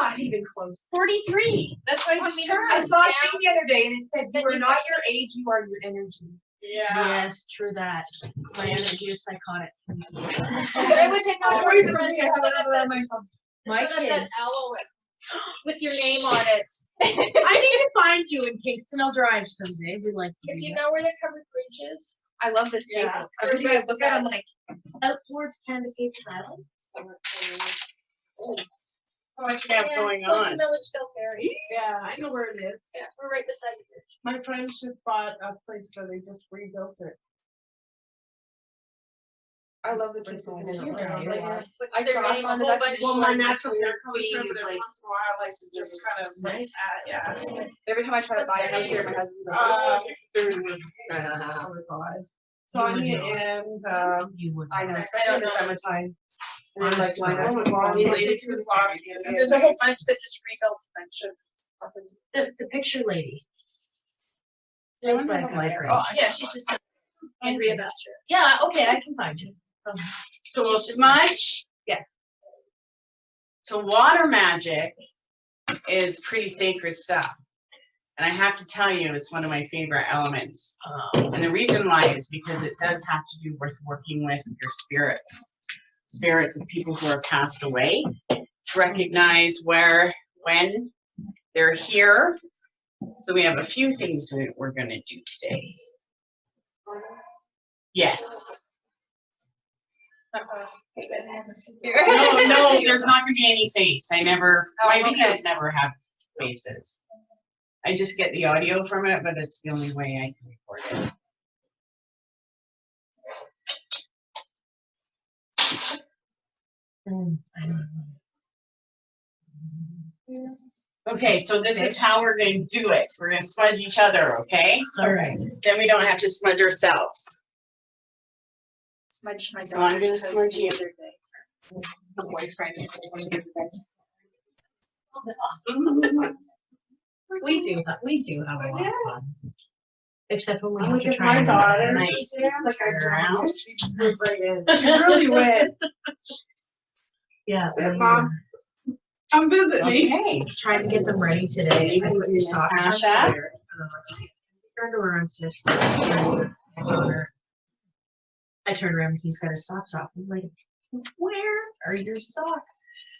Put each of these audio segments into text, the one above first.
not even close. 43. That's why I was turned. I saw a thing the other day and it said you are not your age, you are your energy. Yeah. Yes, true that. My energy is psychotic. I wish I know where your friends My that kids. aloe with your name on it. I need to find you in Kingston. I'll drive someday. We'd like to. If you know where the covered bridge is, I love this Yeah. table. Every time I look at it, I'm like, Out towards Canada Cases Island. How much you have going close to on? Milledgeville Ferry. Yeah, I know where it is. Yeah, we're right beside the bridge. My friends just bought a place where they just rebuilt it. I love the Kingston Peninsula. Yeah, It's like, yeah. what's I their cross name a on the whole back? bunch. Well, my natural hair color Queen trim, is but like- once in a while, I like to just kind of like Nice. yeah. Every time I try to buy it out here, my husband's like, Oh my God. So I'm in, You would. I know, I especially in the don't know. summertime. And then like line oh my up. God, we waited through the box the other And day. there's a whole bunch that just rebuilt a bunch of properties. The picture lady. I don't Right have a by lighter. her. Oh, Yeah, she's just Andrea Bester. Yeah, okay, I can find you. So we'll smudge. Yeah. So water magic is pretty sacred stuff. And I have to tell you, it's one of my favorite elements. And the reason why is because it does have to do with working with your spirits. Spirits of people who are passed away. To recognize where, when they're here. So we have a few things that we're going to do today. Yes. No, there's not going to be any face. I never, my videos never have faces. I just get the audio from it, but it's the only way I can record it. Okay, so this is how we're going to do it. We're going to smudge each other, okay? All right. Then we don't have to smudge ourselves. Smudge my So I'm gonna daughter's smudge toast you. the other day. The boyfriend. We do have a lot of fun. Except when we have Look to at try my and daughter. Nice. She's there, like I Turn around. She moved right in. She really went. Yeah, Said, Mom, come visit me. Okay. trying to get them ready today. You I can put do the this socks on hash out. Sarah. Turned around, sis. I saw her. I turned around, he's got his socks off. I'm like, where are your socks?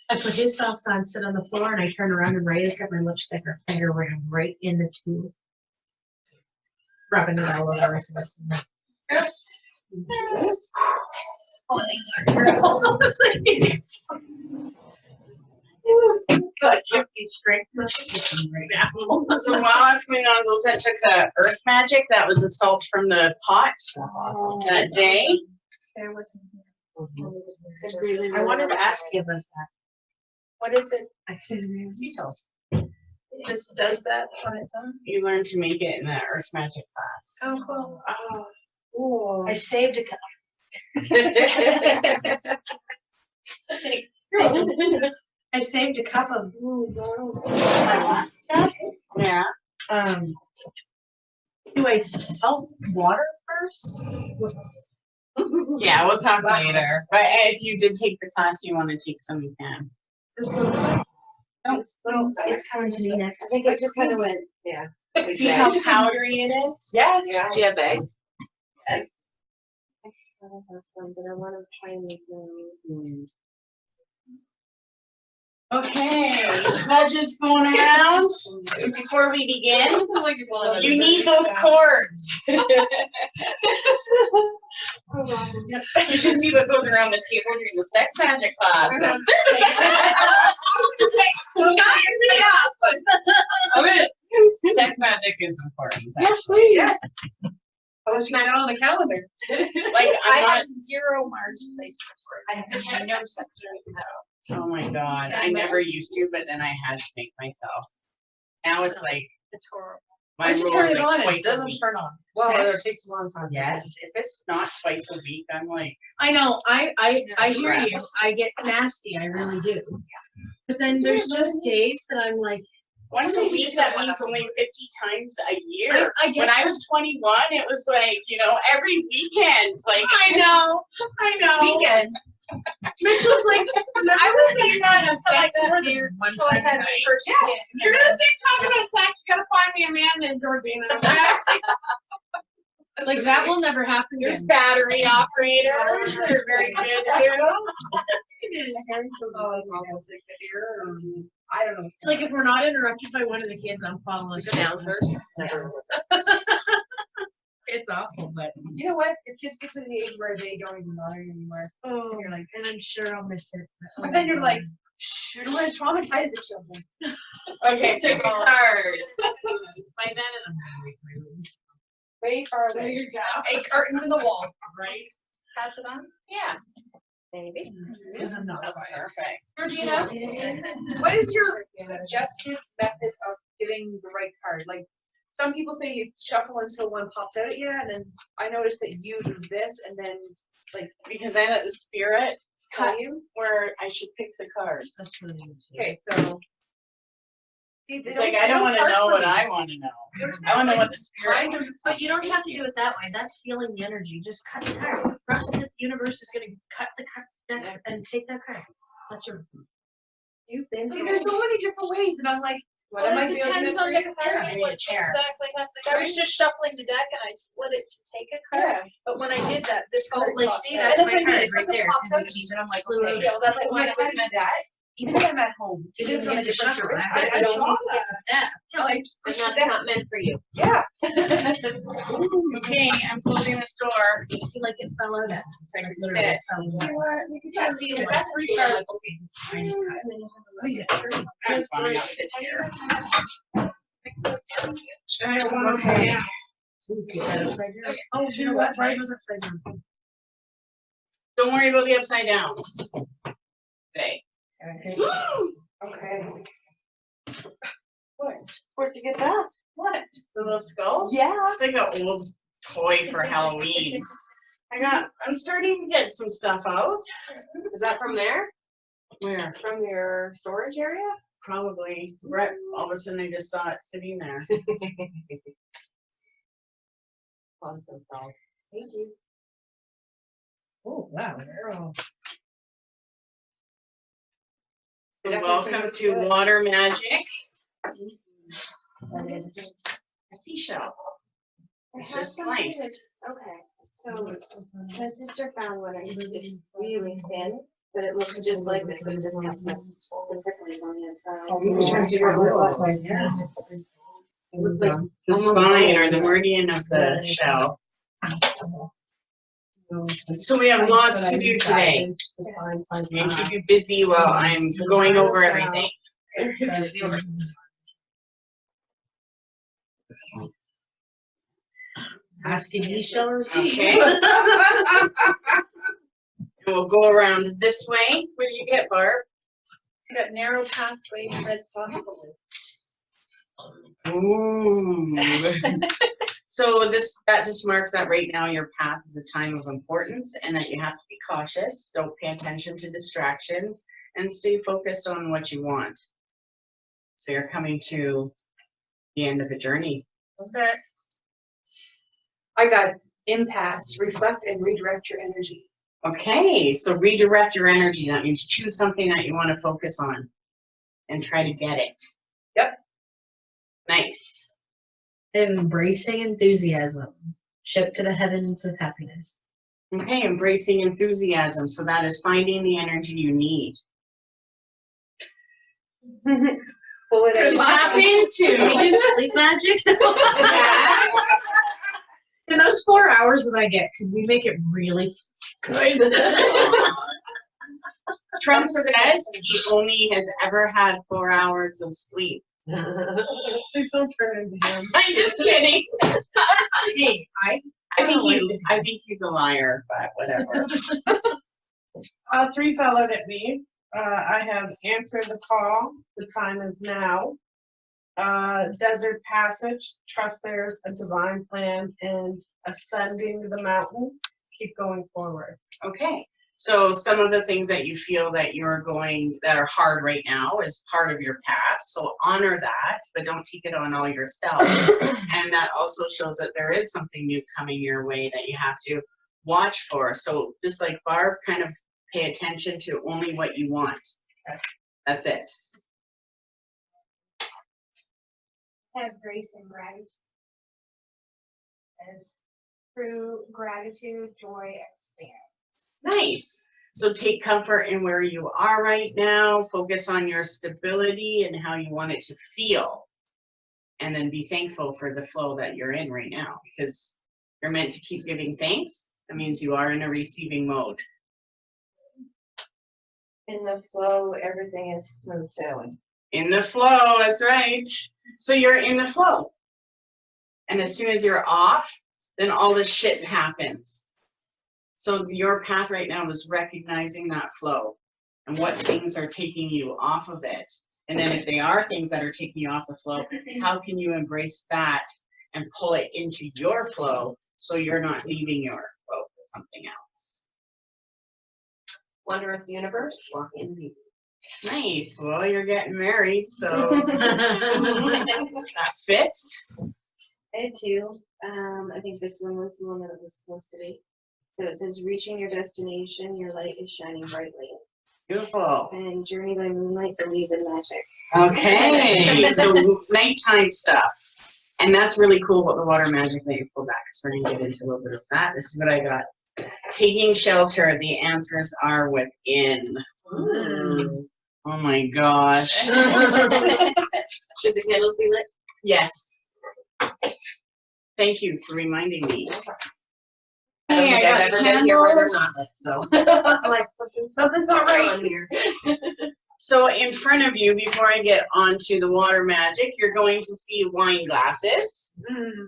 I put his socks on, sit on the floor, and I turn around and Raya's got my lipstick, her finger right in the tube. Rubbing it all over her face. Got 50 strength right now. So while I was going on those, I took the earth magic. That was the salt from the pot that day. There was. I wanted to ask you about that. What is it? Sea salt. It just does that on its own? You learn to make it in the earth magic class. Oh, cool. Oh, I saved a cup. I saved a cup of stuff. Yeah. Do I salt water first? Yeah, we'll talk later. But if you did take the class, you want to take some, you can. This one's like, No. it's coming to me next. I think it just kind of went, yeah. See how powdery it is? Yes. Yeah. Do you have eggs? Yes. I have some, but I want to try and make them. Okay, smudges going around. Before we begin, you need those cords. You should see what goes around the table during the sex magic class. Sex magic is important. yes, please. Yes. I was not on the calendar. Like I I'm not. have 0 March placements. I have no sex right Oh my god, I never used to, but then I had to make myself. Now it's like It's horrible. my Once you rule turn is it like on, it twice a doesn't week. turn on. Well, it Sex? takes a long time. Yes, if it's not twice a week, I'm like, I know, I hear you. I get nasty, I really do. But then there's just days that I'm like, once a week, that means only 50 times a year. I get When I was 21, it was like, every weekend. Like, I know. Weekend. Mitch was like, I was thinking that of something like sex that more than one until I time had a my night. first Yeah. kid. You're gonna say talking about sex, you gotta find me a man named Jordana, okay? Like that will never happen again. There's battery operators, they're very good too. I don't know. It's like if we're not interrupted by one of the kids, I'm following down first. It's awful, but You know what? If kids get to the age where they don't even bother you anymore, oh, you're like, and I'm sure I'll miss it. but then you're like, shh, you don't want to traumatize the children. Okay, pick a card. By then, and I'm gonna make my room. Way far There away. you go. 8 curtains in the wall. Right? Pass it on. Yeah. Maybe. Because I'm not. Perfect. Georgina, what is your suggested method of getting the right card? Like, some people say you shuffle until one pops out at you, and then I noticed that you do this, and then Because I let the spirit tell cut you. where I should pick the cards. That's what I do. Okay, so. See, they It's like I don't wanna start know for what me. I wanna know. I wanna know what the spirit Mine wants. doesn't- But you don't have to do it that way. That's feeling the energy. Just cut the card. Trust that the universe is going to cut the card deck and take that card. That's your. You've been See, there's so many different ways, and I'm like, what am I doing? depends on the card. what exactly I was just shuffling the deck and I split it to take a card. But when I did that, this Oh, card like popped see, out. that's And my that's what I mean, card if right something there. pops Because up it's to me, just then I'm like, flew okay, out. Yeah, well, that's like like when when I it was was meant that, even if I'm at home, You even if I'm didn't in a get to different shuffle service, that. I saw don't that. get to tap. No, I just And pushed that's it down. not meant for you. Yeah. Okay, I'm closing this door. You see, like it fell out at. So I can Literally, sit. it fell out. Yeah, see, if that's three cards. I just cut. And then you Oh, yeah. I'm fine, I'll sit here. Okay. Is that upside down? Oh, you know what? Mine was upside down. Don't worry about the upside down. Today. Okay. What? Where'd you get that? What? The little skull? Yeah. It's like an old toy for Halloween. I'm starting to get some stuff out. Is that from there? Where? From your storage area? Probably. Right. All of a sudden I just saw it sitting there. Positive thought. Thank you. Oh, wow. They're all. So welcome to Water Magic. A seashell. It's just sliced. Okay, so my sister found one, it's really thin, but it looks just like this, but it doesn't have the prickles on the inside. I'm trying to figure out what it was. It looked like The spine or the meridian of the shell. So we have lots to do today. I'm gonna keep you busy while I'm going over everything. Asking me showers. Okay. And we'll go around this way. What did you get, Barb? Got narrow pathway, red soft. Ooh. So that just marks that right now your path is a time of importance and that you have to be cautious. Don't pay attention to distractions and stay focused on what you want. So you're coming to the end of a journey. Okay. I got impasse, reflect and redirect your energy. Okay, so redirect your energy. That means choose something that you want to focus on and try to get it. Yep. Nice. Embracing enthusiasm. Ship to the heavens with happiness. Okay, embracing enthusiasm. So that is finding the energy you need. Pull it To tap Can we into. do sleep magic? In those 4 hours that I get, could we make it really good? Trump says he only has ever had 4 hours of sleep. Please don't turn into him. I'm just kidding. Hey, I think he's a liar, but whatever. 3 fell out at me. I have answered the call. The time is now. Desert passage. Trust there's a divine plan, and ascending the mountain. Keep going forward. Okay. So some of the things that you feel that that are hard right now is part of your path. So honor that, but don't take it on all yourself. And that also shows that there is something new coming your way that you have to watch for. So just like Barb kind of pay attention to only what you want. That's it. Have grace and gratitude. As through gratitude, joy, experience. Nice. So take comfort in where you are right now. Focus on your stability and how you want it to feel. And then be thankful for the flow that you're in right now, because you're meant to keep giving thanks. That means you are in a receiving mode. In the flow, everything is smooth sailing. In the flow, that's right. So you're in the flow. And as soon as you're off, then all this shit happens. So your path right now is recognizing that flow and what things are taking you off of it. And then if they are things that are taking you off the flow, how can you embrace that and pull it into your flow so you're not leaving your flow for something else? Wondrous universe, walk in me. Nice. Well, you're getting married, so that fits. I had two. I think this one was the one that it was supposed to be. So it says, reaching your destination, your light is shining brightly. Beautiful. And journey by moonlight, believe in magic. Okay, so nighttime stuff. And that's really cool what the water magic that you pulled back, because we're going to get into a little bit of that. This is what I got. Taking shelter, the answers are within. Oh my gosh. Should the candles be lit? Yes. Thank you for reminding me. I don't Hey, think I I've got ever been here where they're candles. not lit, so. I'm like, Something's not right. on here. So in front of you, before I get onto the water magic, you're going to see wine glasses.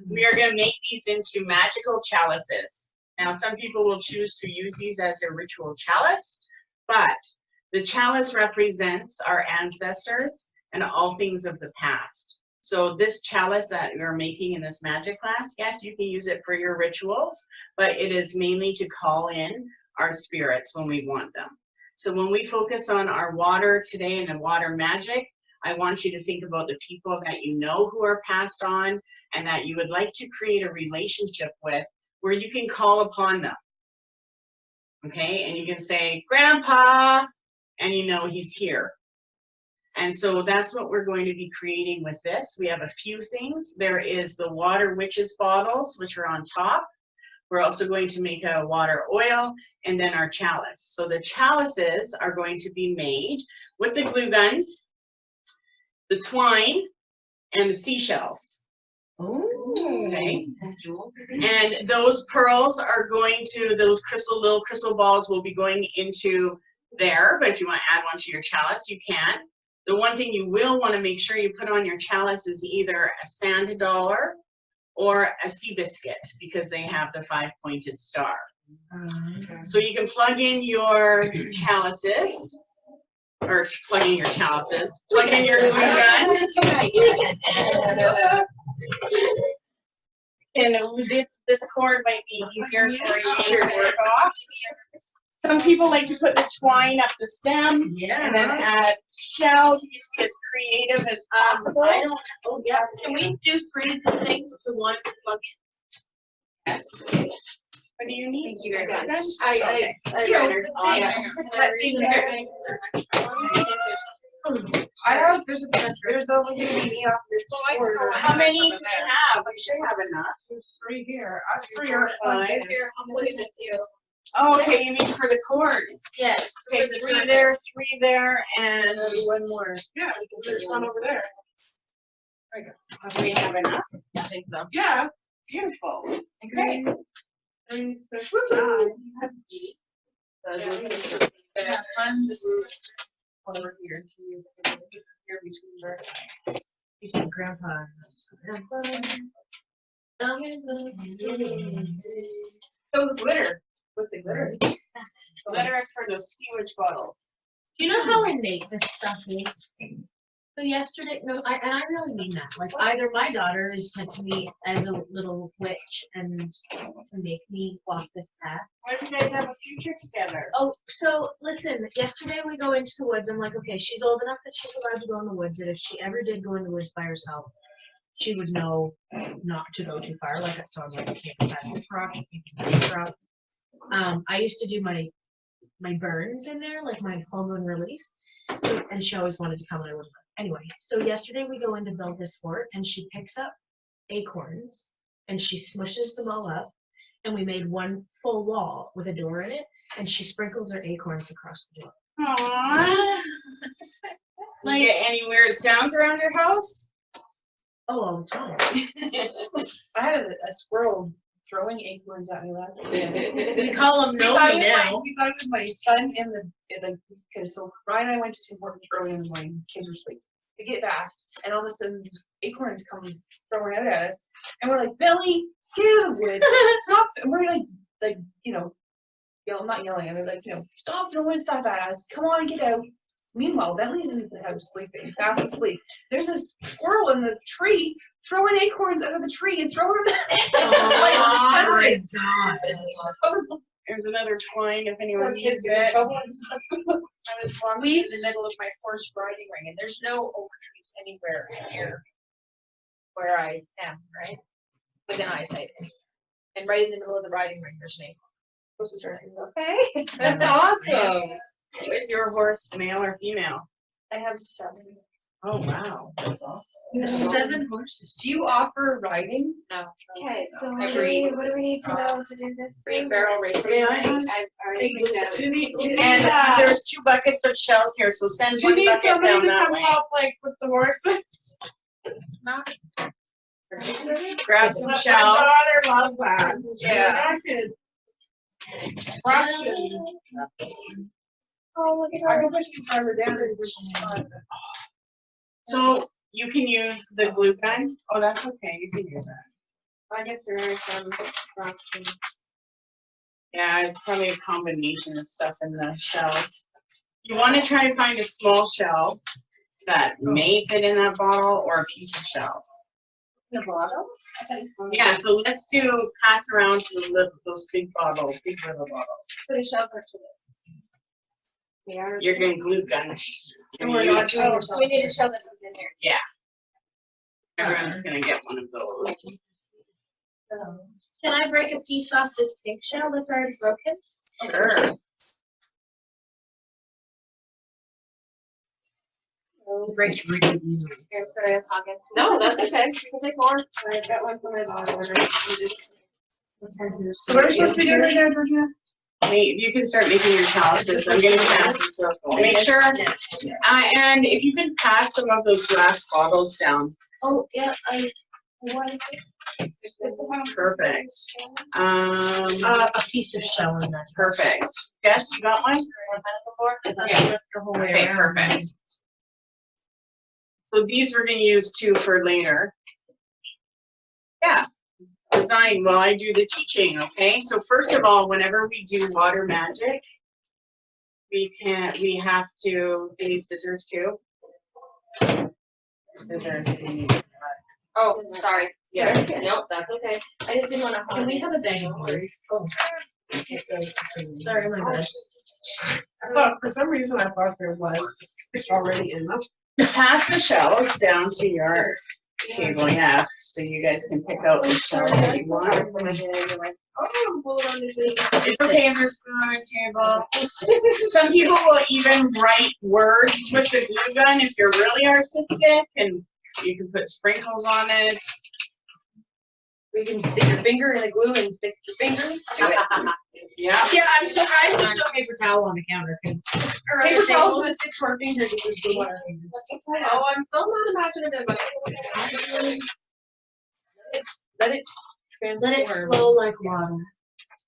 We are going to make these into magical chalices. Now, some people will choose to use these as their ritual chalice, but the chalice represents our ancestors and all things of the past. So this chalice that you're making in this magic class, yes, you can use it for your rituals, but it is mainly to call in our spirits when we want them. So when we focus on our water today and the water magic, I want you to think about the people that you know who are passed on and that you would like to create a relationship with where you can call upon them. Okay, and you can say, Grandpa, and you know he's here. And so that's what we're going to be creating with this. We have a few things. There is the water witches bottles, which are on top. We're also going to make a water oil and then our chalice. So the chalices are going to be made with the glue guns, the twine, and the seashells. Okay. And those pearls are going to, those little crystal balls will be going into there, but if you want to add one to your chalice, you can. The one thing you will want to make sure you put on your chalice is either a sand dollar or a sea biscuit, because they have the 5-pointed star. So you can plug in your chalices, or plug in your chalices, plug in your glue gun. And this cord might be easier for you to work off. Some people like to put the twine up the stem and then add shells. You can be as creative as possible. I don't, oh yes, can we do 3 things to one plug in? Yes. What do you need? Thank you very much. Okay. I read her. I have, there's only gonna be me off this order. How many do you have? We should have enough. There's 3 here. Us 3 are Fine. Here, I'm looking at you. Oh, okay, you mean for the cords. Yes. Okay, 3 there, 3 there, and One more. Yeah, there's one over there. do we have enough? I think so. Yeah. Beautiful. Okay. 3, 6, 9. There's tons of over here. Here between her. He said grandpa. So the glitter. What's the glitter? Glitter is for those sewage bottles. Do you know how innate this stuff is? So yesterday, no, and I really mean that. Like either my daughter is sent to me as a little witch and to make me walk this path. What if you guys have a future together? Oh, so listen, yesterday we go into the woods. I'm like, okay, she's old enough that she's allowed to go in the woods. And if she ever did go in the woods by herself, she would know not to go too far. Like, so I'm like, I can't pass this rock, I can't pass this rock. I used to do my my burns in there, like my hormone release. So, and she always wanted to come and I wouldn't. Anyway, so yesterday we go in to build this fort and she picks up acorns and she smushes them all up and we made one full wall with a door in it and she sprinkles her acorns across the door. Aww. You get any weird sounds around your house? Oh, all the time. I had a squirrel throwing acorns at me last night. We call them We thought Nomi it was now. we thought it was my son because so Ryan and I went to Tim Hortons early in the morning, kids were asleep. We get back and all of a sudden acorns come throwing out at us and we're like, Billy, get out of the woods, stop, and we're like, you know, not yelling at her, like, you know, stop throwing stuff at us, come on, get out. Meanwhile, Bentley's in the house sleeping, fast asleep. There's a squirrel in the tree throwing acorns out of the tree and throwing them at Oh my like, God. I was There's another twine if anyone like, kids needs get in it. trouble and stuff. I was walking in the middle of my horse riding ring, and there's no oak trees anywhere near where I am, right? Within eyesight. And right in the middle of the riding ring, there's an acorn. Closest are okay. That's awesome. Is your horse male or female? I have 7. Oh, wow. That's awesome. You have 7 horses. Do you offer riding? No. Okay, so I what breed. do we need to know to do this? Free barrel racing. Nice. I've already picked out. And there's 2 buckets of shells here, so send Do you one need bucket somebody down to that come way. help like with the horses? Not Grab some My shells. daughter loves that. Yeah. I could Russian. Oh, look I at can her. push these farther down and push these farther. So you can use the glue gun. Oh, that's okay. You can use that. I guess there are some rocks and. Yeah, it's probably a combination of stuff in the shells. You want to try to find a small shell that may fit in that bottle or a piece of shell. The bottle? Yeah, so let's do pass around to those big bottles, big little bottles. So the shells are for this. They are. You're going to glue gun. So we're not doing Oh, the so we need a shell that goes in there. Everyone's going to get one of those. Can I break a piece off this pink shell that's already broken? Sure. It breaks really easily. Here, sorry, I'm talking. No, that's okay. You can take more. I've got one for my daughter. So what are we supposed to be doing right now, Georgina? Wait, you can start making your chalices. I'm going to pass the circle. Make sure, and if you can pass some of those glass bottles down. Oh, yeah, Perfect. a piece of shell in that. Perfect. Jess, you got one? Yeah. The whole way Okay, around. perfect. So these we're gonna use too for later. Yeah, design while I do the teaching, okay? So first of all, whenever we do water magic, we have to, you need scissors too? Scissors. Oh, sorry. Yeah. Nope, that's okay. I just didn't want to. Can we have a bag of words? Oh. Sorry, my bad. I thought, for some reason, I thought there was already enough. Pass the shells down to your table, yeah, so you guys can pick out the shells that you want. Oh, hold on to this. It's okay if there's food on the table. Some people will even write words with the glue gun if you're really artistic, and you can put sprinkles on it. You can stick your finger in the glue and stick your finger to it. Yeah. Yeah, I'm surprised there's no paper towel on the counter, because. Paper towel's gonna stick to our fingers if we glue on our fingers. Oh, I'm so not imaginative. Let it Let it flow like water.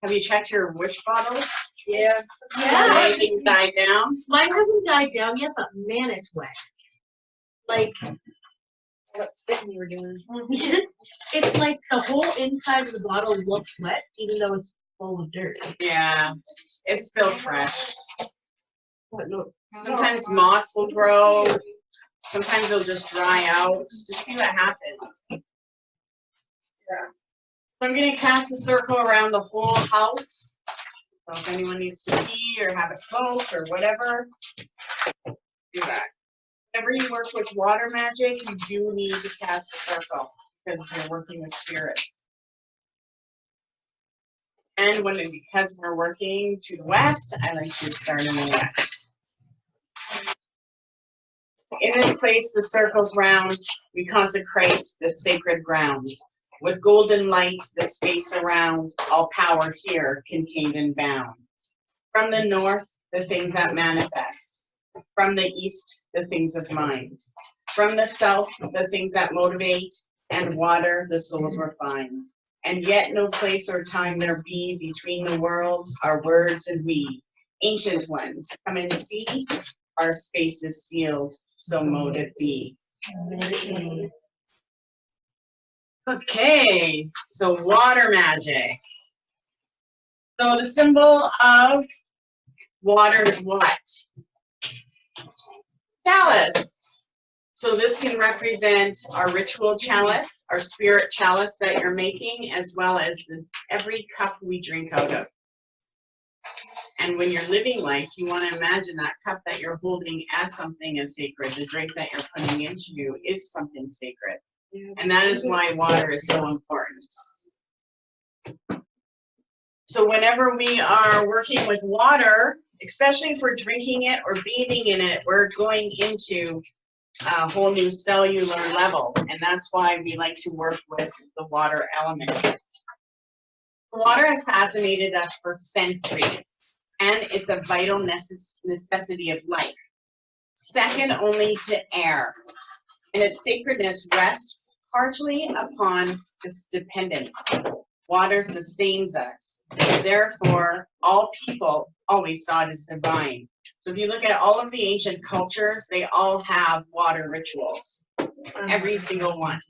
Have you checked your witch bottles? Yeah. Yeah. Anything died down? Mine hasn't died down yet, but man, it's wet. Like, What spitting you were doing. it's like the whole inside of the bottle looks wet, even though it's full of dirt. Yeah, it's still fresh. But no, Sometimes moss will grow. Sometimes it'll just dry out. Just see what happens. Yeah. So I'm going to cast a circle around the whole house. So if anyone needs to pee or have a smoke or whatever, do that. Whenever you work with water magic, you do need to cast a circle because you're working with spirits. And because we're working to the west, I like to start in the west. In this place, the circles round, we consecrate the sacred ground. With golden light, the space around, all power here contained and bound. From the north, the things that manifest. From the east, the things of mind. From the south, the things that motivate, and water, the soul's refine. And yet no place or time there be between the worlds, our words and we. Ancient ones, come and see, our space is sealed, so mote it be. Okay, so water magic. So the symbol of water is what? Chalice. So this can represent our ritual chalice, our spirit chalice that you're making, as well as every cup we drink out of. And when you're living life, you want to imagine that cup that you're holding as something as sacred. The drink that you're putting into you is something sacred. And that is why water is so important. So whenever we are working with water, especially if we're drinking it or bathing in it, we're going into a whole new cellular level. And that's why we like to work with the water element. Water has fascinated us for centuries, and it's a vital necessity of life, second only to air. And its sacredness rests partially upon this dependence. Water sustains us. Therefore, all people always saw it as divine. So if you look at all of the ancient cultures, they all have water rituals. Every single one.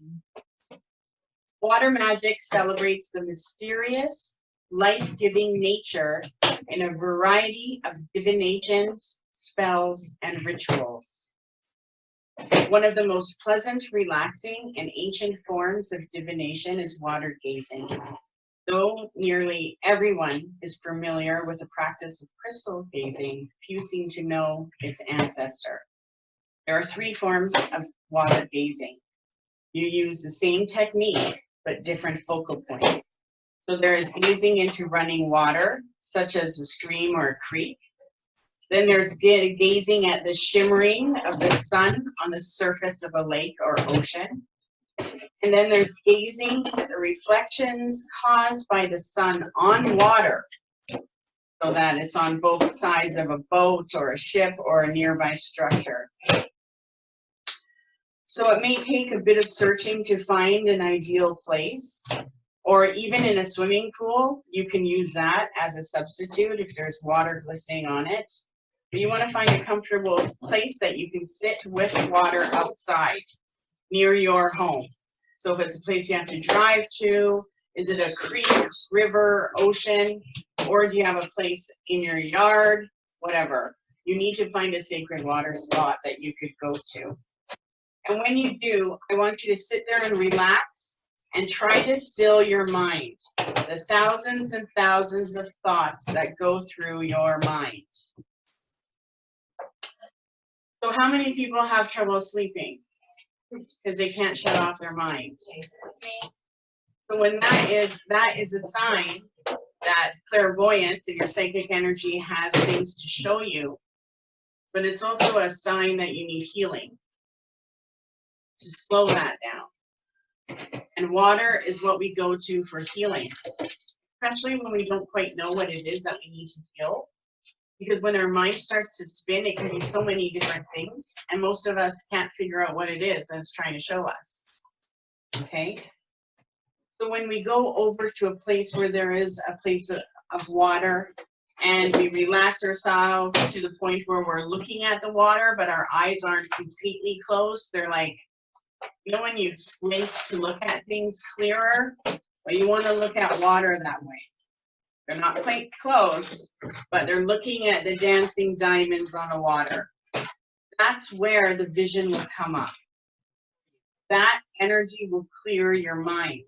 Water magic celebrates the mysterious, life-giving nature in a variety of divinations, spells, and rituals. One of the most pleasant, relaxing, and ancient forms of divination is water gazing. Though nearly everyone is familiar with the practice of crystal gazing, few seem to know its ancestor. There are 3 forms of water gazing. You use the same technique, but different focal points. So there is gazing into running water, such as a stream or a creek. Then there's gazing at the shimmering of the sun on the surface of a lake or ocean. And then there's gazing at the reflections caused by the sun on water, so that it's on both sides of a boat or a ship or a nearby structure. So it may take a bit of searching to find an ideal place, or even in a swimming pool, you can use that as a substitute if there's water glistening on it. But you want to find a comfortable place that you can sit with water outside, near your home. So if it's a place you have to drive to, is it a creek, river, ocean, or do you have a place in your yard, whatever. You need to find a sacred water spot that you could go to. And when you do, I want you to sit there and relax and try to still your mind, the thousands and thousands of thoughts that go through your mind. So how many people have trouble sleeping? Because they can't shut off their mind. So when that is a sign that clairvoyance and your psychic energy has things to show you, but it's also a sign that you need healing to slow that down. And water is what we go to for healing, especially when we don't quite know what it is that we need to heal. Because when our mind starts to spin, it can be so many different things, and most of us can't figure out what it is that it's trying to show us. Okay? So when we go over to a place where there is a place of water, and we relax ourselves to the point where we're looking at the water, but our eyes aren't completely closed, they're like, you know when you squint to look at things clearer? Well, you want to look at water that way. They're not quite closed, but they're looking at the dancing diamonds on the water. That's where the vision will come up. That energy will clear your mind.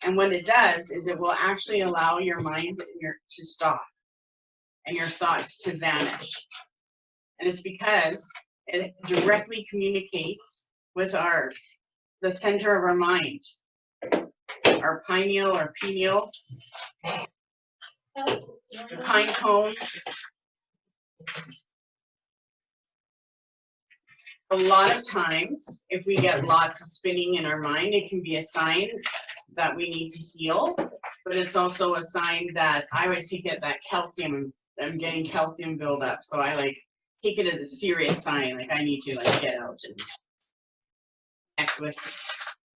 And what it does is it will actually allow your mind to stop and your thoughts to vanish. And it's because it directly communicates with the center of our mind, our pineal or pineal. The pine cone. A lot of times, if we get lots of spinning in our mind, it can be a sign that we need to heal, but it's also a sign that I always take it that calcium, I'm getting calcium buildup, so I like take it as a serious sign, like I need to like get out and connect with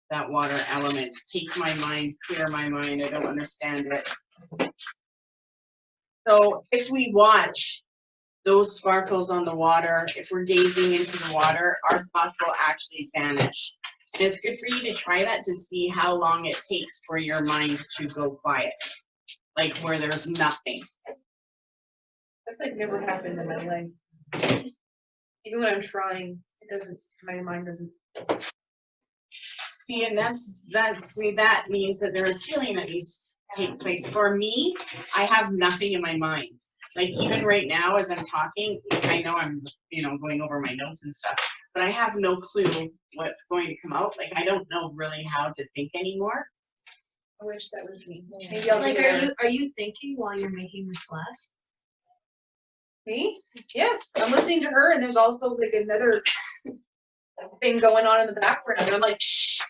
that water element, take my mind, clear my mind, I don't understand it. So if we watch those sparkles on the water, if we're gazing into the water, our thoughts will actually vanish. And it's good for you to try that to see how long it takes for your mind to go quiet, like where there's nothing. That's like never happened in my life. Even when I'm trying, it doesn't, my mind doesn't. See, and that means that there is healing that needs to take place. For me, I have nothing in my mind. Like even right now as I'm talking, I know I'm, going over my notes and stuff, but I have no clue what's going to come out. Like I don't know really how to think anymore. I wish that was me. Maybe I'll Like, get are you thinking while you're making this glass? me? Yes, I'm listening to her, and there's also like another thing going on in the background, and I'm like, shh.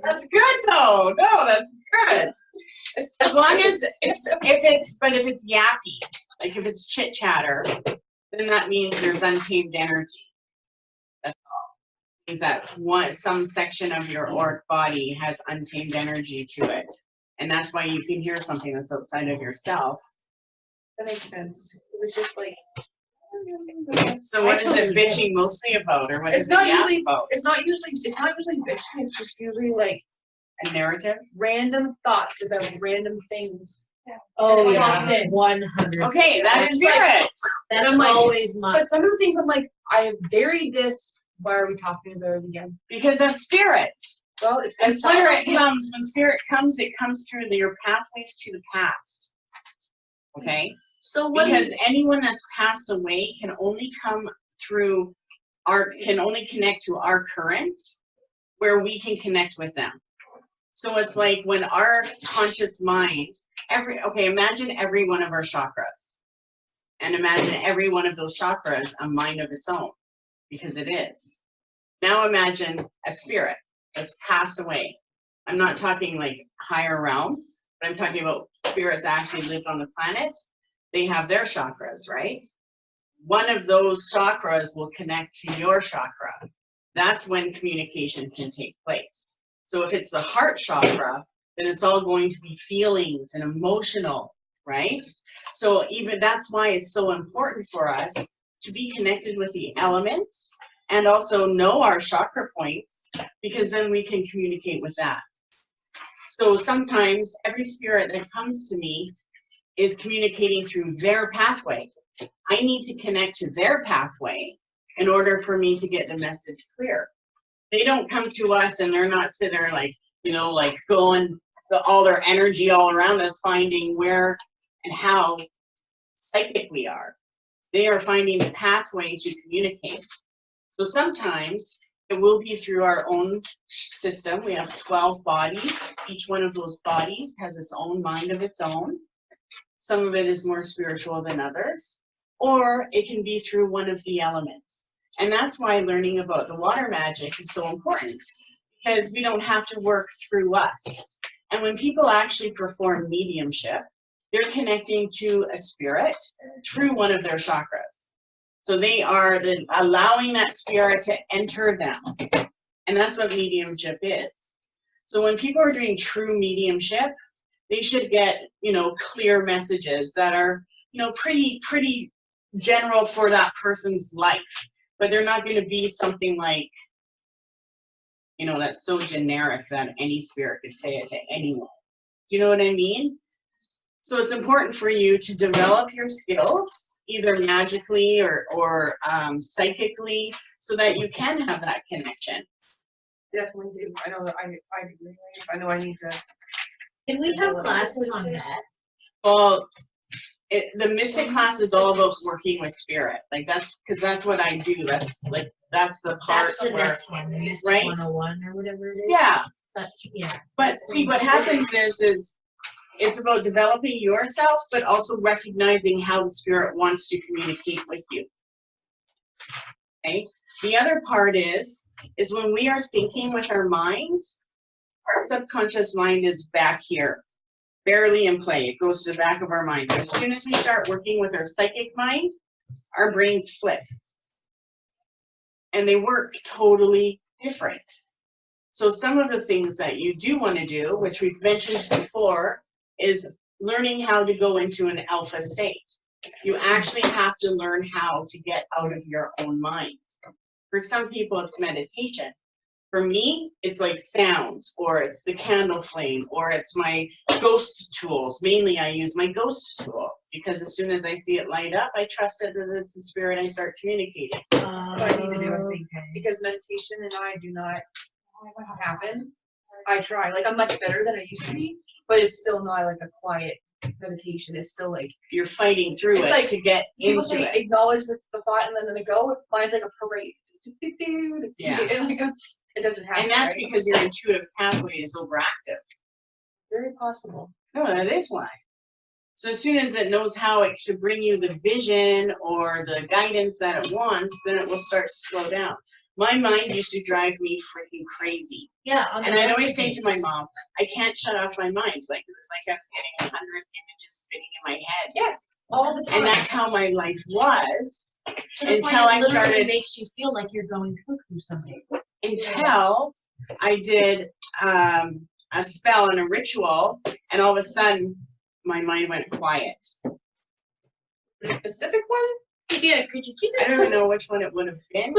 That's good though. No, that's good. As long as if it's yappy, like if it's chit chatter, then that means there's untamed energy. That's all. Means that some section of your auric body has untamed energy to it, and that's why you can hear something that's outside of yourself. That makes sense. 'Cause it's just like. So what is it bitching mostly about, or what is It's it not yap usually. about? It's not usually bitching. It's just usually like A narrative? random thoughts about random things. Oh, it yeah, pops in. 100. Okay, that's And it's like- spirit. That's I'm like- always mine. But some of the things I'm like, I have buried this. Why are we talking about it again? Because that's spirit. Well, it's And been spirit comes, when spirit comes, it comes through your pathways to the past. Okay? So what Because is, anyone that's passed away can only come through can only connect to our current, where we can connect with them. So it's like when our conscious mind, imagine every one of our chakras. And imagine every one of those chakras a mind of its own, because it is. Now imagine a spirit that's passed away. I'm not talking like higher realm, but I'm talking about spirits that actually live on the planet. They have their chakras, right? One of those chakras will connect to your chakra. That's when communication can take place. So if it's the heart chakra, then it's all going to be feelings and emotional, right? So even that's why it's so important for us to be connected with the elements and also know our chakra points, because then we can communicate with that. So sometimes every spirit that comes to me is communicating through their pathway. I need to connect to their pathway in order for me to get the message clear. They don't come to us and they're not sitting there like, like going all their energy all around us, finding where and how psychic we are. They are finding the pathway to communicate. So sometimes it will be through our own system. We have 12 bodies. Each one of those bodies has its own mind of its own. Some of it is more spiritual than others, or it can be through one of the elements. And that's why learning about the water magic is so important, because we don't have to work through us. And when people actually perform mediumship, they're connecting to a spirit through one of their chakras. So they are allowing that spirit to enter them. And that's what mediumship is. So when people are doing true mediumship, they should get, clear messages that are, pretty general for that person's life. But they're not going to be something like, that's so generic that any spirit could say it to anyone. Do you know what I mean? So it's important for you to develop your skills, either magically or psychically, so that you can have that connection. Definitely do. I know that I agree. I know I need to. can we have classes on that? Well, the mystic class is all about working with spirit. Like that's what I do. That's the part That's the where, next one, the Mystic right? 101 or whatever it is. yeah. That's, yeah. But see, what happens is It's about developing yourself, but also recognizing how the spirit wants to communicate with you. Okay. The other part is when we are thinking with our minds, our subconscious mind is back here, barely in play. It goes to the back of our mind. But as soon as we start working with our psychic mind, our brains flip. And they work totally different. So some of the things that you do want to do, which we've mentioned before, is learning how to go into an alpha state. You actually have to learn how to get out of your own mind. For some people, it's meditation. For me, it's like sounds, or it's the candle flame, or it's my ghost tools. Mainly, I use my ghost tool because as soon as I see it light up, I trust it that it's the spirit. I start communicating. That's what I need to do, I think, because meditation and I do not happen. I try, like I'm much better than I used to be, but it's still not like a quiet meditation. It's still like You're fighting through It's it like to get people into say it. acknowledge the thought and then let it go. Mine's like a parade. Yeah. And like, it doesn't happen. And that's right? because your intuitive pathway is overactive. Very possible. No, that is why. So as soon as it knows how it should bring you the vision or the guidance that it wants, then it will start to slow down. My mind used to drive me freaking crazy. Yeah. And I'd always say to my mom, I can't shut off my mind. It's like it was like I was getting 100 images spinning in my head. Yes, all the time. And that's how my life was To the point until it I literally started, makes you feel like you're going cuckoo some days. until I did a spell and a ritual, and all of a sudden my mind went quiet. The specific one? Yeah, could you keep I don't even know which one it would have been,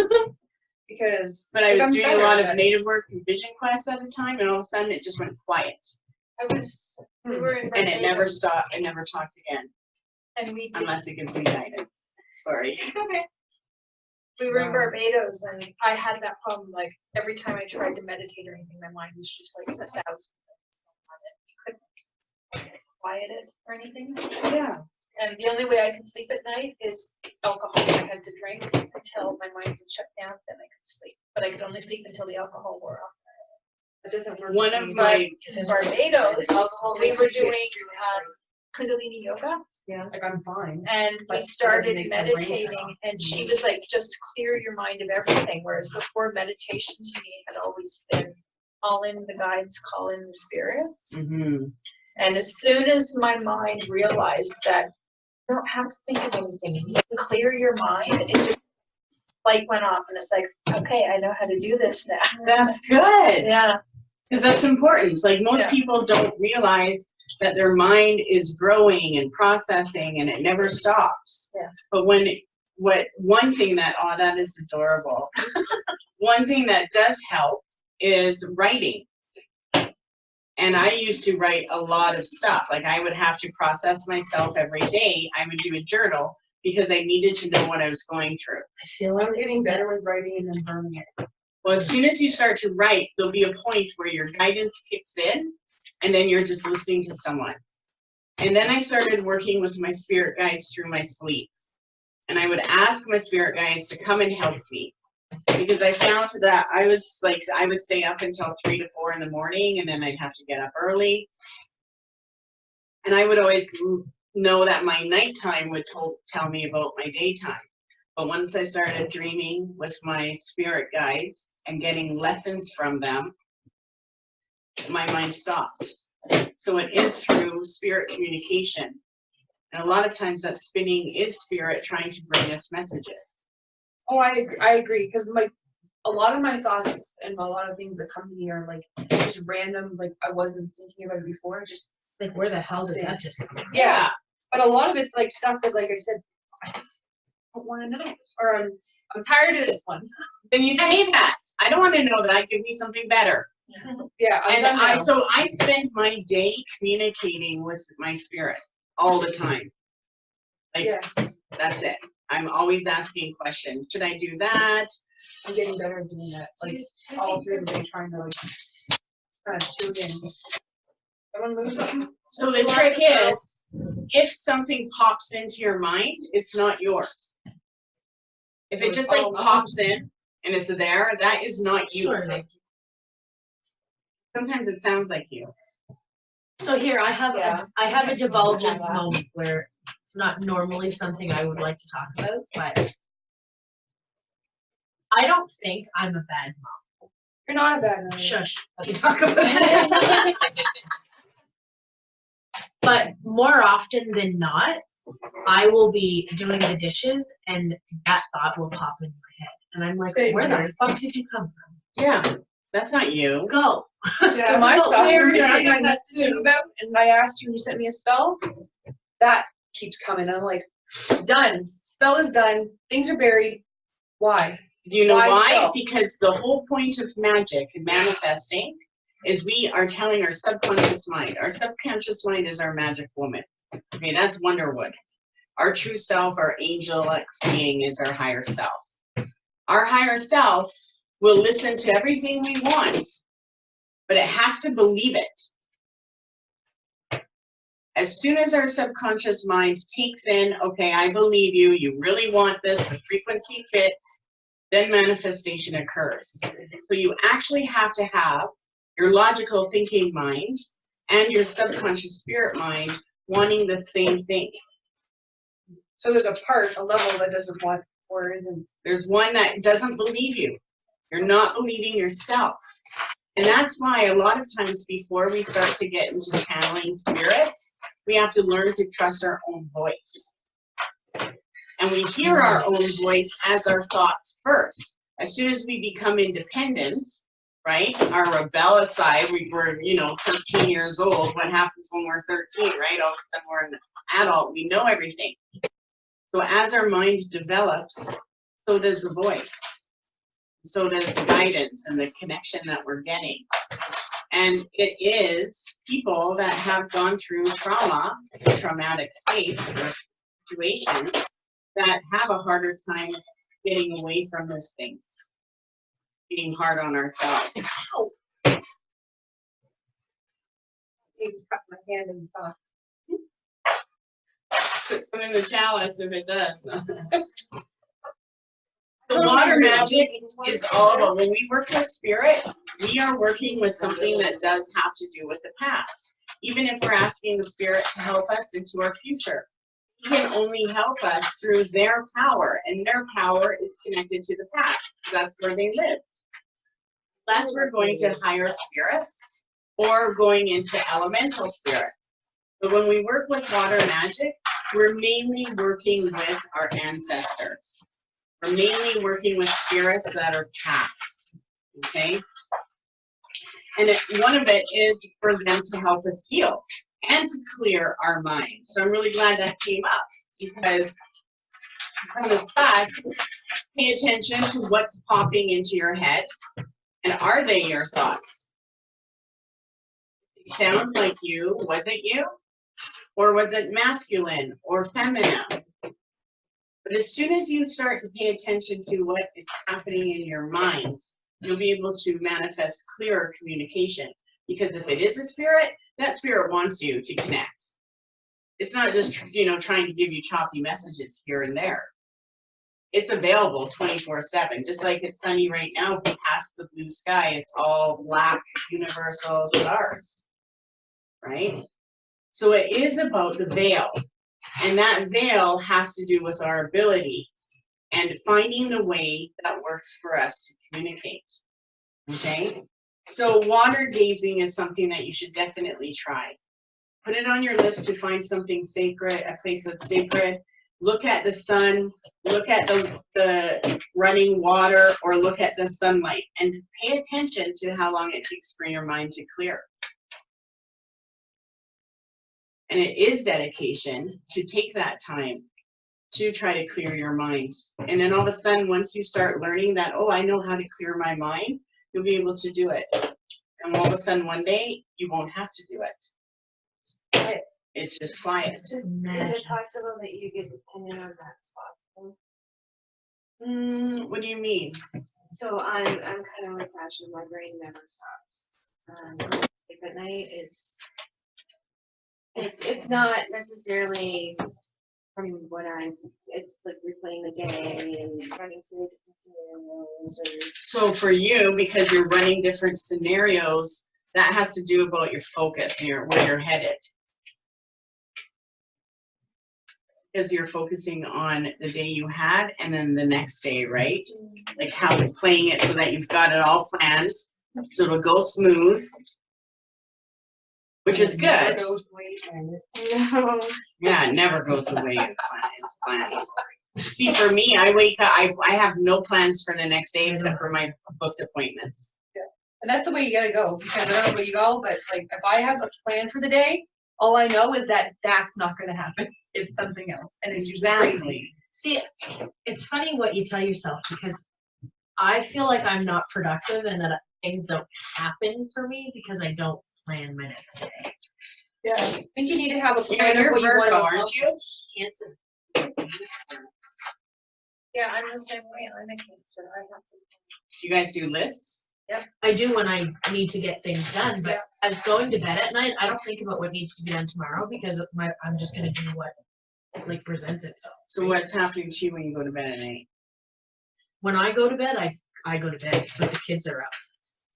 Because but I like, was I'm doing a better lot at of it. native work and vision quests at the time, and all of a sudden it just went quiet. We were in And it never Barbados, stopped, it never talked again, and we did, unless it gives me guidance. Sorry. we were in Wow. Barbados, and I had that problem, like, every time I tried to meditate or anything, my mind was just like 1,000 things on it. You couldn't quiet it or anything. Yeah. And the only way I could sleep at night is alcohol. I had to drink until my mind would shut down, then I could sleep. But I could only sleep until the alcohol wore off. It doesn't work. One for of me. my, In Barbados, Alcohol we makes were me sick. doing Kundalini yoga, Like I'm fine. and But we it doesn't started make my brain shut meditating, off. and she was like, just clear your mind of everything, whereas before, meditation to me had always been call in the guides, call in the spirits. mhm. And as soon as my mind realized that you don't have to think of anything, you can clear your mind, it just light went off, and it's like, okay, I know how to do this now. That's good. Yeah. Because that's important. It's like most Yeah. people don't realize that their mind is growing and processing and it never stops. Yeah. But one thing that, oh, that is adorable. One thing that does help is writing. And I used to write a lot of stuff. Like I would have to process myself every day. I would do a journal because I needed to know what I was going through. I feel I'm getting better with writing and then burning it. Well, as soon as you start to write, there'll be a point where your guidance kicks in, and then you're just listening to someone. And then I started working with my spirit guides through my sleep. And I would ask my spirit guides to come and help me. Because I found that I would stay up until 3 to 4 in the morning, and then I'd have to get up early. And I would always know that my nighttime would tell me about my daytime. But once I started dreaming with my spirit guides and getting lessons from them, my mind stopped. So it is through spirit communication. And a lot of times that spinning is spirit trying to bring us messages. Oh, I agree. Because a lot of my thoughts and a lot of things that come to me are like just random. Like I wasn't thinking about it before. Just like, where the hell did that just come from? yeah. But a lot of it's like stuff that, like I said, I don't want to know, or I'm tired of this one. Then you say that. I don't want to know that. Give me something better. Yeah, I'm And done now. so I spend my day communicating with my spirit all the time. Like Yes, that's it. I'm always asking questions. Should I do that? I'm getting better at doing that. Like all through the day, trying to kind of tune in. Someone move something. So the trick is, if something pops into your mind, it's not yours. If it just like pops in and it's there, that is not you. Sure, like, Sometimes it sounds like you. So here, I have, Yeah. I have a Okay. divulgence I have that. moment where it's not normally something I would like to talk about, but I don't think I'm a bad mom. You're not a bad mom. Shush, let me talk about it. But more often than not, I will be doing the dishes and that thought will pop in my head. And I'm like, Same where the here. fuck did you come from? Yeah, that's not you. Go. So my Go, software where is is something it? I messaged you about, and I asked you, and you sent me a spell. That keeps coming. I'm like, done. Spell is done. Things are buried. Why? Do you know Why why? so? Because the whole point of magic and manifesting is we are telling our subconscious mind. Our subconscious mind is our magic woman. Okay, that's Wonderwood. Our true self, our angelic being is our higher self. Our higher self will listen to everything we want, but it has to believe it. As soon as our subconscious mind takes in, okay, I believe you, you really want this, the frequency fits, then manifestation occurs. So you actually have to have your logical thinking mind and your subconscious spirit mind wanting the same thing. So there's a level that doesn't want or isn't. There's one that doesn't believe you. You're not believing yourself. And that's why a lot of times before we start to get into channeling spirits, we have to learn to trust our own voice. And we hear our own voice as our thoughts first. As soon as we become independent, right? Our rebellious side, we're 13 years old. What happens when we're 13, right? All of a sudden we're an adult. We know everything. So as our mind develops, so does the voice. So does the guidance and the connection that we're getting. And it is people that have gone through trauma, traumatic states or situations that have a harder time getting away from those things, being hard on ourselves. It's got my hand in the socks. Put some in the chalice if it does. The water magic is all about, when we work with spirit, we are working with something that does have to do with the past. Even if we're asking the spirit to help us into our future, he can only help us through their power, and their power is connected to the past. That's where they live. Unless we're going to higher spirits or going into elemental spirits. But when we work with water magic, we're mainly working with our ancestors. We're mainly working with spirits that are past, okay? And one of it is for them to help us heal and to clear our mind. So I'm really glad that came up, because from this class, pay attention to what's popping into your head, and are they your thoughts? They sound like you. Was it you? Or was it masculine or feminine? But as soon as you start to pay attention to what is happening in your mind, you'll be able to manifest clearer communication. Because if it is a spirit, that spirit wants you to connect. It's not just, trying to give you choppy messages here and there. It's available 24/7, just like it's sunny right now. Past the blue sky, it's all black universal stars, right? So it is about the veil. And that veil has to do with our ability and finding the way that works for us to communicate. Okay? So water gazing is something that you should definitely try. Put it on your list to find something sacred, a place that's sacred. Look at the sun, look at the running water, or look at the sunlight, and pay attention to how long it takes for your mind to clear. And it is dedication to take that time to try to clear your mind. And then all of a sudden, once you start learning that, oh, I know how to clear my mind, you'll be able to do it. And all of a sudden, one day, you won't have to do it. It's just quiet. Is it possible that you get dependent on that spot? What do you mean? So I'm kind of like Tasha, my brain never stops. Sleep at night it's not necessarily from what it's like replaying the day and running through different scenarios. So for you, because you're running different scenarios, that has to do about your focus and where you're headed. Because you're focusing on the day you had and then the next day, right? Like how you're playing it so that you've got it all planned, so it'll go smooth, which is good. No. Yeah, it never goes the way it's planned. See, for me, I wake up, I have no plans for the next day except for my booked appointments. And that's the way you gotta go, because I don't know where you go, but like, if I have a plan for the day, all I know is that that's not gonna happen. It's something else, and it's usually crazy. Exactly. See, it's funny what you tell yourself, because I feel like I'm not productive and that things don't happen for me because I don't plan my next day. Yeah, I think you need to have a Yeah, plan of you're what you Virgo, want to aren't you? Cancer. Yeah, I'm the same way. I'm a Cancer. I have to. You guys do lists? I do when I need to get things done, but as going to bed at night, I don't think about what needs to be done tomorrow because I'm just gonna do what like presents itself. So what's happening to you when you go to bed at night? When I go to bed, I go to bed, but the kids are up.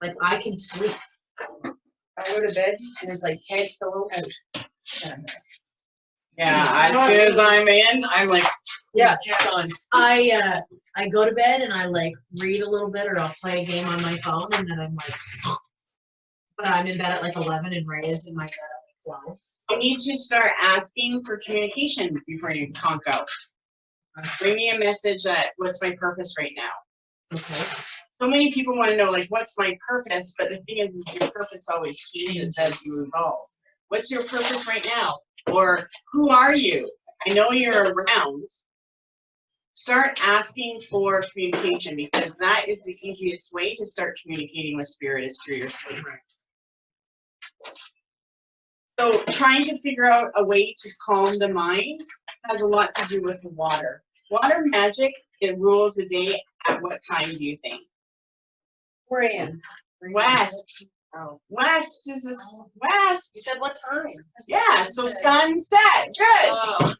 Like I can sleep. I go to bed and it's like head pillow out. Yeah, as soon as I'm in, I'm like, Yeah, done. I go to bed and I like read a little bit or I'll play a game on my phone and then I'm like, but I'm in bed at like 11 and Ray is in my bed at like 12. You need to start asking for communication before you conk out. Bring me a message that, what's my purpose right now? Okay. So many people want to know, like, what's my purpose? But the thing is your purpose always changes as you evolve. What's your purpose right now? Or who are you? I know you're around. Start asking for communication because that is the easiest way to start communicating with spirit is through your sleep. So trying to figure out a way to calm the mind has a lot to do with the water. Water magic, it rules the day at what time do you think? where I am. West. Oh. West is this west. You said what time? Yeah, so sunset. Good. Oh.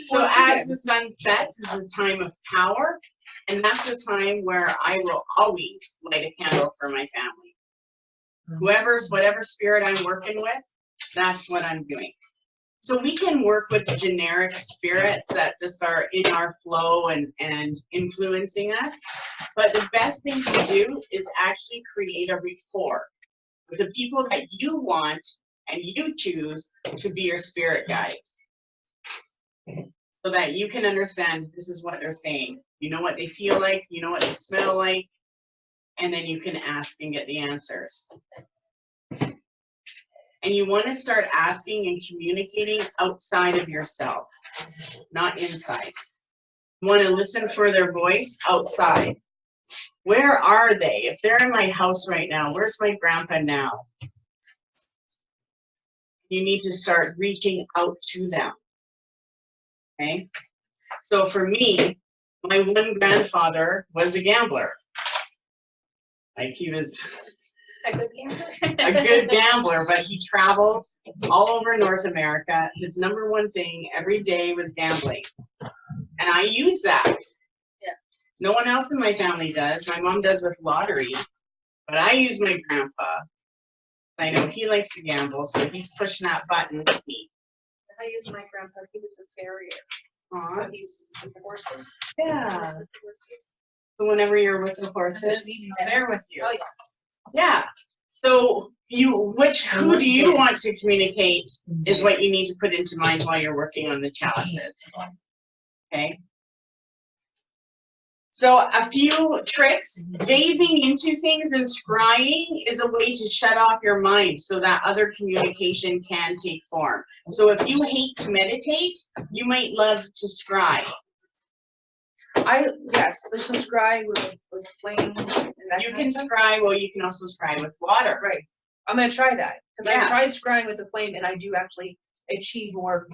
So as the sun sets is a time of power, and that's a time where I will always light a candle for my family. Whatever spirit I'm working with, that's what I'm doing. So we can work with generic spirits that just are in our flow and influencing us. But the best thing to do is actually create a rapport with the people that you want and you choose to be your spirit guides. So that you can understand this is what they're saying. You know what they feel like, you know what they smell like, and then you can ask and get the answers. And you want to start asking and communicating outside of yourself, not inside. You want to listen for their voice outside. Where are they? If they're in my house right now, where's my grandpa now? You need to start reaching out to them. Okay? So for me, my one grandfather was a gambler. Like he was A good gambler. a good gambler, but he traveled all over North America. His number one thing every day was gambling. And I use that. Yeah. No one else in my family does. My mom does with lottery. But I use my grandpa. I know he likes to gamble, so he's pushing that button with me. I use my grandpa. He was a farrier. Aw. So he's with the horses. Yeah. So whenever you're with the horses, they're with you. Oh, yeah. Yeah. So who do you want to communicate is what you need to put into mind while you're working on the chalices. Okay. So a few tricks, gazing into things and scrying is a way to shut off your mind so that other communication can take form. So if you hate to meditate, you might love to scry. Yes, there's some scry with flame and that You kind can of stuff. scry, well, you can also scry with water. Right. I'm gonna try that because Yeah. I tried scrying with the flame and I do actually achieve more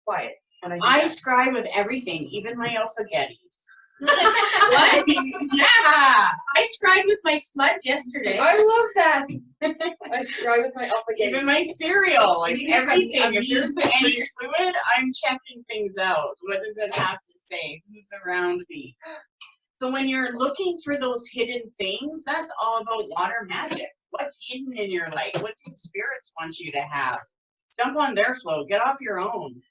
quiet when I do I that. scry with everything, even my alphagettis. What? Yeah. I scried with my smudge yesterday. I love that. I scry with my alpha Even my cereal, like You need some everything. If there's amines for any your- fluid, I'm checking things out. What does it have to say? Who's around me? So when you're looking for those hidden things, that's all about water magic. what's hidden in your light? What do spirits want you to have? Jump on their flow. Get off your own.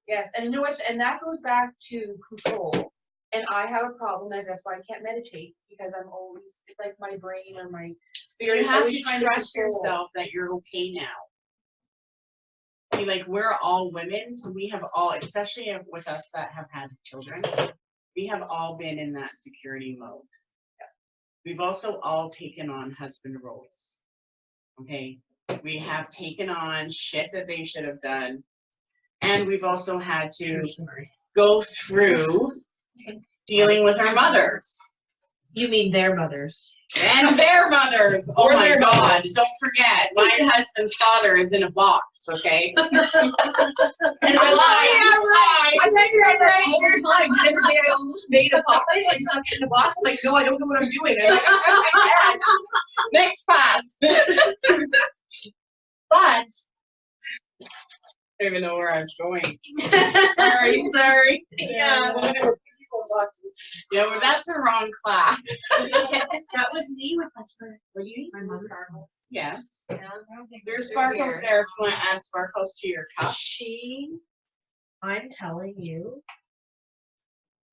Yes, and you know what, and that goes back to control. And I have a problem, and that's why I can't meditate, because I'm always, it's like my brain or my spirit You is have always to trying to trust control. yourself that you're okay now. See, like, we're all women, so we have all, especially with us that have had children, we have all been in that security mode. We've also all taken on husband roles. Okay? We have taken on shit that they should have done. And we've also had to go through dealing with our mothers. You mean their mothers? And their mothers. Oh Or my their God. mothers. Don't forget, my husband's father is in a box, okay? And I lie. I think you're right all the time. The other day I almost made a pocket and stuck it in the box. I'm like, no, I don't know what I'm doing. I'm like, Next class. But I don't even know where I was going. Sorry. Yeah. Yeah, well, that's the wrong class. That was me with what do you eat? My mother. Yes. Yeah, I don't think There's they're sparkles here. there if you want to add sparkles to your cup. I'm telling you.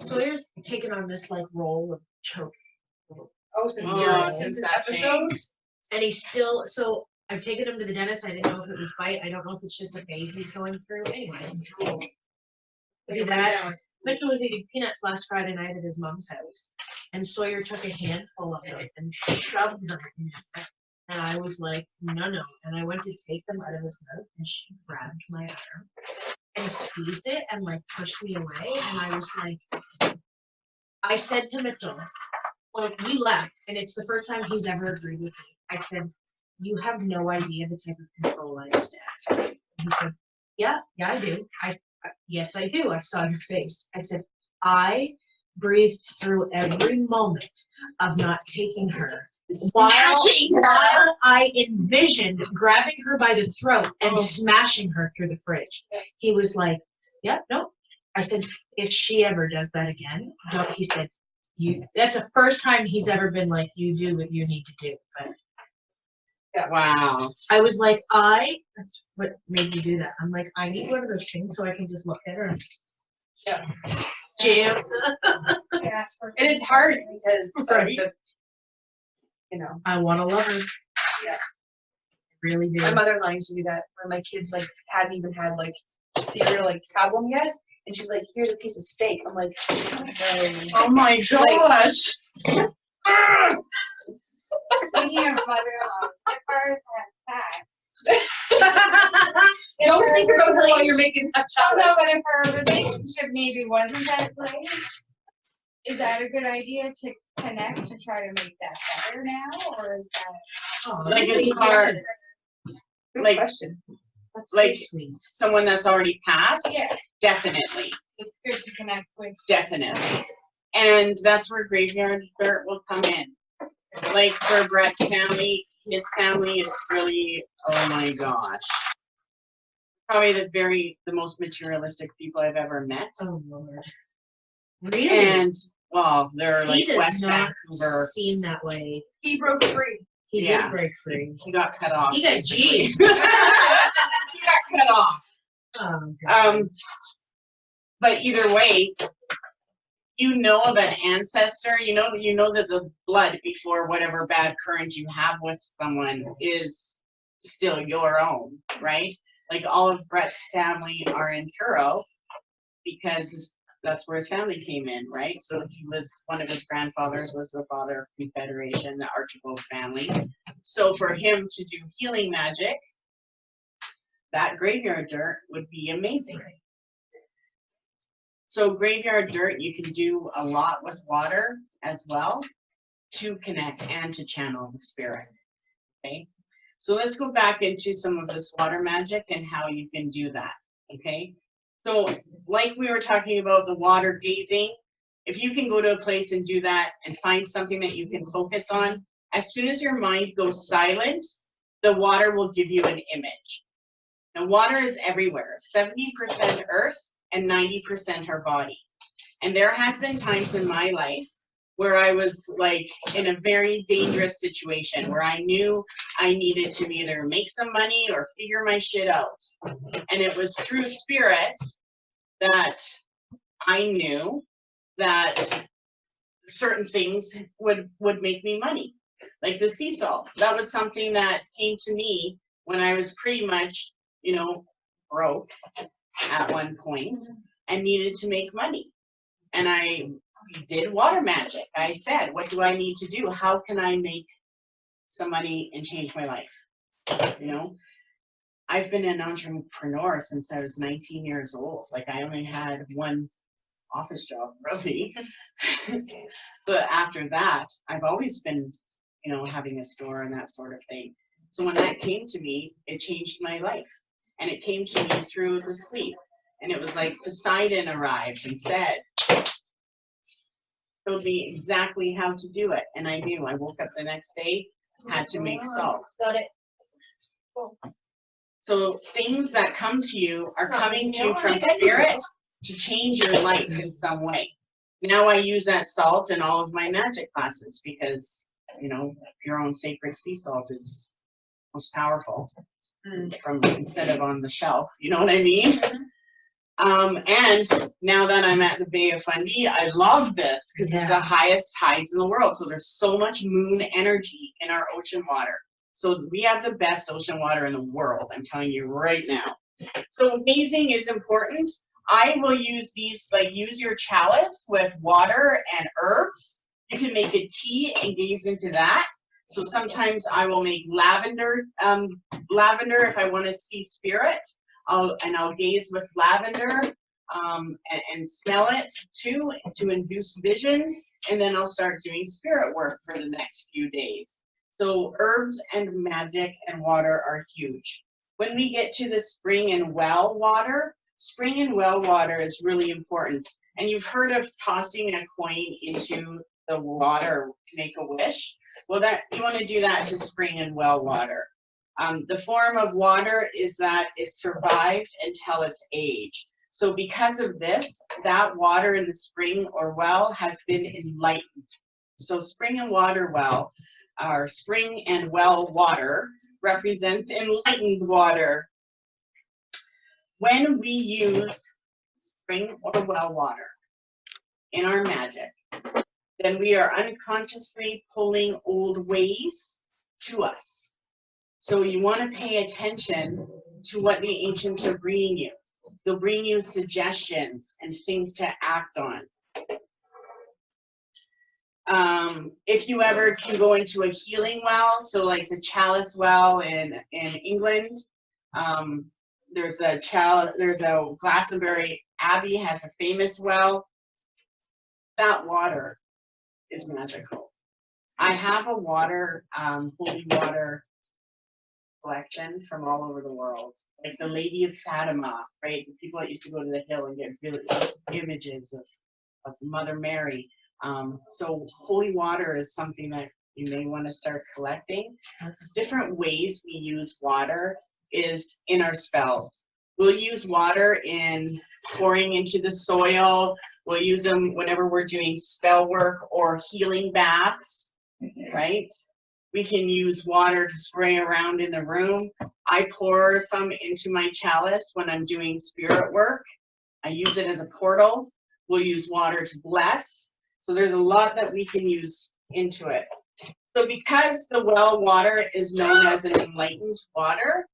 Sawyer's taken on this like role of choke. oh, since Oh, you're, since since this that episode, And he's still, so I've taken him to the dentist. I didn't know if it was bite. I don't know if it's just a phase he's going through. Anyway, look at that. Mitchell was eating peanuts last Friday night at his mom's house, and Sawyer took a handful of them and shoved them in his mouth. And I was like, no. And I went to take them out of his mouth, and she grabbed my arm and squeezed it and like pushed me away. And I was like, I said to Mitchell, well, we left, and it's the first time he's ever agreed with me. I said, you have no idea the type of control I used to have. He said, yeah, I do. Yes, I do. I saw your face. I said, I breathed through every moment of not taking her. While I envisioned grabbing her by the throat and smashing her through the fridge. He was like, yeah, no. I said, if she ever does that again, don't. He said, that's the first time he's ever been like, you do what you need to do. But Wow. I was like, that's what made me do that. I'm like, I need one of those things so I can just look at her and jam. Yeah, it's for- and it's hard because of Right. the, you know, I want to love her. Yeah. I really do. my mother-in-law used to do that when my kids like hadn't even had like cereal like problem yet, and she's like, here's a piece of steak. I'm like, Oh my gosh. Speaking of mother-in-laws, Skipper's had facts. don't think about her while you're making that Oh, no, chocolate. but if our relationship maybe wasn't that great, is that a good idea to connect to try to make that better now, or is that? Oh, Like really as far, good. Good like- question. That's like- so sweet. someone that's already passed, Yeah, definitely. it's good to connect with. Definitely. And that's where Graveyard Dirt will come in. Like for Brett's family, his family is really, oh my gosh. Probably the most materialistic people I've ever met. Oh Lord. Really? And, well, they're He like does West not Vancouver. seem that way. He broke free. He Yeah. did break free. He got cut off. He got basically. G. He got cut off. Oh, God. But either way, you know of an ancestor, you know that the blood before whatever bad current you have with someone is still your own, right? Like all of Brett's family are in Truro because that's where his family came in, right? So one of his grandfathers was the father of Confederation, the Archibald family. So for him to do healing magic, that Graveyard Dirt would be amazing. So Graveyard Dirt, you can do a lot with water as well to connect and to channel the spirit, okay? So let's go back into some of this water magic and how you can do that, okay? So like we were talking about the water gazing, if you can go to a place and do that and find something that you can focus on, as soon as your mind goes silent, the water will give you an image. Now water is everywhere, 70% earth and 90% our body. And there has been times in my life where I was like in a very dangerous situation where I knew I needed to either make some money or figure my shit out. And it was through spirit that I knew that certain things would make me money, like the sea salt. That was something that came to me when I was pretty much, you know, broke at one point and needed to make money. And I did water magic. I said, what do I need to do? How can I make some money and change my life? You know, I've been an entrepreneur since I was 19 years old. Like, I only had one office job, really. But after that, I've always been, you know, having a store and that sort of thing. So when that came to me, it changed my life. And it came to me through the sleep. And it was like Poseidon arrived and said, told me exactly how to do it. And I knew. I woke up the next day, had to make salt. Got it. So things that come to you are coming to you from spirit to change your life in some way. Now I use that salt in all of my magic classes because, you know, your own sacred sea salt is most powerful from instead of on the shelf. You know what I mean? And now that I'm at the Bay of Fundy, I love this because it's the highest tides in the world. So there's so much moon energy in our ocean water. So we have the best ocean water in the world, I'm telling you right now. So gazing is important. I will use these, like use your chalice with water and herbs. You can make a tea and gaze into that. So sometimes I will make lavender, if I want to see spirit. I'll gaze with lavender and smell it too to induce visions, and then I'll start doing spirit work for the next few days. So herbs and magic and water are huge. When we get to the spring and well water is really important. And you've heard of tossing a coin into the water to make a wish. Well, that you want to do that to spring and well water. The form of water is that it survived until its age. So because of this, that water in the spring or well has been enlightened. So spring and water well, or spring and well water represents enlightened water. When we use spring or well water in our magic, then we are unconsciously pulling old ways to us. So you want to pay attention to what the ancients are bringing you. They'll bring you suggestions and things to act on. If you ever can go into a healing well, so like the Chalice well in England, there's a Glastonbury Abbey has a famous well. That water is magical. I have a water, holy water collection from all over the world, like the Lady of Fatima, right? The people that used to go to the hill and get really images of Mother Mary. So holy water is something that you may want to start collecting. Different ways we use water is in our spells. We'll use water in pouring into the soil. We'll use them whenever we're doing spell work or healing baths, right? We can use water to spray around in the room. I pour some into my chalice when I'm doing spirit work. I use it as a portal. We'll use water to bless. So there's a lot that we can use into it. So because the well water is known as an enlightened water,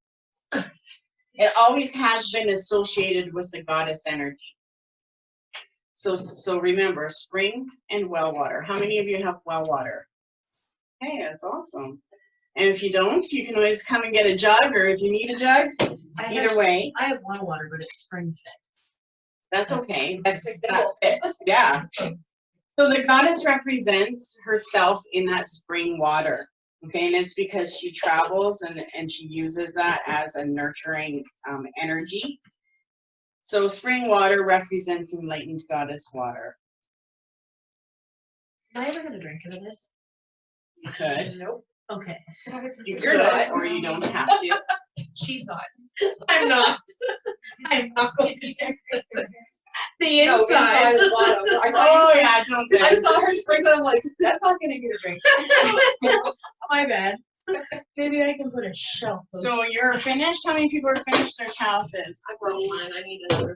it always has been associated with the goddess energy. So remember, spring and well water. How many of you have well water? Hey, that's awesome. And if you don't, you can always come and get a jug, or if you need a jug, either way. I have well water, but it's spring fed. That's okay. That fits. Yeah. So the goddess represents herself in that spring water. Okay, and it's because she travels and she uses that as a nurturing energy. So spring water represents enlightened goddess water. Am I ever going to drink out of this? You could. Nope. Okay. You You're could, not. or you don't have to. She's not. I'm not. I'm not going to drink. The No, inside the bottom. I saw Oh, you, yeah, don't I do saw her sprinkle, I'm like, that's not gonna get a drink. My bad. Maybe I can put a shelf. of- So you're finished? How many people are finished their chalices? I broke mine. I need another $10.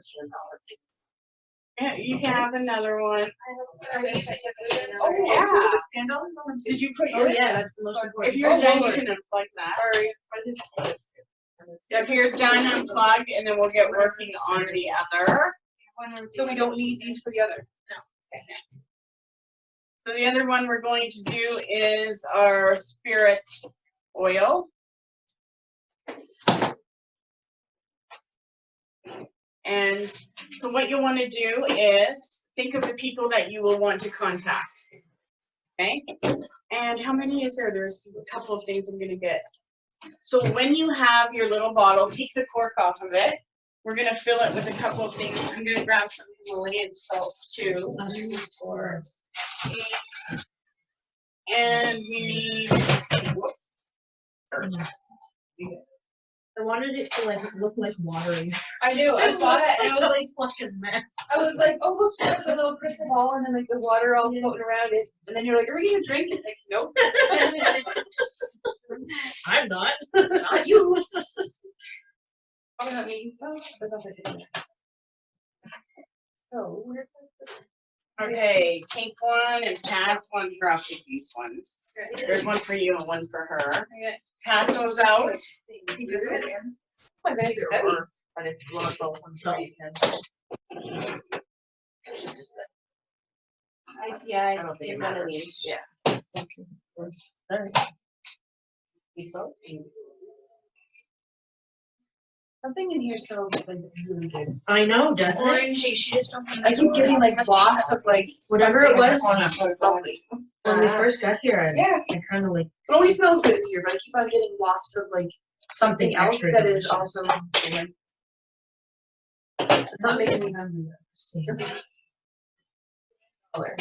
Yeah, you can have another one. Oh, yeah. Scandal? Did you put Oh yours? yeah, that's the most important. If you're Oh, done, you Lord. can unplug that. Sorry. If you're done, unplug, and then we'll get working on the other. So we don't need these for the other? So the other one we're going to do is our spirit oil. And so what you'll want to do is think of the people that you will want to contact. Okay? And how many is there? There's a couple of things I'm going to get. So when you have your little bottle, take the cork off of it. We're going to fill it with a couple of things. I'm going to grab some Himalayan salts too. 4, 8. And we need, whoops. I wanted it to like look like watering. I do, I saw it, and I was like, Fucking mess. I was like, oh, look, she has a little crystal ball, and then like the water all floating around it, and then you're like, are we gonna drink it? Like, nope. I'm not. Not you. Probably not me. Oh, there's nothing to do. So, where? Okay, take one and pass one. Here, I'll take these ones. There's one for you and one for her. Pass those out. See this one? My guys are heavy. But if you want both ones, so you can. Yeah, I don't think it it's one of matters. these. Yeah. Something in here smells like really good. I know, doesn't it? Orangey, she just don't. I keep getting like wafts of like Whatever it was. lovely. When we first got here, Yeah, I kind of like it always smells good in here, but I keep on getting wafts of like something else extra that is delicious. also. It's not making me hungry. see. Color.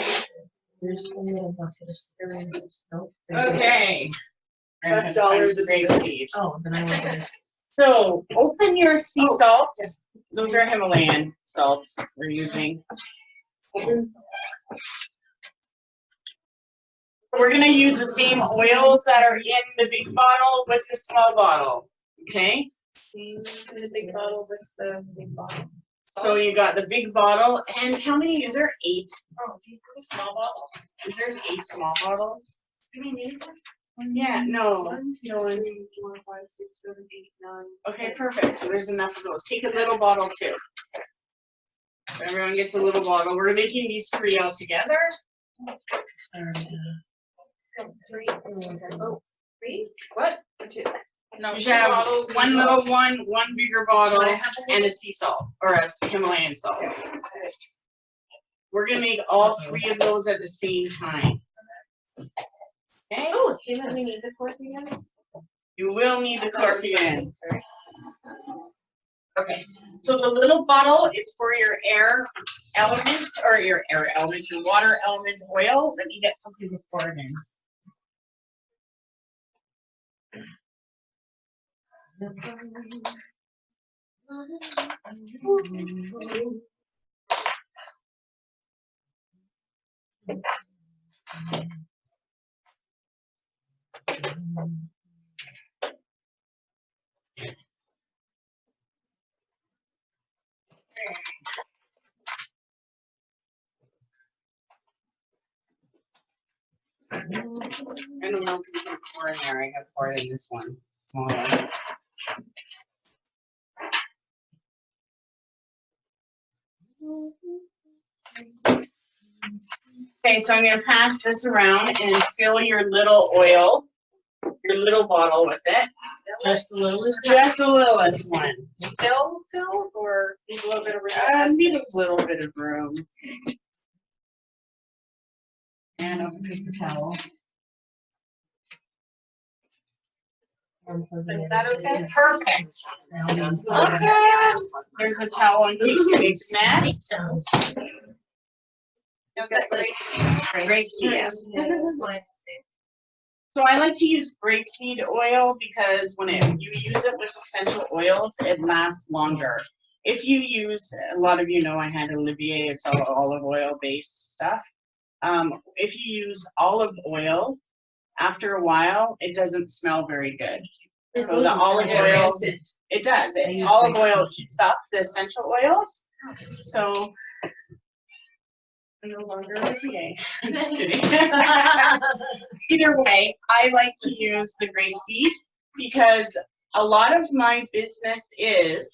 There's a little bucket of cereals. Nope. Okay. That's dollars. Grapeseed. Oh, then I want this. So open your sea Oh, salts. Those are Himalayan salts we're using. We're gonna use the same oils that are in the big bottle with the small bottle, okay? The big bottle with the big bottle. So you got the big bottle, and how many, is there 8? Oh, these are the small bottles. Is there 8 small bottles? You mean these? Yeah, no. 1, 2, 3, 4, 5, 6, 7, 8, 9. Okay, perfect, so there's enough of those. Take a little bottle too. So everyone gets a little bottle. We're making these 3 all together. Three. Oh, 3? What? No, You should have one little one bigger bottle, and a sea salt, or a Himalayan salt. We're gonna make all 3 of those at the same time. Okay, Oh, do you we need the fourth again? you will need the cork again. Okay, so the little bottle is for your air elements, or your air element, your water element oil. Let me get something to pour it in. I don't know if you can pour in there. I have poured in this one, smaller. Okay, so I'm gonna pass this around and fill your little oil, your little bottle with it. Just the littlest. Just the littlest one. Fill, or leave a little bit of room? Need a little bit of room. And I'll put the towel. Is that okay? Perfect. Awesome. There's a towel in case you make a mess. Is that grapeseed? Grapeseed. So I like to use grapeseed oil because when you use it with essential oils, it lasts longer. if you use, a lot of you know I had Olivier, it's all olive oil based stuff. If you use olive oil, after a while, it doesn't smell very good. So the olive oil, it does, olive oil heats up the essential oils. So I'm no longer Olivier. I'm just kidding. Either way, I like to use the grapeseed because a lot of my business is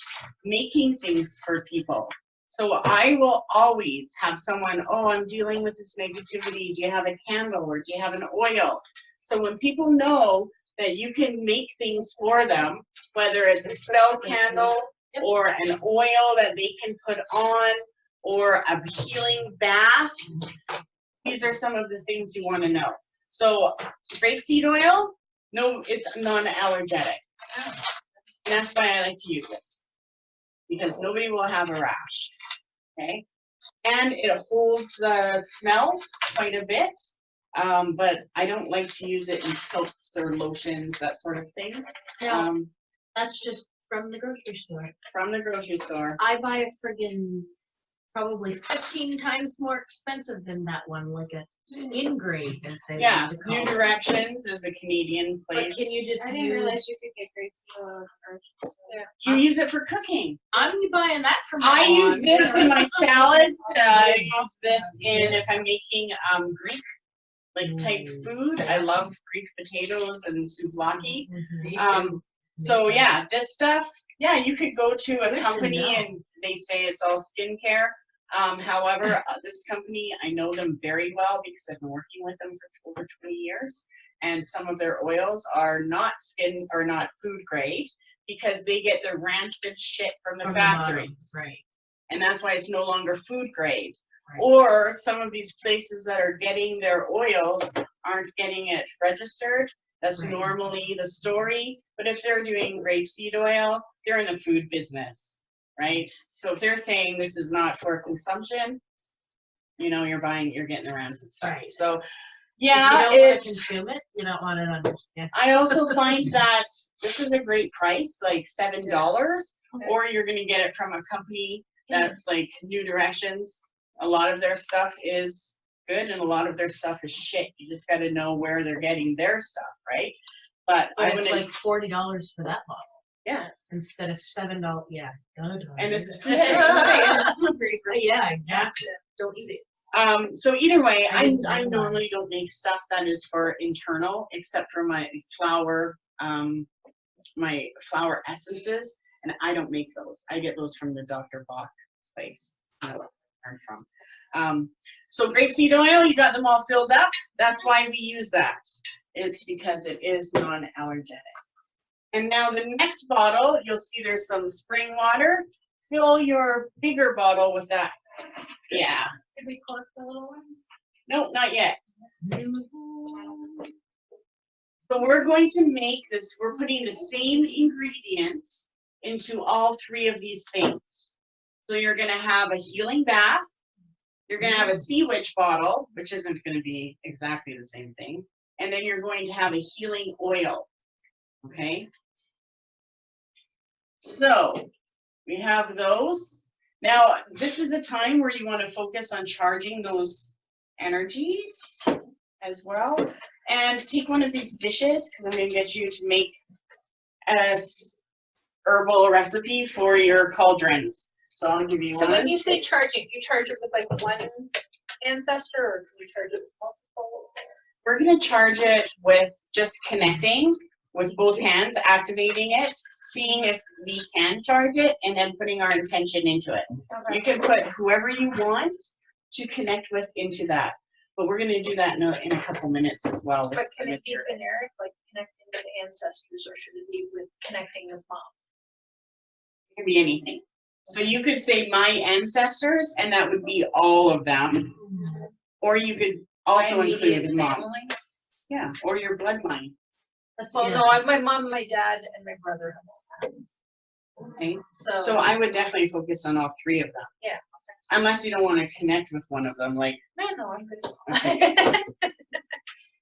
making things for people. So I will always have someone, oh, I'm dealing with this negativity. Do you have a candle or do you have an oil? So when people know that you can make things for them, whether it's a spell candle or an oil that they can put on or a healing bath, these are some of the things you want to know. So grapeseed oil, no, it's non-allergenic. And that's why I like to use it, because nobody will have a rash, okay? And it holds the smell quite a bit, but I don't like to use it in soaps or lotions, that sort of thing. Now, that's just from the grocery store. From the grocery store. I buy a friggin' probably 15 times more expensive than that one, like a skin grade, as they Yeah, like to call New it. Directions is a Canadian But place. can you just I didn't realize you use? could get grapeseed oil or. You use it for cooking. I'm buying that from. I use Dawn. this in my salads. I use this in if I'm making Greek like type food. I love Greek potatoes and souvlaki. So yeah, this stuff, yeah, you could go to a Good to company know. and they say it's all skincare. However, this company, I know them very well because I've been working with them for over 20 years. And some of their oils are not skin or not food grade because they get the rancid shit from the From the bottom, factories. right. And that's why it's no longer food grade. Right. Or some of these places that are getting their oils aren't getting it registered. That's Right. normally the story. But if they're doing grapeseed oil, they're in the food business, right? So if they're saying this is not for consumption, you know, you're getting the rancid stuff. Right. So If yeah, you don't want to it's, consume it, you don't want it on your skin. I also find that this is a great price, like $7, or you're gonna get it from a company that's like New Directions. A lot of their stuff is good and a lot of their stuff is shit. You just gotta know where they're getting their stuff, right? But I But it's wouldn't, like $40 for that bottle yeah, instead of $7. Yeah. duh. and this is food Hey, grade. it's food grade versus- Yeah, exactly. Don't eat it. So either way, I I didn't normally realize. don't make stuff that is for internal, except for my flower essences, and I don't make those. I get those from the Dr. Bach place. That's where I'm from. So grapeseed oil, you got them all filled up. That's why we use that. It's because it is non-allergenic. And now the next bottle, you'll see there's some spring water. Fill your bigger bottle with that. Yeah. Did we cork the little ones? No, not yet. So we're going to make this, we're putting the same ingredients into all three of these things. So you're gonna have a healing bath, you're gonna have a sea witch bottle, which isn't gonna be exactly the same thing, and then you're going to have a healing oil, okay? So we have those. Now, this is a time where you wanna focus on charging those energies as well. And take one of these dishes, because I'm going to get you to make a herbal recipe for your cauldrons. So I'll give you So one. when you say charging, you charge it with like one ancestor or can you charge it with multiple? We're going to charge it with just connecting with both hands, activating it, seeing if we can charge it, and then putting our intention into it. You can put whoever you want to connect with into that. But we're going to do that in a couple minutes as well. But can it be generic, like connecting with ancestors, or should it be with connecting with mom? It can be anything. So you could say my ancestors, and that would be all of them. Or you could also My immediate include mom. family? Yeah, or your bloodline. That's Well, no, my mom, my dad, and my brother have all Okay. that. So. So I would definitely focus on all three of them. Yeah. Unless you don't want to connect with one of them, like, No, I'm good.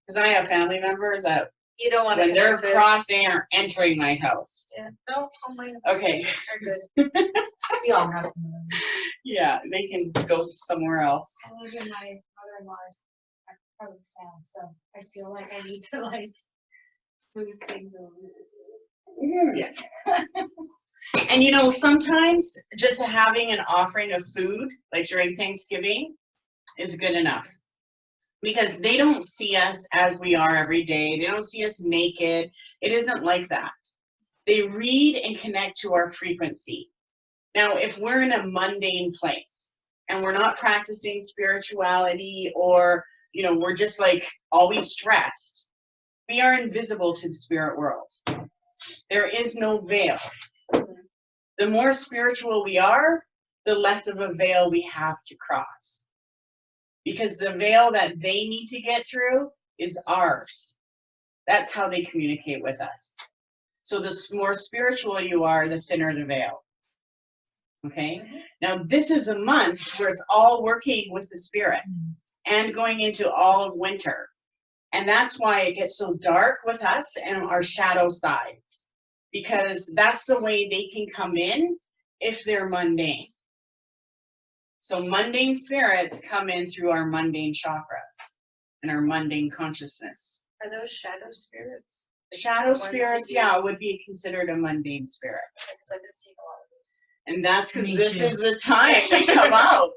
because I have family members that You don't want to. when they're crossing or entering my house. Yeah, no, oh my, Okay, they're good. We all have some of them. yeah, they can go somewhere else. I live in my mother-in-law's house now, so I feel like I need to like smooth things over. Yeah. And you know, sometimes just having an offering of food, like during Thanksgiving, is good enough. Because they don't see us as we are every day. They don't see us naked. It isn't like that. They read and connect to our frequency. Now, if we're in a mundane place and we're not practicing spirituality, or, you know, we're just like always stressed, we are invisible to the spirit world. There is no veil. The more spiritual we are, the less of a veil we have to cross. Because the veil that they need to get through is ours. That's how they communicate with us. So the more spiritual you are, the thinner the veil. Okay? Now, this is a month where it's all working with the spirit and going into all of winter. And that's why it gets so dark with us and our shadow sides. Because that's the way they can come in if they're mundane. So mundane spirits come in through our mundane chakras and our mundane consciousness. Are those shadow spirits? Shadow Ones spirits, that you- yeah, would be considered a mundane spirit. Because I've been seeing a lot of these. And that's because Me this too. is the time they come out,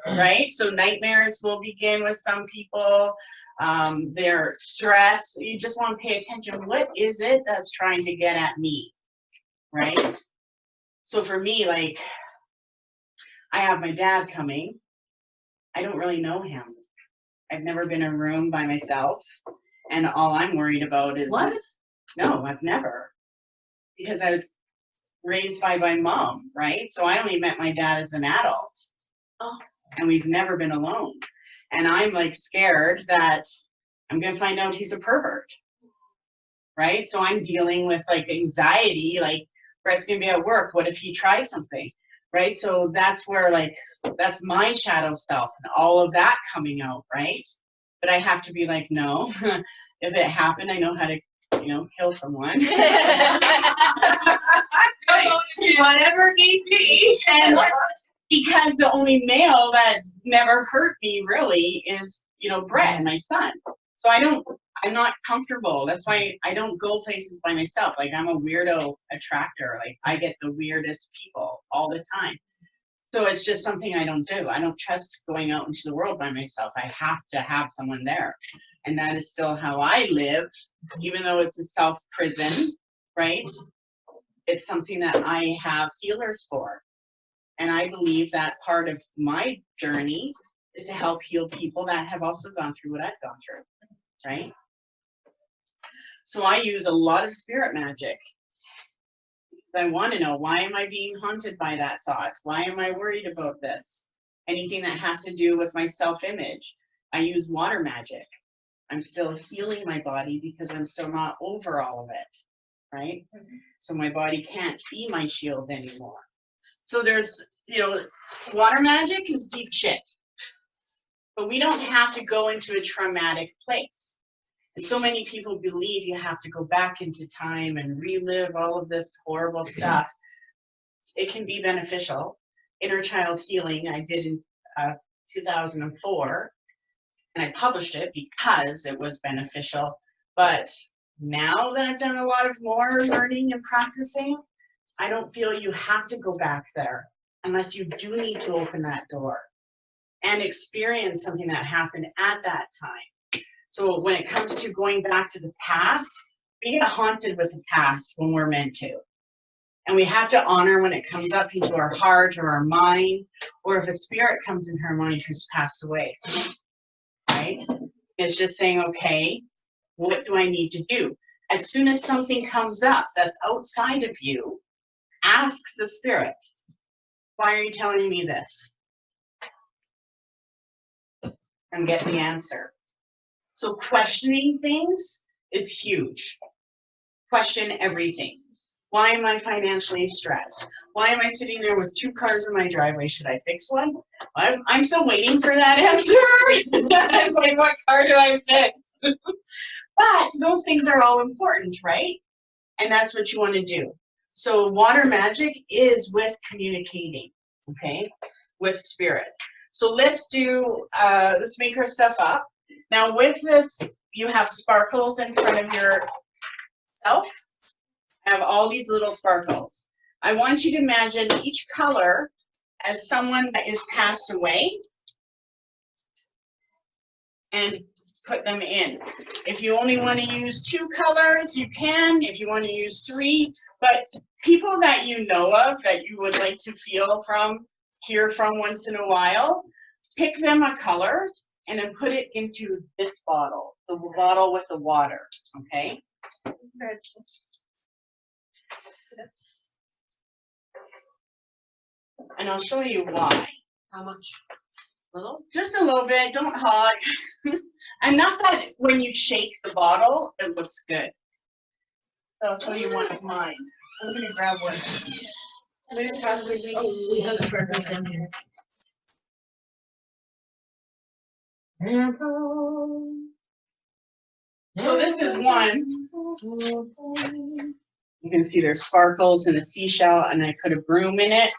right? So nightmares will begin with some people. They're stressed. You just want to pay attention. What is it that's trying to get at me, right? So for me, like, I have my dad coming. I don't really know him. I've never been in a room by myself. And all I'm worried about is... What? No, I've never. Because I was raised by my mom, right? So I only met my dad as an adult. Oh. And we've never been alone. And I'm like scared that I'm going to find out he's a pervert. Right? So I'm dealing with like anxiety, like Brett's going to be at work. What if he tries something? Right? So that's where like, that's my shadow self and all of that coming out, right? But I have to be like, no, if it happened, I know how to, you know, kill someone. Whatever need be. And because the only male that's never hurt me really is, you know, Brett, my son. So I'm not comfortable. That's why I don't go places by myself. Like, I'm a weirdo attractor. Like, I get the weirdest people all the time. So it's just something I don't do. I don't trust going out into the world by myself. I have to have someone there. And that is still how I live, even though it's a self-prison, right? It's something that I have feelers for. And I believe that part of my journey is to help heal people that have also gone through what I've gone through, right? So I use a lot of spirit magic. I want to know, why am I being haunted by that thought? Why am I worried about this? Anything that has to do with my self-image. I use water magic. I'm still healing my body because I'm still not over all of it, right? So my body can't be my shield anymore. So there's, you know, water magic is deep shit. But we don't have to go into a traumatic place. And so many people believe you have to go back into time and relive all of this horrible stuff. It can be beneficial. Inner child healing I did in 2004, and I published it because it was beneficial. But now that I've done a lot of more learning and practicing, I don't feel you have to go back there unless you do need to open that door and experience something that happened at that time. So when it comes to going back to the past, we get haunted with the past when we're meant to. And we have to honor when it comes up into our heart or our mind, or if a spirit comes into our mind who's passed away, right? It's just saying, okay, what do I need to do? As soon as something comes up that's outside of you, ask the spirit, why are you telling me this? And get the answer. So questioning things is huge. Question everything. Why am I financially stressed? Why am I sitting there with 2 cars in my driveway? Should I fix one? I'm still waiting for that answer. It's like, what car do I fix? But those things are all important, right? And that's what you want to do. So water magic is with communicating, okay, with spirit. So let's make our stuff up. Now with this, you have sparkles in front of yourself. I have all these little sparkles. I want you to imagine each color as someone that is passed away and put them in. If you only want to use 2 colors, you can. If you want to use 3, but people that you know of that you would like to hear from once in a while, pick them a color and then put it into this bottle, the bottle with the water, okay? And I'll show you why. How much? Little? Just a little bit, don't hog. Enough that when you shake the bottle, it looks good. So I'll show you one of mine. I'm gonna grab one. We have sparkles down here. So this is one. You can see there's sparkles and a seashell, and I put a broom in it.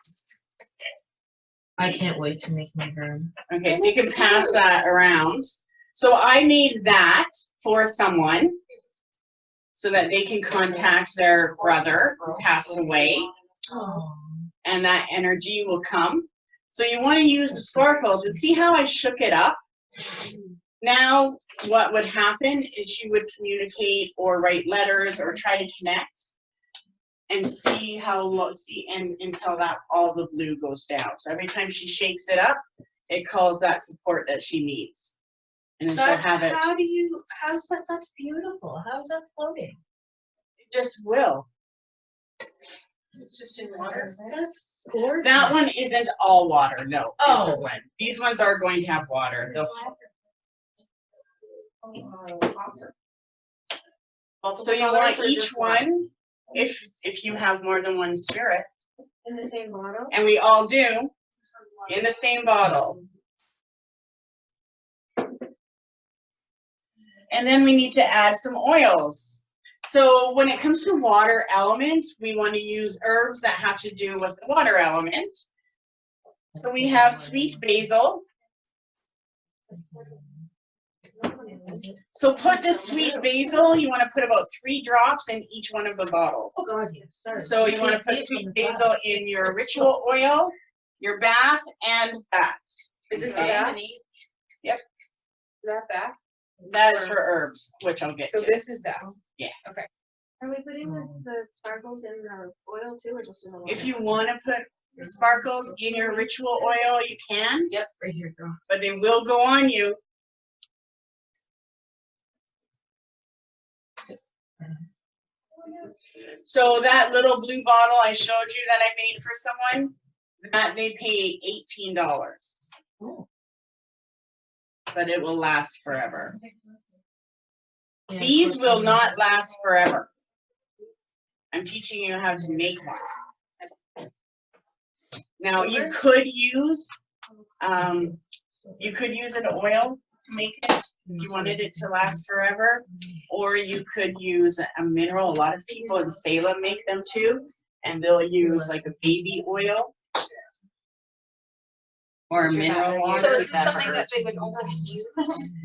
I can't wait to make my broom. Okay, so you can pass that around. So I made that for someone so that they can contact their brother who passed away, Oh. and that energy will come. So you want to use the sparkles, and see how I shook it up? Now what would happen is she would communicate or write letters or try to connect and see how low, until that all the blue goes down. So every time she shakes it up, it calls that support that she needs. And then she'll have it. How's that? That's beautiful. How's that floating? It just will. It's just in water. That's gorgeous. That one isn't all water, no. Oh. It's a blend. These ones are going to have water. So you want each one, if you have more than one spirit, In the same bottle? and we all do, in the same bottle. And then we need to add some oils. So when it comes to water elements, we want to use herbs that have to do with the water element. So we have sweet basil. So put the sweet basil, you want to put about 3 drops in each one of the bottles. Oh, God, yes, sorry. So you want to put sweet basil in your ritual oil, your bath, and that. Is this the Okay. bath? Yep. Is that bath? That is for herbs, which I'll get So to. this is bath. Yes. Okay. Are we putting the sparkles in the oil too, or just in the water? If you want to put sparkles in your ritual oil, you can, Yep, right here, girl. but they will go on you. So that little blue bottle I showed you that I made for someone, that they pay $18. Oh. But it will last forever. Yeah, These of will course. not last forever. I'm teaching you how to make one. Now you could use an oil to make it if you wanted it to last forever, or you could use a mineral. A lot of people in Salem make them too, and they'll use like a baby oil or a mineral water. So is this that something that hurts. they would only use?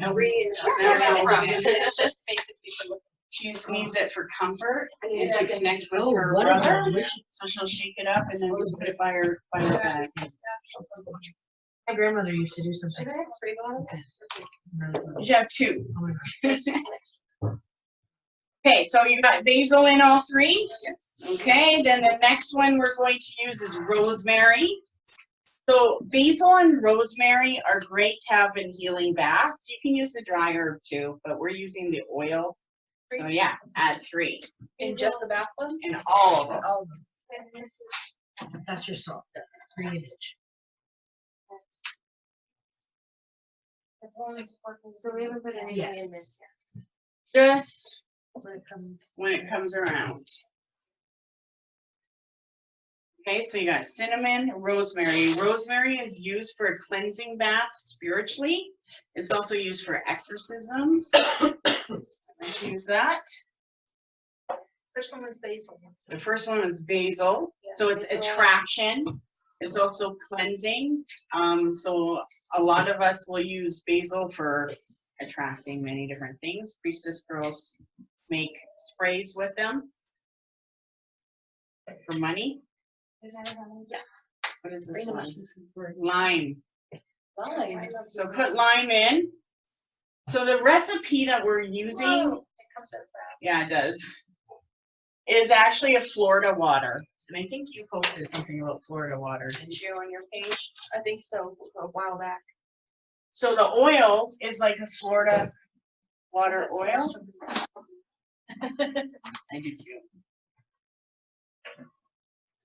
No, It's just basically for looking. she just needs it for comfort and Yeah. to connect with Oh, her what a brother. delicious. So she'll shake it up and then just put it by her bag. My grandmother used to do something. Can I have 3 bottles? You have 2. Oh my God. Okay, so you got basil in all 3? Yes. Okay, then the next one we're going to use is rosemary. So basil and rosemary are great to have in healing baths. You can use the dry herb too, but we're using the oil. So yeah, add 3 In just the bath one? in all of them. Oh, And this is, That's your salt. Drainage. so we haven't put anything in Yes. this yet. Just When it comes. when it comes around. Okay, so you got cinnamon, rosemary. Rosemary is used for cleansing baths spiritually. It's also used for exorcisms. Let's use that. First one was basil. The first one was basil, so it's attraction. It's also cleansing. So a lot of us will use basil for attracting many different things. Priestess girls make sprays with them for money. What is this one? Lime. Fine. So put lime in. So the recipe that we're using, Whoa, it comes out fast. yeah, it does, is actually a Florida water. And I think you posted something about Florida water, didn't you, on your page? I think so, a while back. So the oil is like a Florida water oil. I do too.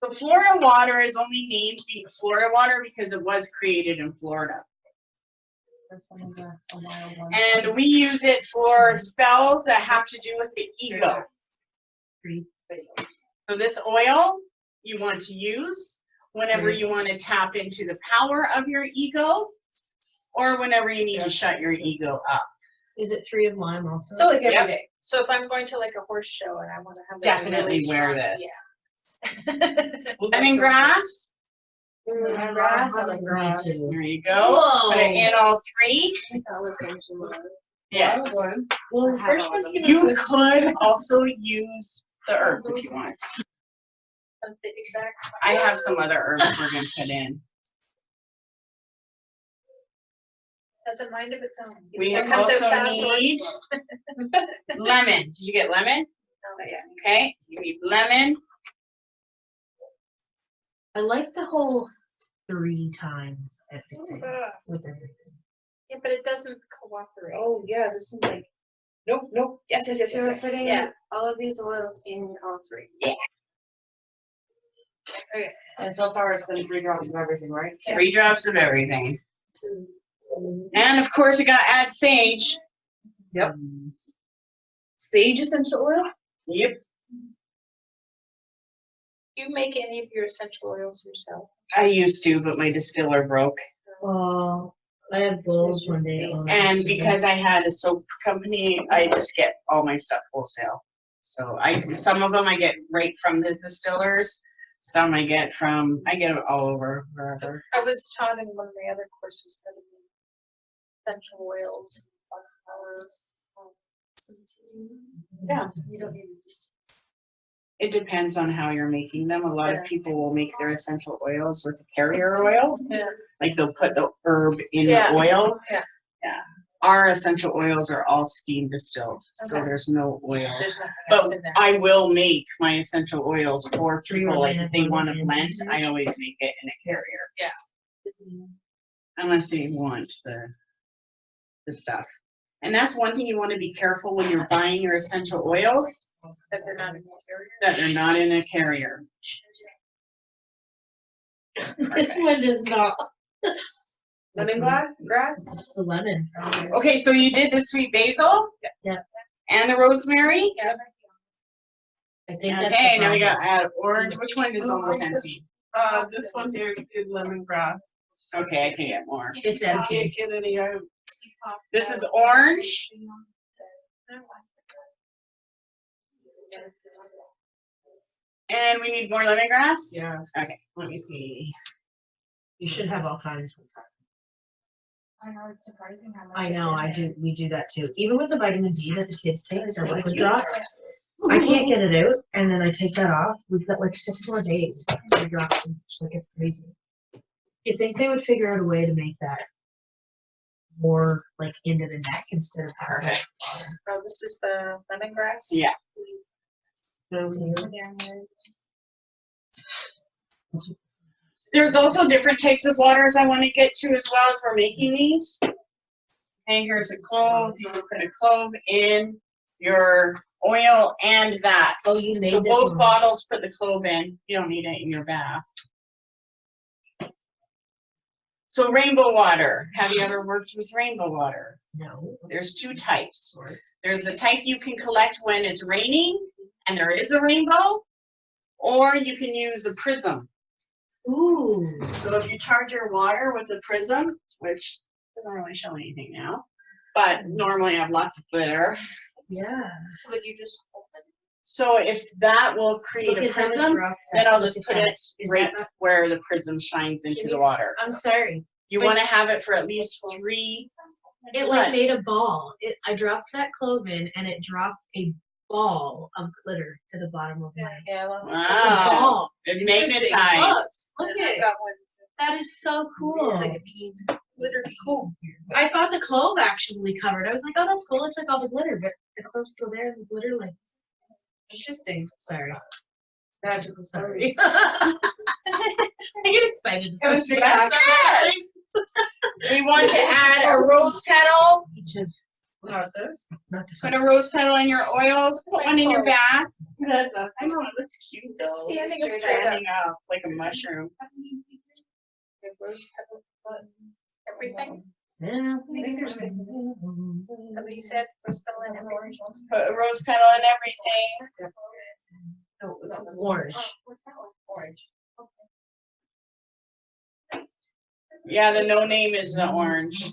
So Florida water is only named Florida water because it was created in Florida. This one is a wild one. And we use it for spells that have to do with the ego. So this oil you want to use whenever you want to tap into the power of your ego, or whenever you need to shut your ego up. Is it 3 of lime also? So like every Yep. day. So if I'm going to like a horse show and I want to have that Definitely really wear strong- this. Yeah. Lemongrass. Me too. There you go. Put it in all 3. Yes. Well, the first one You could also use the herbs if you want. That's the exact. I have some other herbs we're gonna put in. Has a mind of its own. We It comes out also fast or need slow. lemon. Did you get lemon? Oh, yeah. Okay, you need lemon. I like the whole 3 times everything with everything. Yeah, but it doesn't cooperate. Oh, yeah, this is like, nope, nope, yes, yes, yes, So yes, we're yes. putting Yeah. all of these oils in all 3. And so far it's been 3 drops of everything, right? 3 drops of everything. And of course you gotta add sage. Yep. Sage essential oil? Yep. Do you make any of your essential oils yourself? I used to, but my distiller broke. Oh, I have goals one day. And because I had a soap company, I just get all my stuff wholesale. So some of them I get right from the distillers. Some I get it all over wherever. I was taught in one of my other courses that essential oils, flower, essences. Yeah. You don't need to just. It depends on how you're making them. A lot of people will make their essential oils with a carrier oil. Yeah. Like they'll put the herb in Yeah. the oil. Yeah. Yeah. Our essential oils are all steam distilled, so Okay. there's no oil. There's nothing But else in there. I will make my essential oils for people, like if they want to organic blend, I ingredients. always make it in a carrier. Yeah. Unless they want the stuff. And that's one thing you want to be careful when you're buying your essential oils, That they're not in the area. that they're not in a carrier. This one is not. Lemongrass? Just the lemon. Okay, so you did the sweet basil? Yeah. And the rosemary? Yeah. I think that's Okay, the now we got problem. add orange. Which one is almost empty? This one here is lemongrass. Okay, I can get more. It's Can't empty. get any out. This is orange. And we need more lemongrass? Yeah. Okay, let me see. You should have all kinds of stuff. I know, it's surprising how much. I know, we do that too. Even with the vitamin D that the kids take, their liquid drops. I can't get it out, and then I take that off. We've got like 6 more days to drop them. Like it's crazy. You think they would figure out a way to make that more like into the neck instead of Perfect. Oh, this is the lemongrass? Yeah. There's also different types of waters I want to get to as well as we're making these. Okay, here's a clove. You can put a clove in your oil and that. Oh, you made So this both one. bottles, put the clove in. You don't need it in your bath. So rainbow water. Have you ever worked with rainbow water? No. There's 2 types. There's a type you can collect when it's raining and there is a rainbow, or you can use a prism. Ooh. So if you charge your water with a prism, which doesn't really show anything now, but normally I have lots of glitter, Yeah. So that you just hold it. So if that will create Look a at how it prism, dropped then that. I'll Look just at put that. it Is right that not- where the prism shines into Can the you- water. I'm sorry. You but- want to have it for at least 3. It What? like made a ball. I dropped that clove in and it dropped a ball of glitter to the bottom of my Yeah, well, a Wow. ball. It Interesting. magnetized. Look I at it. got one. That is so cool. It's like a bead, glitter bead. Cool. I thought the clove actually covered. I was like, oh, that's cool. It's like all the glitter, but the clove's still there and the glitter like. Interesting. Sorry. Magical Sorry. stories. I get excited. Chemistry That's class. good. We want to add a rose petal. Each of Not this. not the Put a rose petal in your oils. Put one in your bath. That's a. I know, it looks cute though. Standing It's straight up. standing up like a mushroom. Everything. Yeah. think there's Somebody said first petal and orange. Put a rose petal in everything. No, it's orange. What's that one? Orange. Yeah, the no name is the orange.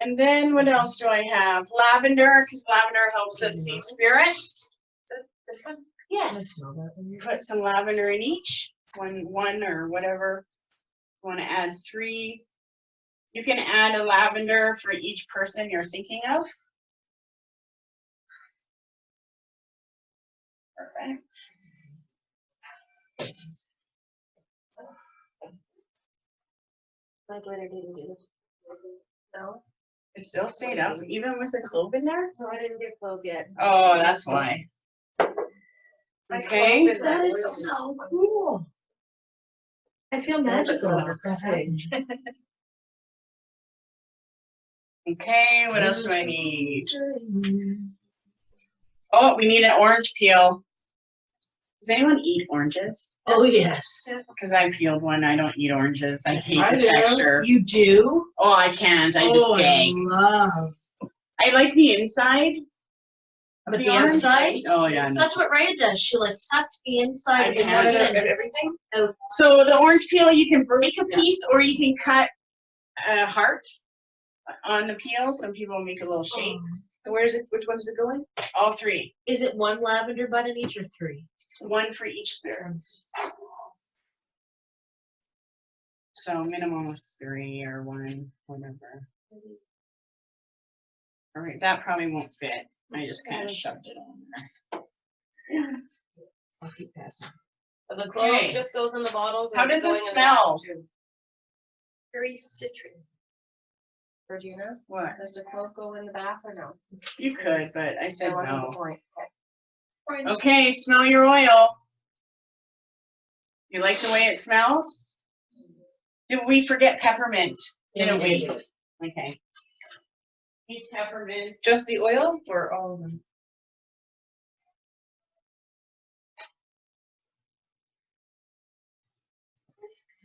And then what else do I have? Lavender, because lavender helps us see spirits. This one? I Yes. smell that one. Put some lavender in each, one or whatever. Want to add 3. You can add a lavender for each person you're thinking of. Perfect. My glitter didn't do it. No, It still stayed up, even with the clove in there? no, I didn't get clove yet. Oh, that's why. My Okay. clove That oil. is so cool. I feel magical after that happened. Okay, what else do I need? Oh, we need an orange peel. Does anyone eat oranges? Oh, yes. Because I peeled one. I don't eat oranges. I hate I the do. texture. You do? Oh, I can't. I just Oh, gag. love. I like the inside. But The the orange? outside? Oh, yeah. No. That's what Raya does. She like sucks the inside I of the can't. skin. Everything? So the orange peel, you can break a piece or you can cut a heart on the peel. Some people make a little shape. And where is it? Which one does it go in? All 3. Is it one lavender bud in each or 3? 1 for each spirit. So minimum of 3 or 1, whatever. All right, that probably won't fit. I just kind of shoved it on there. I'll keep passing. So the clove Okay. just goes in the bottles. or How is does it going in the smell? bath too? Very citric. Regina, What? does the clove go in the bath or no? You could, but I said That wasn't no. the point. Okay. Orange. Okay, smell your oil. You like the way it smells? Did we forget peppermint? Didn't we? Okay. Needs peppermint. Just the oil or all of them?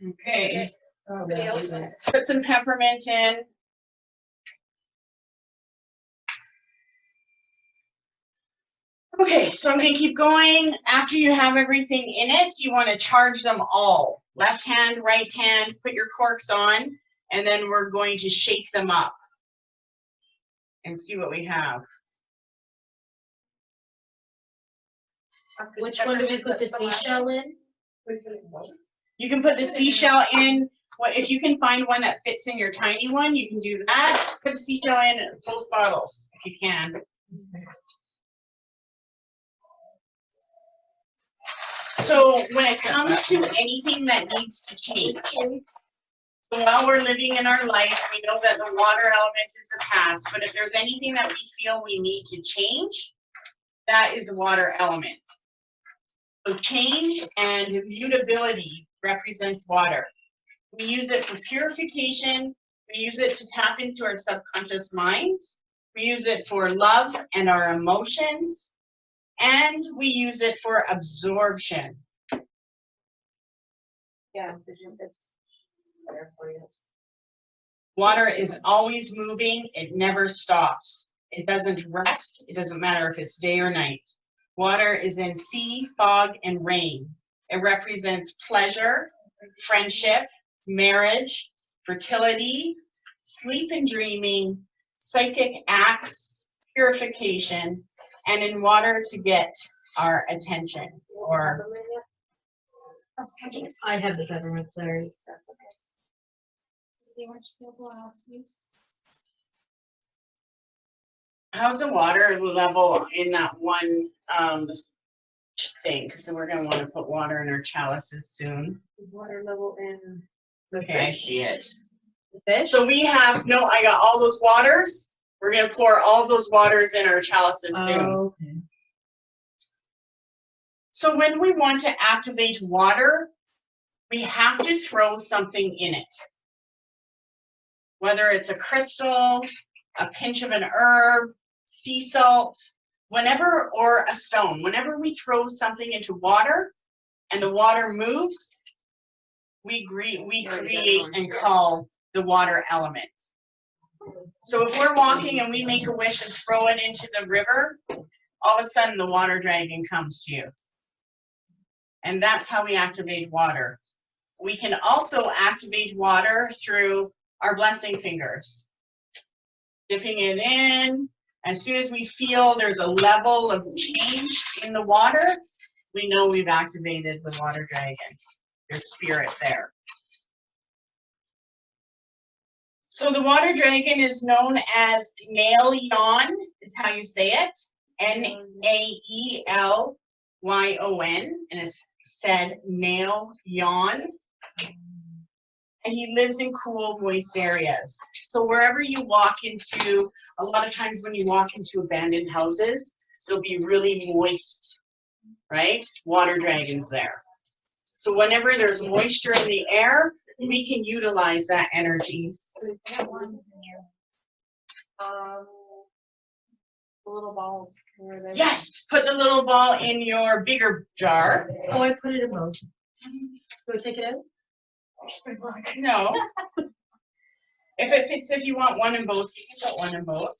Okay, Anybody else? put some peppermint in. Okay, so I'm gonna keep going. After you have everything in it, you want to charge them all. Left hand, right hand, put your corks on, and then we're going to shake them up and see what we have. Which one do we put the seashell in? You can put the seashell in. What if you can find one that fits in your tiny one, you can do that. Put the seashell in both bottles if you can. So when it comes to anything that needs to change, while we're living in our life, we know that the water element is the past, but if there's anything that we feel we need to change, that is a water element. So change and mutability represents water. We use it for purification. We use it to tap into our subconscious mind. We use it for love and our emotions. And we use it for absorption. Yeah, it's there for you. Water is always moving. It never stops. It doesn't rest. It doesn't matter if it's day or night. Water is in sea, fog, and rain. It represents pleasure, friendship, marriage, fertility, sleep and dreaming, psychic acts, purification, and in water to get our attention. Or I have the peppermint, sorry. how's the water level in that one thing? Because we're gonna want to put water in our chalices soon. Water level in Okay, I see it. The fish? So we have, no, I got all those waters. We're gonna pour all those waters in our chalices soon. Okay. So when we want to activate water, we have to throw something in it. Whether it's a crystal, a pinch of an herb, sea salt, whenever, or a stone. Whenever we throw something into water and the water moves, we create and call the water element. So if we're walking and we make a wish and throw it into the river, all of a sudden the water dragon comes to you. And that's how we activate water. We can also activate water through our blessing fingers. Dipping it in. As soon as we feel there's a level of change in the water, we know we've activated the water dragon. There's spirit there. So the water dragon is known as Naelyon, is how you say it. Naelyon, and it's said Naelyon. And he lives in cool, moist areas. So wherever you walk into, a lot of times when you walk into abandoned houses, it'll be really moist, right? Water dragons there. So whenever there's moisture in the air, we can utilize that energy. The little balls. Where they Yes, put the little ball in your bigger jar. Oh, I put it in both. Do I take it out? No. If it fits, if you want one in both, you can put one in both.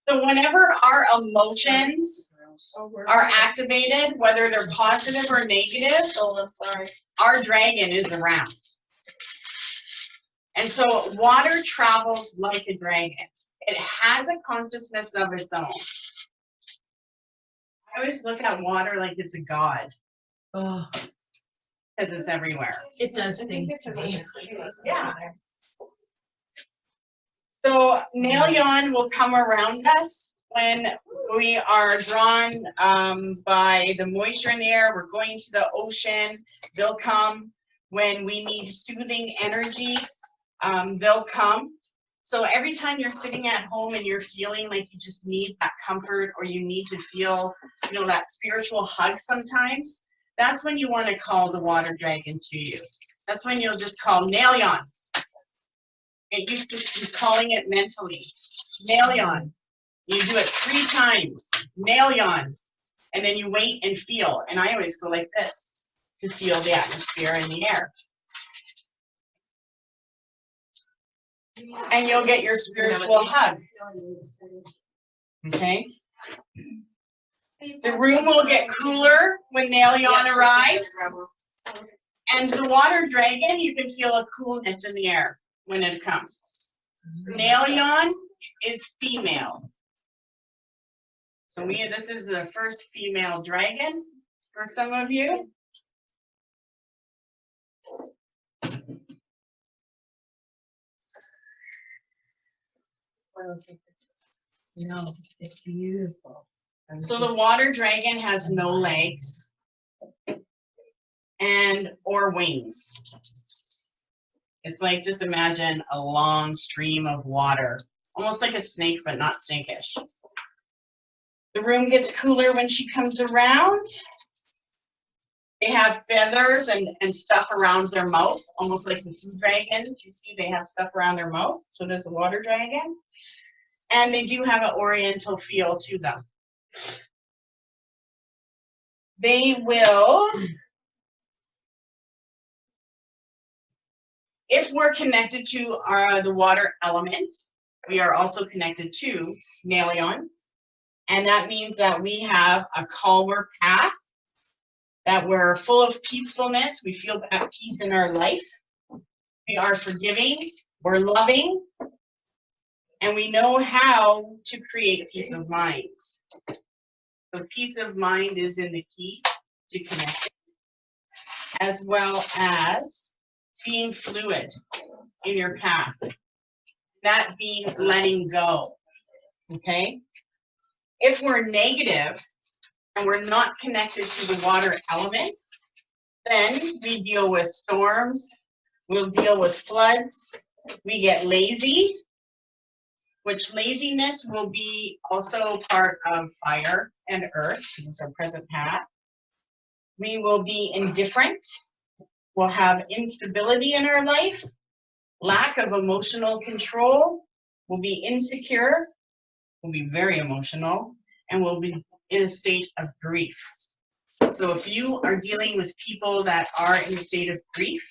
So whenever our emotions are activated, whether they're positive or negative, our dragon is around. And so water travels like a dragon. It has a consciousness of its own. I always look at water like it's a god, Oh, because it's everywhere. it does things to me. Yeah. So Naelyon will come around us when we are drawn by the moisture in the air. We're going to the ocean. They'll come when we need soothing energy. They'll come. So every time you're sitting at home and you're feeling like you just need that comfort, or you need to feel, you know, that spiritual hug sometimes, that's when you want to call the water dragon to you. That's when you'll just call Naelyon. It used to be calling it mentally. Naelyon. You do it 3 times. Naelyon. And then you wait and feel. And I always go like this to feel the atmosphere in the air. And you'll get your spiritual hug. Okay? The room will get cooler when Naelyon arrives. And the water dragon, you can feel a coolness in the air when it comes. Naelyon is female. So this is the first female dragon for some of you. No, it's beautiful. So the water dragon has no legs or wings. It's like, just imagine a long stream of water, almost like a snake, but not snakish. The room gets cooler when she comes around. They have feathers and stuff around their mouth, almost like the sea dragons. You see, they have stuff around their mouth. So there's a water dragon. And they do have an oriental feel to them. They will, if we're connected to the water element, we are also connected to Naelyon. And that means that we have a calmer path, that we're full of peacefulness. We feel that peace in our life. We are forgiving, we're loving, and we know how to create peace of mind. So peace of mind is in the key to connect, as well as being fluid in your path. That means letting go, okay? If we're negative and we're not connected to the water element, then we deal with storms, we'll deal with floods, we get lazy, which laziness will be also part of fire and earth, because it's our present path. We will be indifferent, we'll have instability in our life, lack of emotional control, we'll be insecure, we'll be very emotional, and we'll be in a state of grief. So if you are dealing with people that are in a state of grief,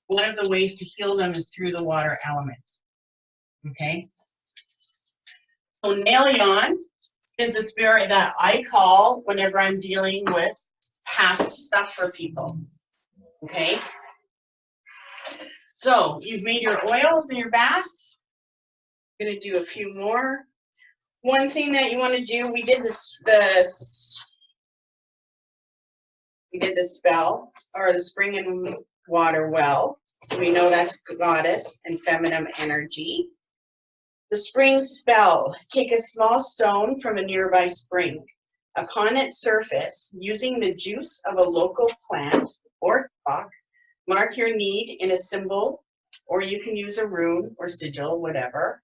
one of the ways to heal them is through the water element. Okay? So Nailyon is a spirit that I call whenever I'm dealing with past stuff for people. Okay? So you've made your oils and your baths. I'm gonna do a few more. One thing that you want to do, we did the spell, or the spring and water well. So we know that's goddess and feminine energy. The spring spell, take a small stone from a nearby spring. Upon its surface, using the juice of a local plant or rock, mark your need in a symbol, or you can use a rune or sigil, whatever.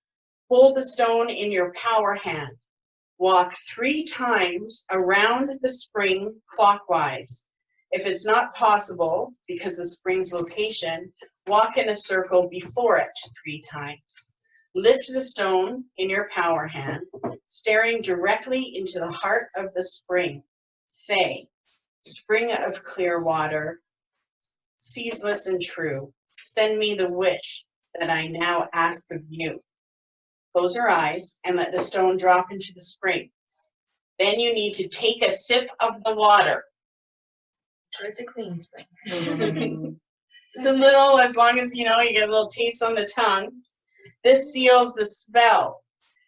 Hold the stone in your power hand. Walk 3 times around the spring clockwise. If it's not possible, because of the spring's location, walk in a circle before it 3 times. Lift the stone in your power hand, staring directly into the heart of the spring. Say, spring of clear water, ceaseless and true, send me the wish that I now ask of you. Close your eyes and let the stone drop into the spring. Then you need to take a sip of the water. It's a clean spring. Just a little, as long as you know, you get a little taste on the tongue. This seals the spell.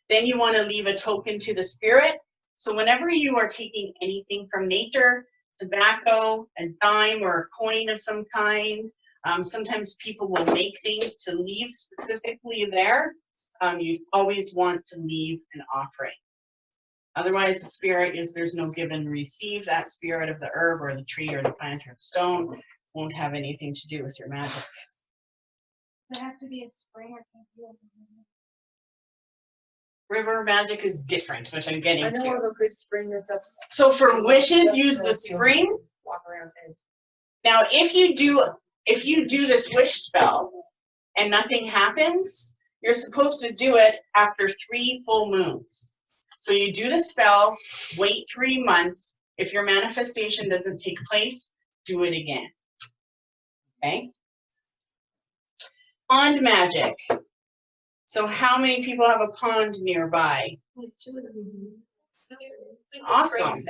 Then you want to leave a token to the spirit. So whenever you are taking anything from nature, tobacco, a dime or a coin of some kind, sometimes people will make things to leave specifically there. You always want to leave an offering. Otherwise, the spirit is, there's no give and receive. That spirit of the herb or the tree or the plant or the stone won't have anything to do with your magic. Does it have to be a spring or can it be a River magic is different, which I'm getting I know to. of a good spring that's up. So for wishes, use the spring. Walk around and Now, if you do this wish spell and nothing happens, you're supposed to do it after 3 full moons. So you do the spell, wait 3 months. If your manifestation doesn't take place, do it again. Okay? Pond magic. So how many people have a pond nearby? Awesome.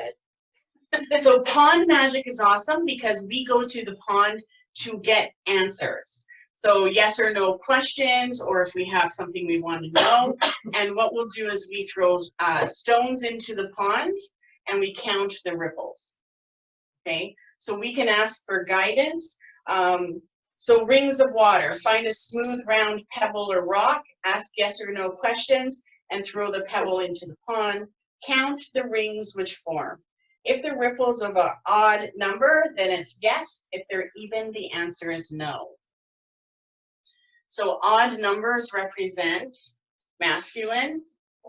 So pond magic is awesome because we go to the pond to get answers. So yes or no questions, or if we have something we want to know. And what we'll do is we throw stones into the pond and we count the ripples. Okay, so we can ask for guidance. So rings of water, find a smooth round pebble or rock, ask yes or no questions, and throw the pebble into the pond. Count the rings which form. If the ripples of an odd number, then it's yes. If they're even, the answer is no. So odd numbers represent masculine,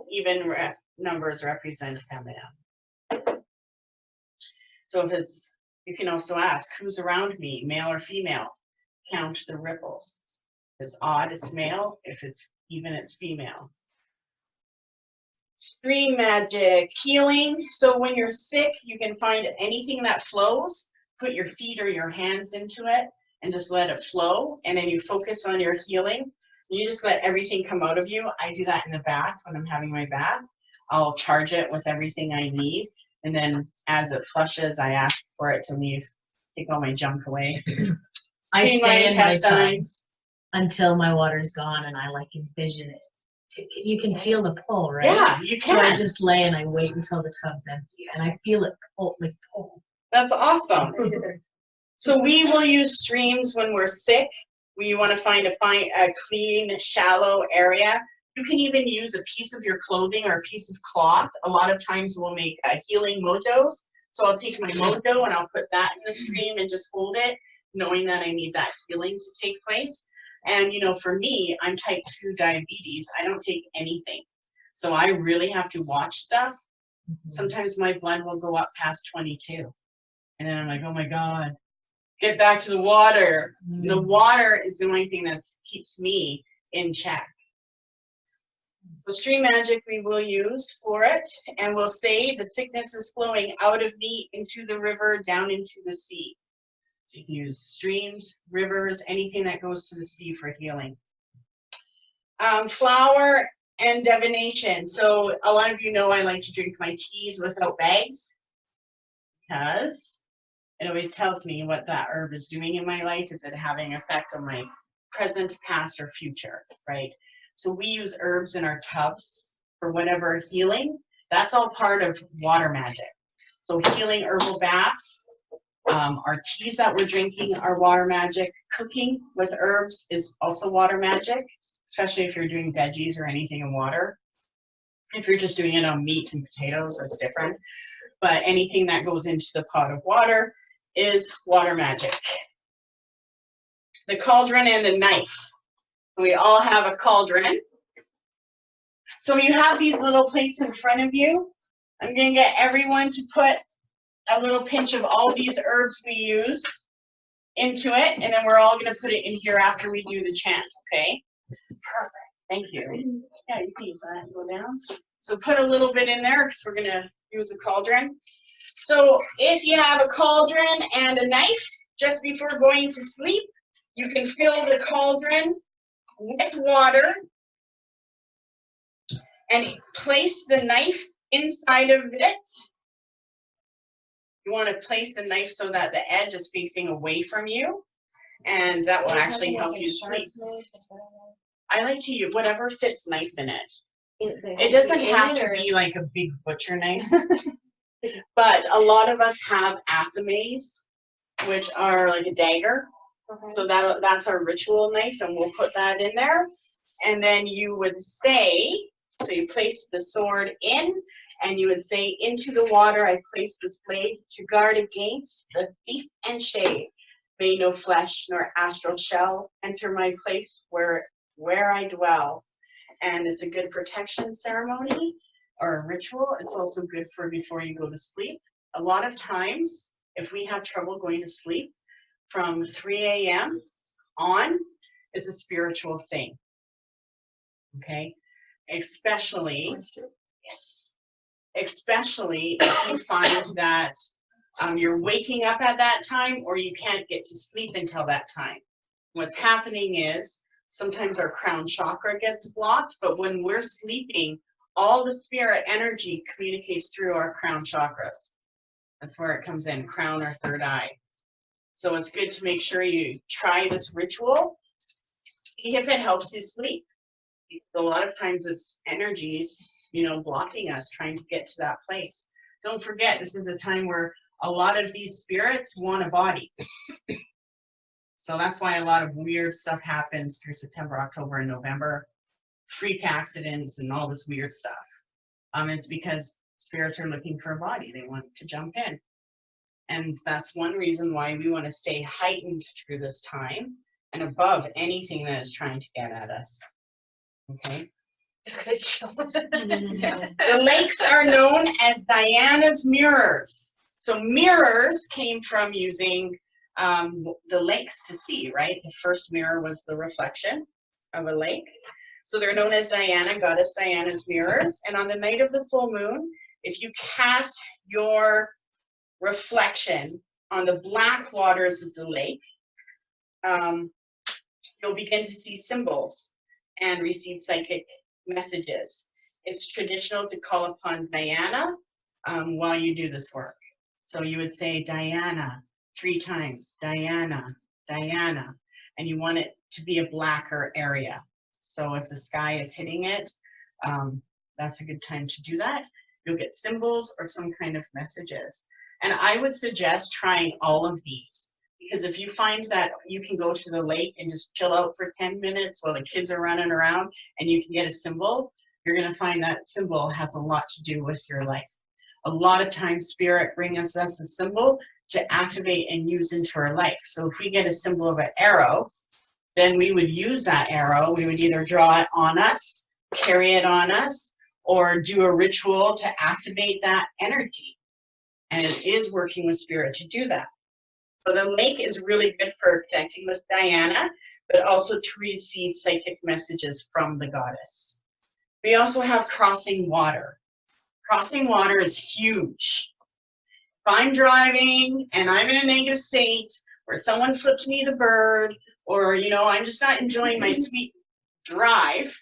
even numbers represent feminine. So if it's, you can also ask, who's around me, male or female? Count the ripples. If it's odd, it's male. If it's even, it's female. Stream magic, healing. So when you're sick, you can find anything that flows, put your feet or your hands into it, and just let it flow, and then you focus on your healing. You just let everything come out of you. I do that in the bath when I'm having my bath. I'll charge it with everything I need, and then as it flushes, I ask for it to leave, take all my junk away. I Clean my stay in my tub. intestines. until my water's gone and I like envision it. You can feel the pull, right? Yeah, you So I can. just lay and I wait until the tub's empty and I feel it pull, like pull. That's awesome. So we will use streams when we're sick. We want to find a clean, shallow area. You can even use a piece of your clothing or a piece of cloth. A lot of times we'll make healing mojos. So I'll take my mojo and I'll put that in the stream and just hold it, knowing that I need that healing to take place. And, you know, for me, I'm type 2 diabetes. I don't take anything. So I really have to watch stuff. Sometimes my blood will go up past 22. And then I'm like, oh my God, get back to the water. The water is the only thing that keeps me in check. So stream magic we will use for it. And we'll say the sickness is flowing out of me into the river, down into the sea. So you can use streams, rivers, anything that goes to the sea for healing. Flower and divination. So a lot of you know I like to drink my teas without bags because it always tells me what that herb is doing in my life. Is it having effect on my present, past, or future, right? So we use herbs in our tubs for whatever healing. That's all part of water magic. So healing herbal baths. Our teas that we're drinking are water magic. Cooking with herbs is also water magic, especially if you're doing veggies or anything in water. If you're just doing it on meat and potatoes, that's different. But anything that goes into the pot of water is water magic. The cauldron and the knife. We all have a cauldron. So you have these little plates in front of you. I'm going to get everyone to put a little pinch of all these herbs we use into it, and then we're all going to put it in here after we do the chant, okay? Perfect. Thank you. Yeah, you can use that and go down. So put a little bit in there because we're going to use a cauldron. So if you have a cauldron and a knife, just before going to sleep, you can fill the cauldron with water and place the knife inside of it. You want to place the knife so that the edge is facing away from you, and that will actually help you sleep. I like to use whatever fits nice in it. It doesn't have to be like a big butcher knife, but a lot of us have athames, which are like a dagger. So that's our ritual knife, and we'll put that in there. And then you would say, so you place the sword in, and you would say, into the water I place this blade to guard against the thief and shade. May no flesh nor astral shell enter my place where I dwell. And it's a good protection ceremony or a ritual. It's also good for before you go to sleep. A lot of times, if we have trouble going to sleep, from 3 a.m. on, it's a spiritual thing. Okay? Especially, yes, especially if you find that you're waking up at that time or you can't get to sleep until that time. What's happening is sometimes our crown chakra gets blocked, but when we're sleeping, all the spirit energy communicates through our crown chakras. That's where it comes in, crown or third eye. So it's good to make sure you try this ritual, see if it helps you sleep. A lot of times it's energies, you know, blocking us, trying to get to that place. Don't forget, this is a time where a lot of these spirits want a body. So that's why a lot of weird stuff happens through September, October, and November. Freak accidents and all this weird stuff. It's because spirits are looking for a body. They want to jump in. And that's one reason why we want to stay heightened through this time and above anything that is trying to get at us. Okay? The lakes are known as Diana's mirrors. So mirrors came from using the lakes to see, right? The first mirror was the reflection of a lake. So they're known as Diana, goddess Diana's mirrors. And on the night of the full moon, if you cast your reflection on the black waters of the lake, you'll begin to see symbols and receive psychic messages. It's traditional to call upon Diana while you do this work. So you would say Diana 3 times, Diana, Diana, and you want it to be a blacker area. So if the sky is hitting it, that's a good time to do that. You'll get symbols or some kind of messages. And I would suggest trying all of these, because if you find that you can go to the lake and just chill out for 10 minutes while the kids are running around and you can get a symbol, you're going to find that symbol has a lot to do with your life. A lot of times Spirit brings us a symbol to activate and use into our life. So if we get a symbol of an arrow, then we would use that arrow. We would either draw it on us, carry it on us, or do a ritual to activate that energy. And it is working with Spirit to do that. So the lake is really good for connecting with Diana, but also to receive psychic messages from the goddess. We also have crossing water. Crossing water is huge. If I'm driving and I'm in a negative state, or someone flipped me the bird, or, you know, I'm just not enjoying my sweet drive,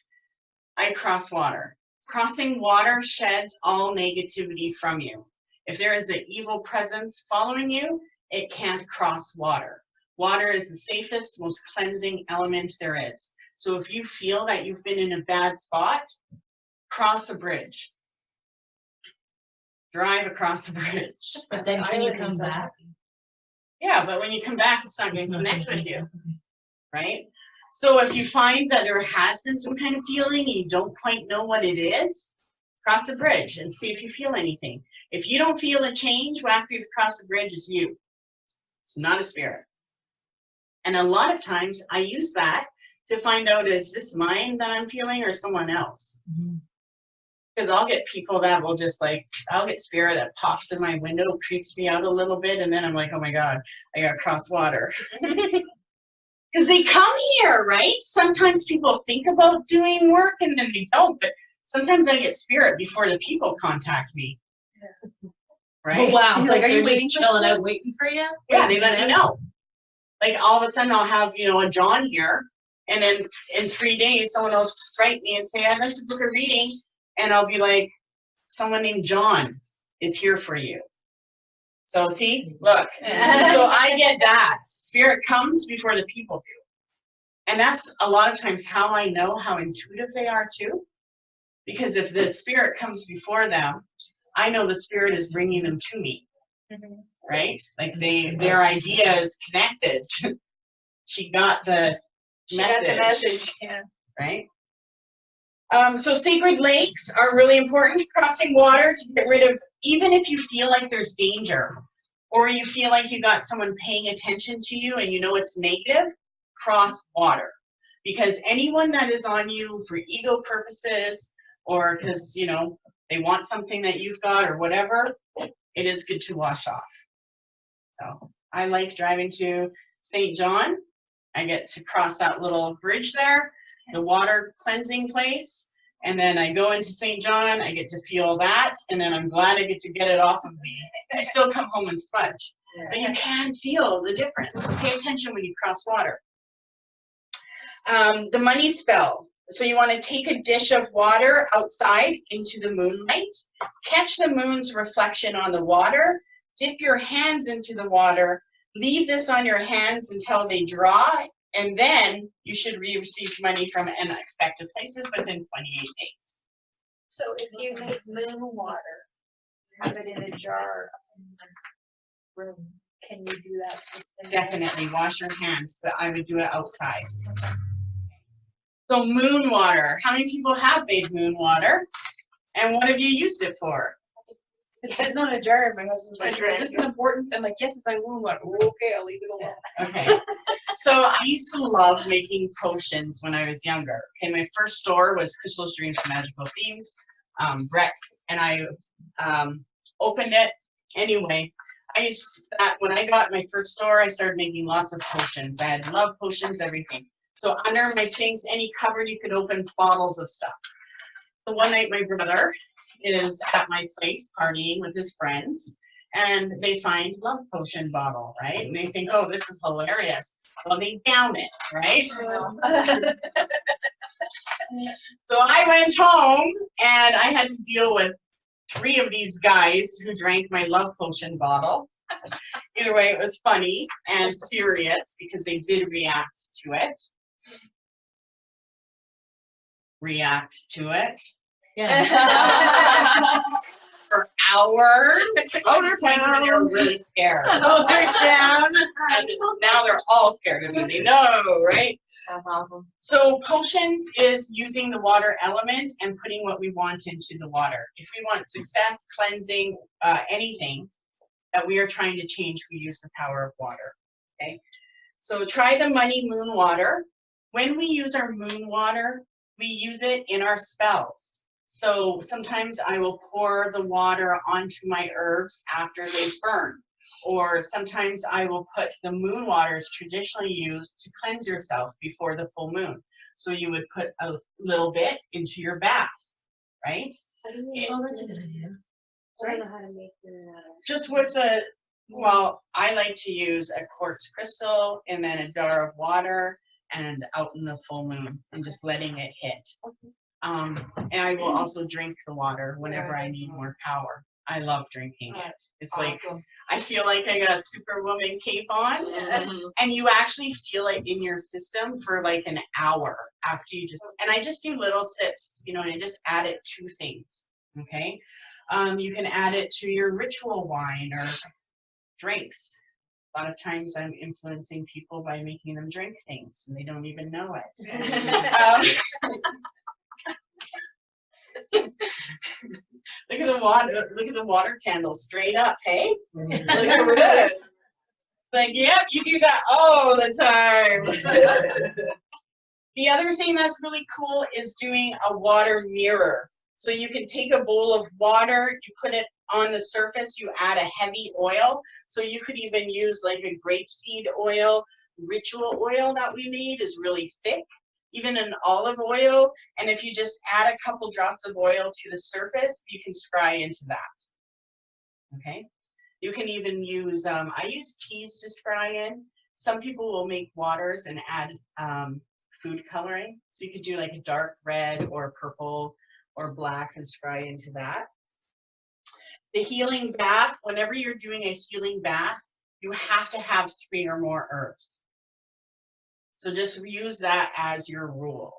I cross water. Crossing water sheds all negativity from you. If there is an evil presence following you, it can't cross water. Water is the safest, most cleansing element there is. So if you feel that you've been in a bad spot, cross a bridge. Drive across a bridge. But then can you come back? Yeah, but when you come back, it's not going to connect with you, right? So if you find that there has been some kind of feeling and you don't quite know what it is, cross the bridge and see if you feel anything. If you don't feel a change after you've crossed the bridge, it's you. It's not a spirit. And a lot of times I use that to find out, is this mine that I'm feeling or someone else? Because I'll get people that will just like, I'll get spirit that pops in my window, creeps me out a little bit, and then I'm like, oh my God, I got to cross water. Because they come here, right? Sometimes people think about doing work and then they don't, but sometimes I get spirit before the people contact me. Right? Oh, wow. Like, are you they're just waiting for chilling someone? out waiting for you? Yeah, they let me know. Like all of a sudden I'll have, you know, a John here, and then in 3 days someone will write me and say, I'd like to book a reading, and I'll be like, someone named John is here for you. So see, look. So I get that. Spirit comes before the people do. And that's a lot of times how I know how intuitive they are too. Because if the spirit comes before them, I know the spirit is bringing them to me. Right? Like their idea is connected. She got the message. Yeah. Right? So sacred lakes are really important. Crossing water to get rid of, even if you feel like there's danger, or you feel like you got someone paying attention to you and you know it's negative, cross water. Because anyone that is on you for ego purposes, or because, you know, they want something that you've got or whatever, it is good to wash off. So I like driving to St. John. I get to cross that little bridge there, the water cleansing place, and then I go into St. John, I get to feel that, and then I'm glad I get to get it off of me. I still come home and sponge. But you can feel the difference. So pay attention when you cross water. The money spell. So you want to take a dish of water outside into the moonlight, catch the moon's reflection on the water, dip your hands into the water, leave this on your hands until they dry, and then you should receive money from unexpected places within 28 days. So if you make moon water, have it in a jar in the room, can you do that? Definitely wash your hands, but I would do it outside. So moon water. How many people have made moon water? And what have you used it for? It's sitting on a jar, and my husband's like, is this important? I'm like, yes, it's my womb water. Okay, I'll leave it alone. Okay. So I used to love making potions when I was younger. Okay, my first store was Crystal's Dreams for Magical Thieves, Brett, and I opened it. Anyway, when I got my first store, I started making lots of potions. I had love potions, everything. So under my sinks, any cupboard you could open bottles of stuff. So one night my brother is at my place partying with his friends, and they find love potion bottle, right? And they think, oh, this is hilarious. Well, they down it, right? So I went home and I had to deal with 3 of these guys who drank my love potion bottle. Either way, it was funny and serious because they did react to it. react to it Yeah. for hours. Motor When they're really scared. Oh, they're down. And now they're all scared of me. They know, right? That's awesome. So potions is using the water element and putting what we want into the water. If we want success, cleansing, anything that we are trying to change, we use the power of water. Okay. So try the money moon water. When we use our moon water, we use it in our spells. So sometimes I will pour the water onto my herbs after they burn. Or sometimes I will put the moon water is traditionally used to cleanse yourself before the full moon. So you would put a little bit into your bath, right? Oh, that's a good idea. I don't know how to make it. Just with the, well, I like to use a quartz crystal and then a jar of water and out in the full moon and just letting it hit. And I will also drink the water whenever I need more power. I love drinking it. It's like, I feel like I got a superwoman cape on, and you actually feel it in your system for like an hour after you just, and I just do little sips, you know, and I just add it to things, okay? You can add it to your ritual wine or drinks. A lot of times I'm influencing people by making them drink things and they don't even know it. Look at the water candle straight up, hey? Look at it. It's like, yep, you do that all the time. The other thing that's really cool is doing a water mirror. So you can take a bowl of water, you put it on the surface, you add a heavy oil. So you could even use like a grapeseed oil. Ritual oil that we made is really thick, even an olive oil. And if you just add a couple drops of oil to the surface, you can scry into that. Okay. You can even use, I use teas to scry in. Some people will make waters and add food coloring. So you could do like a dark red or purple or black and scry into that. The healing bath, whenever you're doing a healing bath, you have to have 3 or more herbs. So just use that as your rule,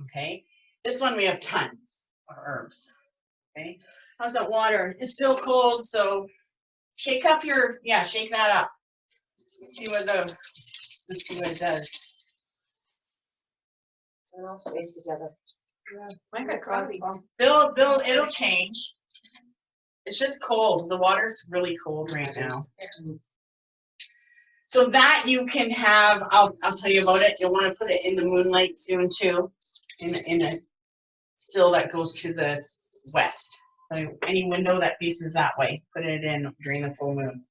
okay? This one we have tons of herbs, okay? How's that water? It's still cold, so shake up your, yeah, shake that up. Let's see what it does. Well, space together. It'll change. It's just cold. The water's really cold right now. So that you can have, I'll tell you about it. You'll want to put it in the moonlight soon too, in a sill that goes to the west. So any window that faces that way, put it in during the full moon.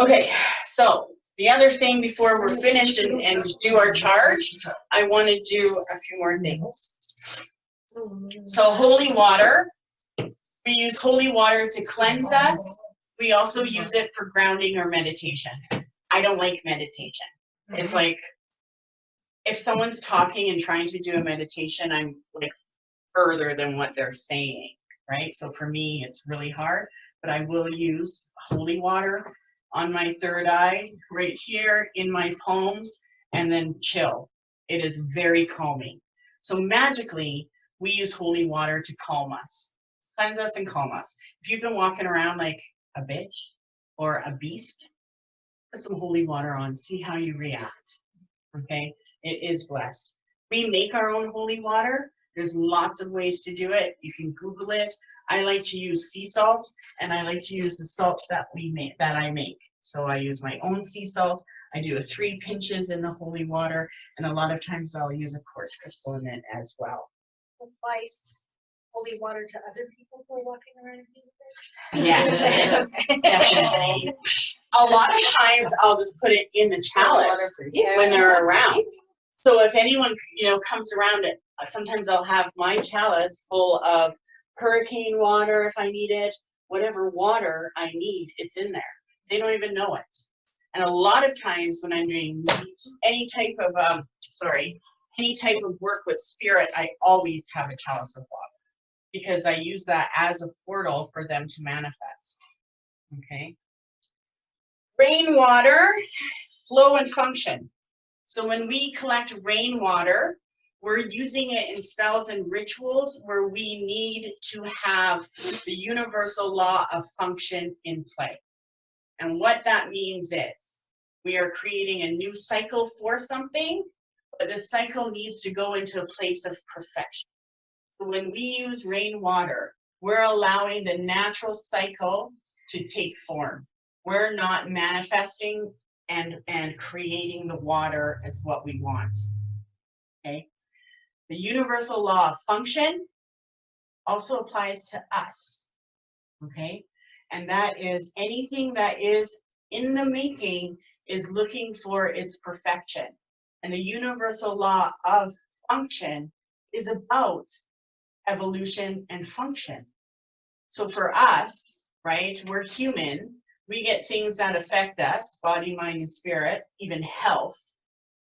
Okay, so the other thing before we're finished and do our charge, I want to do a few more things. So holy water, we use holy water to cleanse us. We also use it for grounding or meditation. I don't like meditation. It's like, if someone's talking and trying to do a meditation, I'm like further than what they're saying, right? So for me, it's really hard, but I will use holy water on my third eye, right here in my palms, and then chill. It is very calming. So magically, we use holy water to calm us, cleanse us and calm us. If you've been walking around like a bitch or a beast, put some holy water on, see how you react, okay? It is blessed. We make our own holy water. There's lots of ways to do it. You can Google it. I like to use sea salt, and I like to use the salt that I make. So I use my own sea salt. I do 3 pinches in the holy water, and a lot of times I'll use a quartz crystal in it as well. Advice, holy water to other people who are walking around here? Yes, Okay. definitely. A lot of times I'll just put it in the chalice when they're around. So if anyone, comes around it, sometimes I'll have my chalice full of hurricane water if I need it, whatever water I need, it's in there. They don't even know it. And a lot of times when I'm doing any type of work with spirit, I always have a chalice of water because I use that as a portal for them to manifest. Okay. Rainwater, flow and function. So when we collect rainwater, we're using it in spells and rituals where we need to have the universal law of function in play. And what that means is we are creating a new cycle for something, but the cycle needs to go into a place of perfection. So when we use rainwater, we're allowing the natural cycle to take form. We're not manifesting and creating the water as what we want. Okay? The universal law of function also applies to us. Okay? And that is anything that is in the making is looking for its perfection. And the universal law of function is about evolution and function. So for us, right, we're human, we get things that affect us, body, mind, and spirit, even health.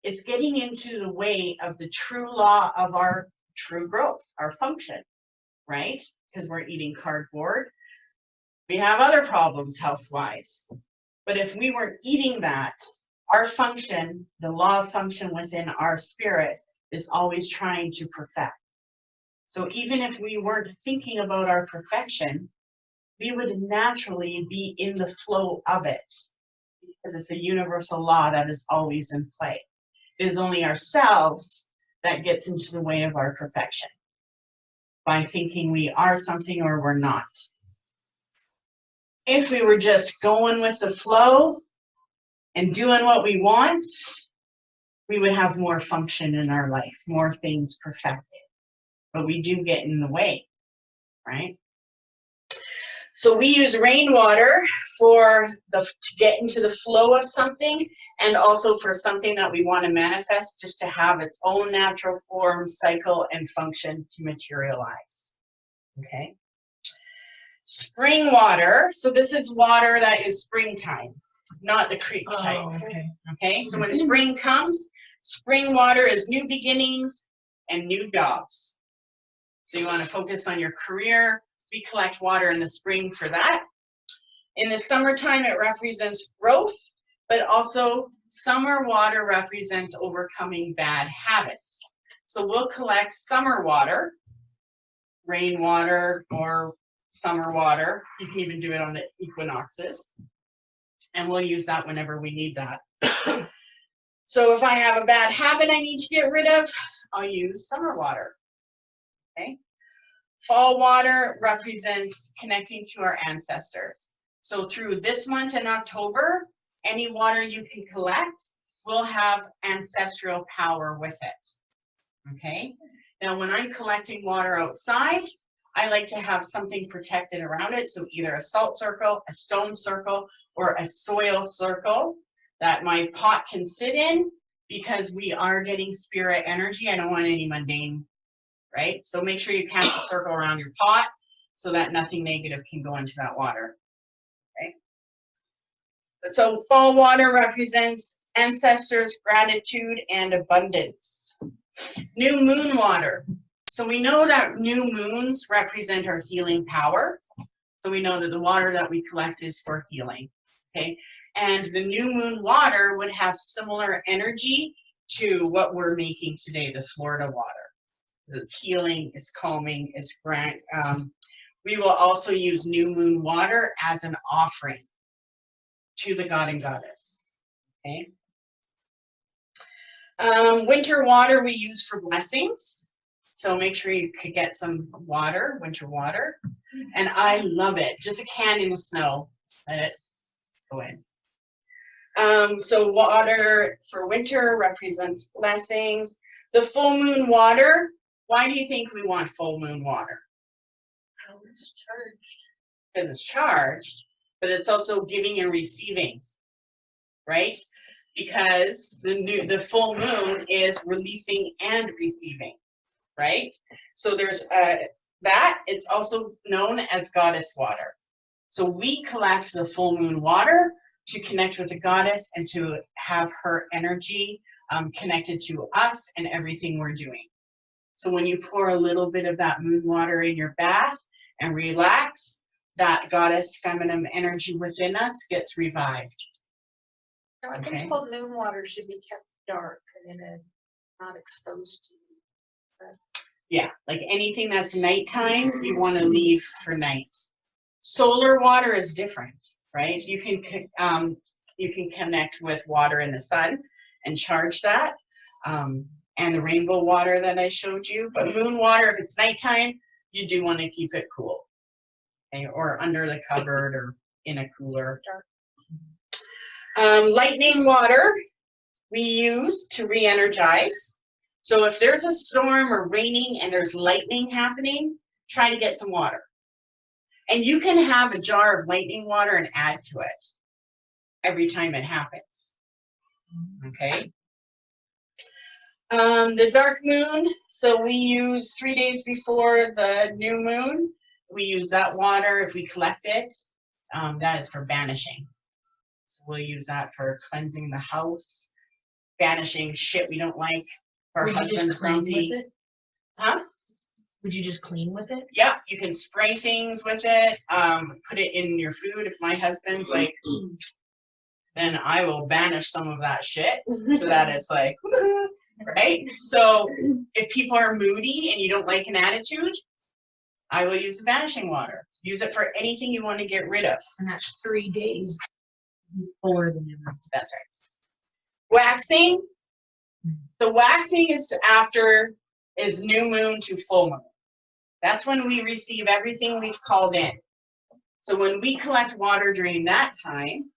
It's getting into the way of the true law of our true growth, our function, right? Because we're eating cardboard. We have other problems health-wise. But if we weren't eating that, our function, the law of function within our spirit, is always trying to perfect. So even if we weren't thinking about our perfection, we would naturally be in the flow of it because it's a universal law that is always in play. It is only ourselves that gets into the way of our perfection by thinking we are something or we're not. If we were just going with the flow and doing what we want, we would have more function in our life, more things perfected. But we do get in the way, right? So we use rainwater to get into the flow of something, and also for something that we want to manifest, just to have its own natural form, cycle, and function to materialize. Okay. Spring water. So this is water that is springtime, not the creek type. Oh, okay. Okay. So when spring comes, spring water is new beginnings and new jobs. So you want to focus on your career. We collect water in the spring for that. In the summertime, it represents growth, but also summer water represents overcoming bad habits. So we'll collect summer water, rainwater, or summer water. You can even do it on the equinoxes. And we'll use that whenever we need that. So if I have a bad habit I need to get rid of, I'll use summer water. Okay. Fall water represents connecting to our ancestors. So through this month in October, any water you can collect will have ancestral power with it. Okay? Now when I'm collecting water outside, I like to have something protected around it. So either a salt circle, a stone circle, or a soil circle that my pot can sit in, because we are getting spirit energy. I don't want any mundane, right? So make sure you cast a circle around your pot so that nothing negative can go into that water. Okay. So fall water represents ancestors, gratitude, and abundance. New moon water. So we know that new moons represent our healing power. So we know that the water that we collect is for healing. Okay. And the new moon water would have similar energy to what we're making today, the Florida water. It's healing, it's calming, it's grant. We will also use new moon water as an offering to the god and goddess. Okay. Winter water we use for blessings. So make sure you could get some water, winter water. And I love it. Just a can in the snow. Let it go in. So water for winter represents blessings. The full moon water. Why do you think we want full moon water? Because it's charged. Because it's charged, but it's also giving and receiving, right? Because the full moon is releasing and receiving, right? So there's that. It's also known as goddess water. So we collect the full moon water to connect with the goddess and to have her energy connected to us and everything we're doing. So when you pour a little bit of that moon water in your bath and relax, that goddess feminine energy within us gets revived. No, I Okay. think full moon water should be kept dark and in a, not exposed to. Yeah, like anything that's nighttime, you want to leave for night. Solar water is different, right? You can connect with water in the sun and charge that, and the rainbow water that I showed you. But moon water, if it's nighttime, you do want to keep it cool, okay? Or under the cupboard or in a cooler. Lightning water we use to re-energize. So if there's a storm or raining and there's lightning happening, try to get some water. And you can have a jar of lightning water and add to it every time it happens. Okay. The dark moon, so we use 3 days before the new moon. We use that water if we collect it. That is for banishing. So we'll use that for cleansing the house, banishing shit we don't like. Our Would you husband's just clean grumpy. with it? Huh? Would you just clean with it? Yeah, you can spray things with it, put it in your food. If my husband's like, then I will banish some of that shit so that it's like, right? So if people are moody and you don't like an attitude, I will use the banishing water. Use it for anything you want to get rid of. And that's 3 days before the new moon. That's right. Waxing. So waxing is is new moon to full moon. That's when we receive everything we've called in. So when we collect water during that time,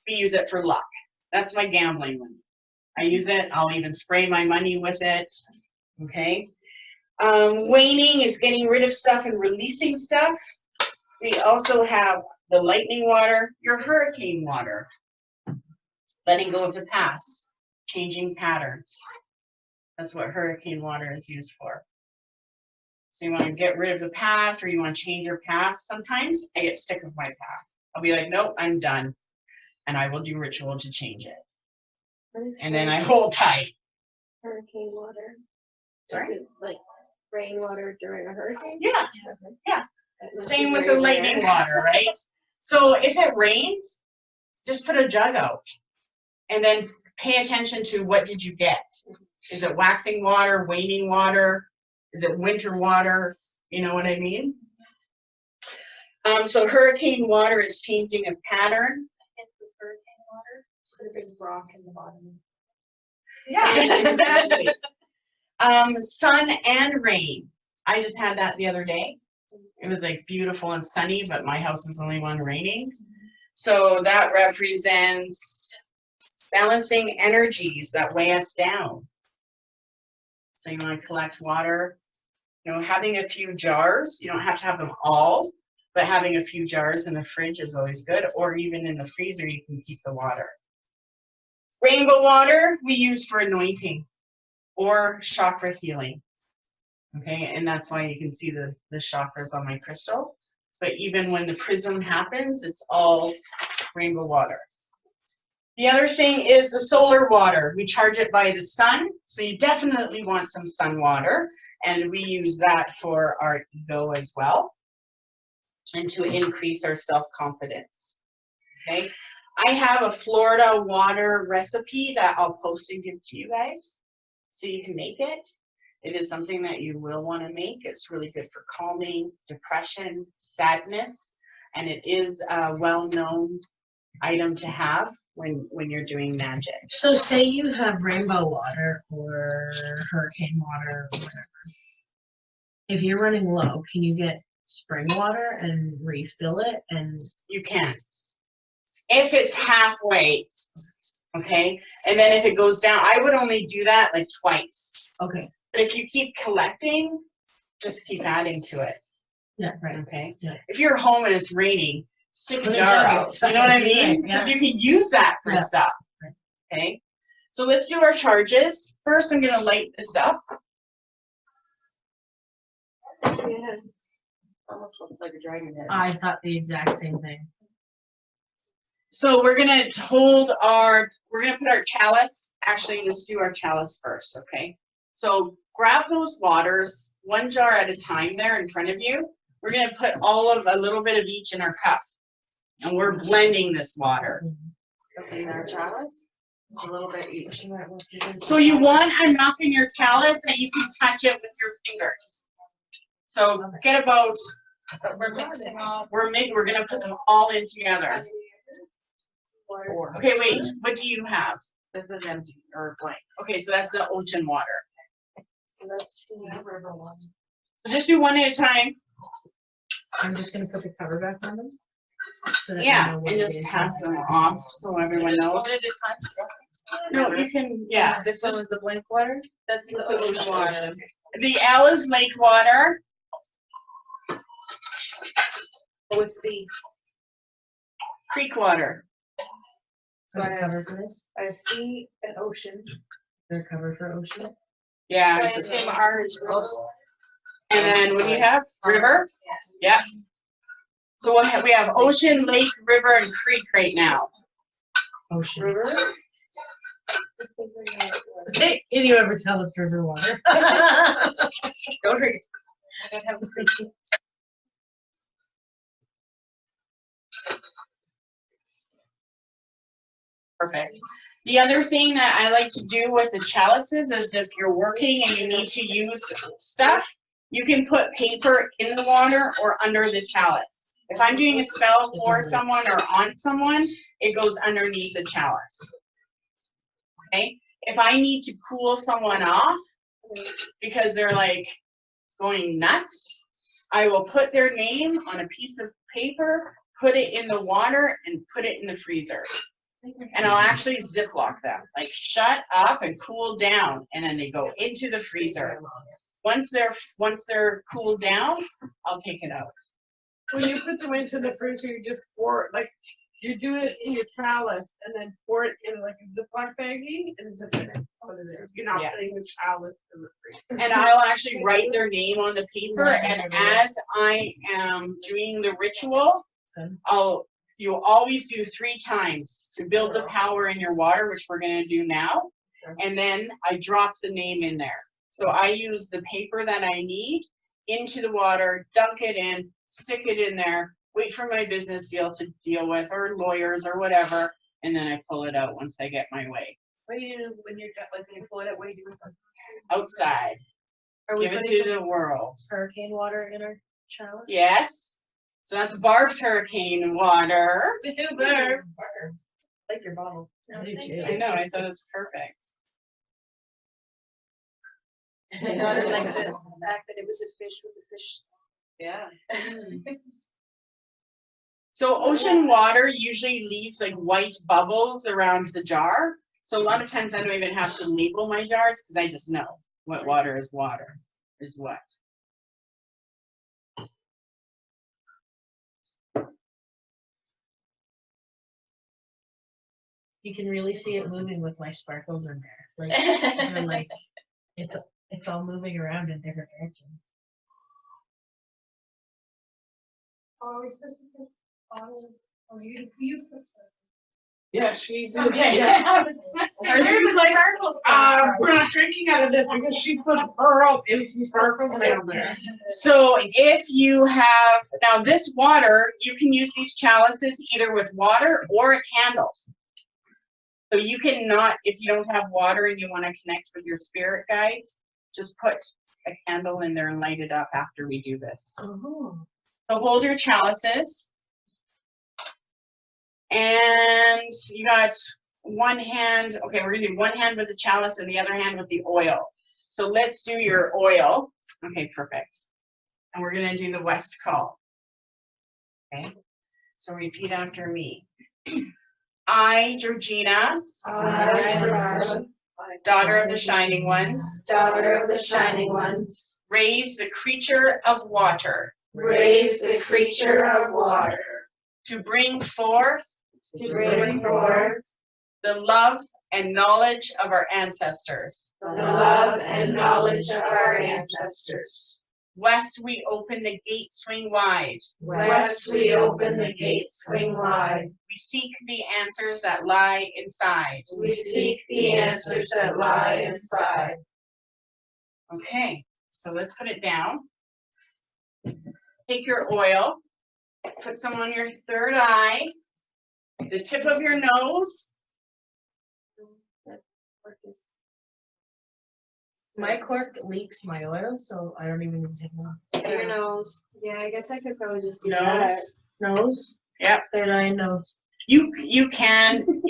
we use it for luck. That's my gambling one. I use it. I'll even spray my money with it. Okay. Waning is getting rid of stuff and releasing stuff. We also have the lightning water, your hurricane water. Letting go of the past, changing patterns. That's what hurricane water is used for. So you want to get rid of the past or you want to change your past. Sometimes I get sick of my past. I'll be like, nope, I'm done. And I will do ritual to change it. What is And then I hold tight. hurricane water? Sorry? Is it like rainwater during a hurricane? Yeah, yeah. That must Same be with very the lightning rare. water, right? So if it rains, just put a jug out and then pay attention to what did you get. Is it waxing water, waning water? Is it winter water? You know what I mean? So hurricane water is changing a pattern. Hit with hurricane water, put a big rock in the bottom. Yeah, exactly. Sun and rain. I just had that the other day. It was like beautiful and sunny, but my house was the only one raining. So that represents balancing energies that weigh us down. So you want to collect water, you know, having a few jars. You don't have to have them all, but having a few jars in the fridge is always good, or even in the freezer, you can keep the water. Rainbow water we use for anointing or chakra healing. Okay, and that's why you can see the chakras on my crystal. But even when the prism happens, it's all rainbow water. The other thing is the solar water. We charge it by the sun, so you definitely want some sun water, and we use that for our ego as well, and to increase our self-confidence. Okay, I have a Florida water recipe that I'll post and give to you guys, so you can make it. It is something that you will want to make. It's really good for calming, depression, sadness, and it is a well-known item to have when you're doing magic. So say you have rainbow water or hurricane water or whatever. If you're running low, can you get spring water and refill it? And You can. If it's halfway, okay? And then if it goes down, I would only do that like twice. okay, But if you keep collecting, just keep adding to it, yeah, right. okay? Yeah. If you're home and it's raining, stick a Put a jar jug out. outside, You know what I right, mean? yeah. Because you can use that for Yeah. stuff, Right. okay? So let's do our charges. First, I'm gonna light this up. Yeah. Almost looks like a dragon head. I thought the exact same thing. So we're gonna we're gonna put our chalice, actually let's do our chalice first, okay? So grab those waters, 1 jar at a time there in front of you. We're gonna put a little bit of each in our cup. And we're blending this water. In our chalice? A little bit each. So you want enough in your chalice that you can touch it with your fingers. So get about, But we're mixing all. we're gonna put them all in together. Okay, wait, what do you have? This is empty or blank. Okay, so that's the ocean water. Let's see, river one. So just do one at a time. I'm just gonna put the cover back on them. So that we Yeah, know what and it just is. pass them off so everyone Just knows. one at a time. No, you can, yeah. This one was the blank water? That's the This is ocean water. The L is lake water. What was C? Creek water. So There's I a have, cover for this. I have C and ocean. There's a cover for ocean. So Yeah. I assume R is river. And then what do you have? River? Yes. So we have ocean, lake, river, and creek right now. Ocean. River? Can you ever tell it's river water? Don't drink. I don't have a Perfect. The other thing that I like to do with the chalices is if you're working and you need to use stuff, you can put paper in the water or under the chalice. If I'm doing a spell for someone or on someone, it goes underneath the chalice. Okay? If I need to cool someone off because they're like going nuts, I will put their name on a piece of paper, put it in the water, and put it in the freezer. And I'll actually Ziploc them, like shut up and cool down, and then they go into the freezer. Once they're cooled down, I'll take it out. When you put them into the freezer, you just pour it, like, you do it in your chalice and then pour it in like a Ziploc baggie and zip it in. Put it there. You're not Yeah. putting the chalice in the freezer. And I'll actually write their name on the paper, and as I am doing the ritual, you'll always do 3 times to build the power in your water, which we're gonna do now. And then I drop the name in there. So I use the paper that I need into the water, dunk it in, stick it in there, wait for my business deal to deal with, or lawyers or whatever, and then I pull it out once I get my way. What do you do when you're done, like when you pull it out, what do you do with them? Outside, Are we give it putting to the world. hurricane water in our chalice? Yes. So that's Barb's hurricane water. Barb. Like your bottle. I do too. I know, I thought it was perfect. I like the fact that it was a fish with a fish. Yeah. So ocean water usually leaves like white bubbles around the jar. So a lot of times I don't even have to label my jars because I just know what water is what. You can really see it moving with my sparkles in there. Like, they're like it's all moving around in different directions. Yeah, she. Okay. She was like, we're not drinking out of this because she put pearl in some sparkles down there. So if you have, now this water, you can use these chalices either with water or a candle. So you cannot, if you don't have water and you want to connect with your spirit guides, just put a candle in there and light it up after we do this. Oh. So hold your chalices. And you got one hand, okay, we're gonna do one hand with the chalice and the other hand with the oil. So let's do your oil. Okay, perfect. And we're gonna do the West call. Okay, so repeat after me. I, Georgina, daughter of the Shining Ones, Daughter of the Shining Ones, raise the creature of water raise the creature of water to bring forth to bring forth the love and knowledge of our ancestors. the love and knowledge of our ancestors. West we open the gate swing wide. West we open the gate swing wide. We seek the answers that lie inside. We seek the answers that lie inside. Okay, so let's put it down. Take your oil, put some on your third eye, the tip of your nose, cork is. My cork leaks my oil, so I don't even need to take it off. Your nose. Yeah, I guess I could probably just do that. Nose. Nose? Yep. Third eye, nose. You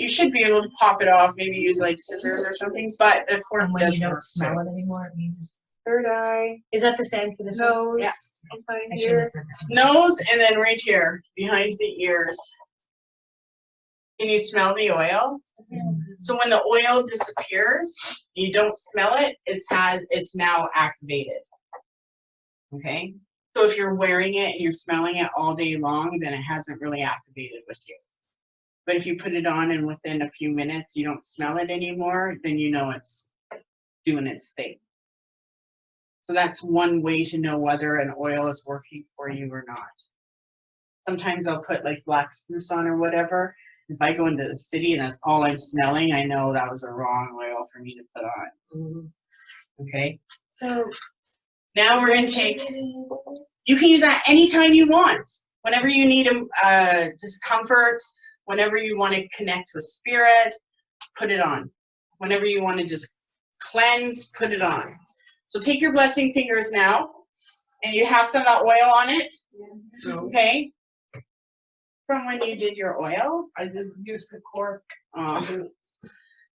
should be able to pop it off, maybe use like scissors or something, but the cork And when you does don't work smell too. it anymore, it means it's. Third eye, Is that the same for this one? Nose. Yeah. and behind I shouldn't here. have said that. Nose and then right here, behind the ears. Can you smell the oil? So when the oil disappears, you don't smell it, it's now activated. Okay? So if you're wearing it and you're smelling it all day long, then it hasn't really activated with you. But if you put it on and within a few minutes you don't smell it anymore, then you know it's doing its thing. So that's one way to know whether an oil is working for you or not. Sometimes I'll put like black spruce on or whatever. If I go into the city and that's all I'm smelling, I know that was a wrong oil for me to put on. Okay, So. now we're gonna take, you can use that anytime you want. Whenever you need discomfort, whenever you want to connect with spirit, put it on. Whenever you want to just cleanse, put it on. So take your blessing fingers now, and you have some of that oil on it, okay? From when you did your oil, I did use the cork.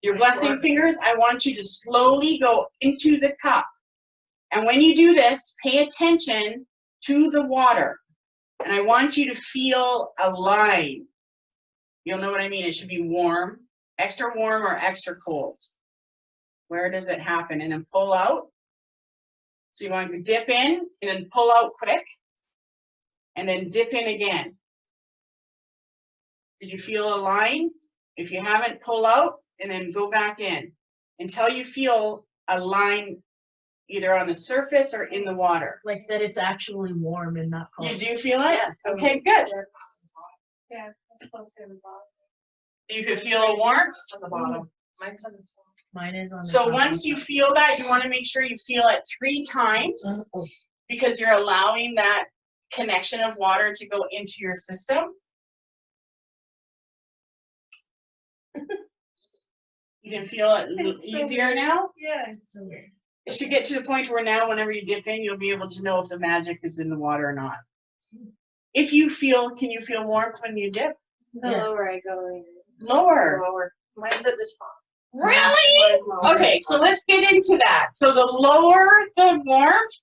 Your blessing fingers, I want you to slowly go into the cup. And when you do this, pay attention to the water. And I want you to feel a line. You'll know what I mean. It should be warm, extra warm or extra cold. Where does it happen? And then pull out. So you want to dip in and then pull out quick. And then dip in again. Did you feel a line? If you haven't, pull out and then go back in until you feel a line either on the surface or in the water. Like that it's actually warm and not cold. You do feel it? Yeah. Okay, good. Yeah, that's close to the bottom. You could feel a warmth. On the bottom. Mine's on the top. Mine is on the So top. once you feel that, you want to make sure you feel it 3 times because you're allowing that connection of water to go into your system. You can feel it easier now. Yeah, it's so weird. It should get to the point where now whenever you dip in, you'll be able to know if the magic is in the water or not. If you feel, can you feel warmth when you dip? The Yeah. lower I go. Lower. Lower. Mine's at the top. Really? Okay, so let's get into that. So the lower the warmth,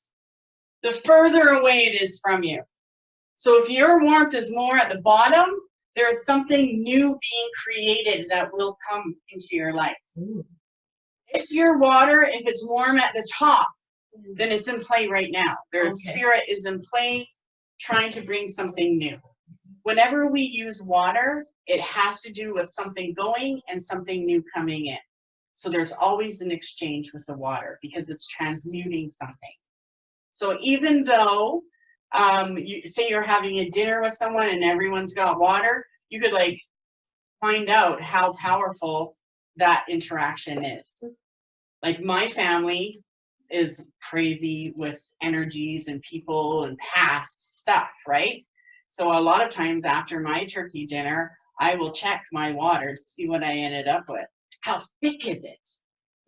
the further away it is from you. So if your warmth is more at the bottom, there is something new being created that will come into your life. Ooh. If your water, if it's warm at the top, then it's in play right now. Their spirit is in play trying to bring something new. Whenever we use water, it has to do with something going and something new coming in. So there's always an exchange with the water because it's transmuting something. So even though you say you're having a dinner with someone and everyone's got water, you could like find out how powerful that interaction is. Like my family is crazy with energies and people and past stuff, right? So a lot of times after my turkey dinner, I will check my water to see what I ended up with. How thick is it?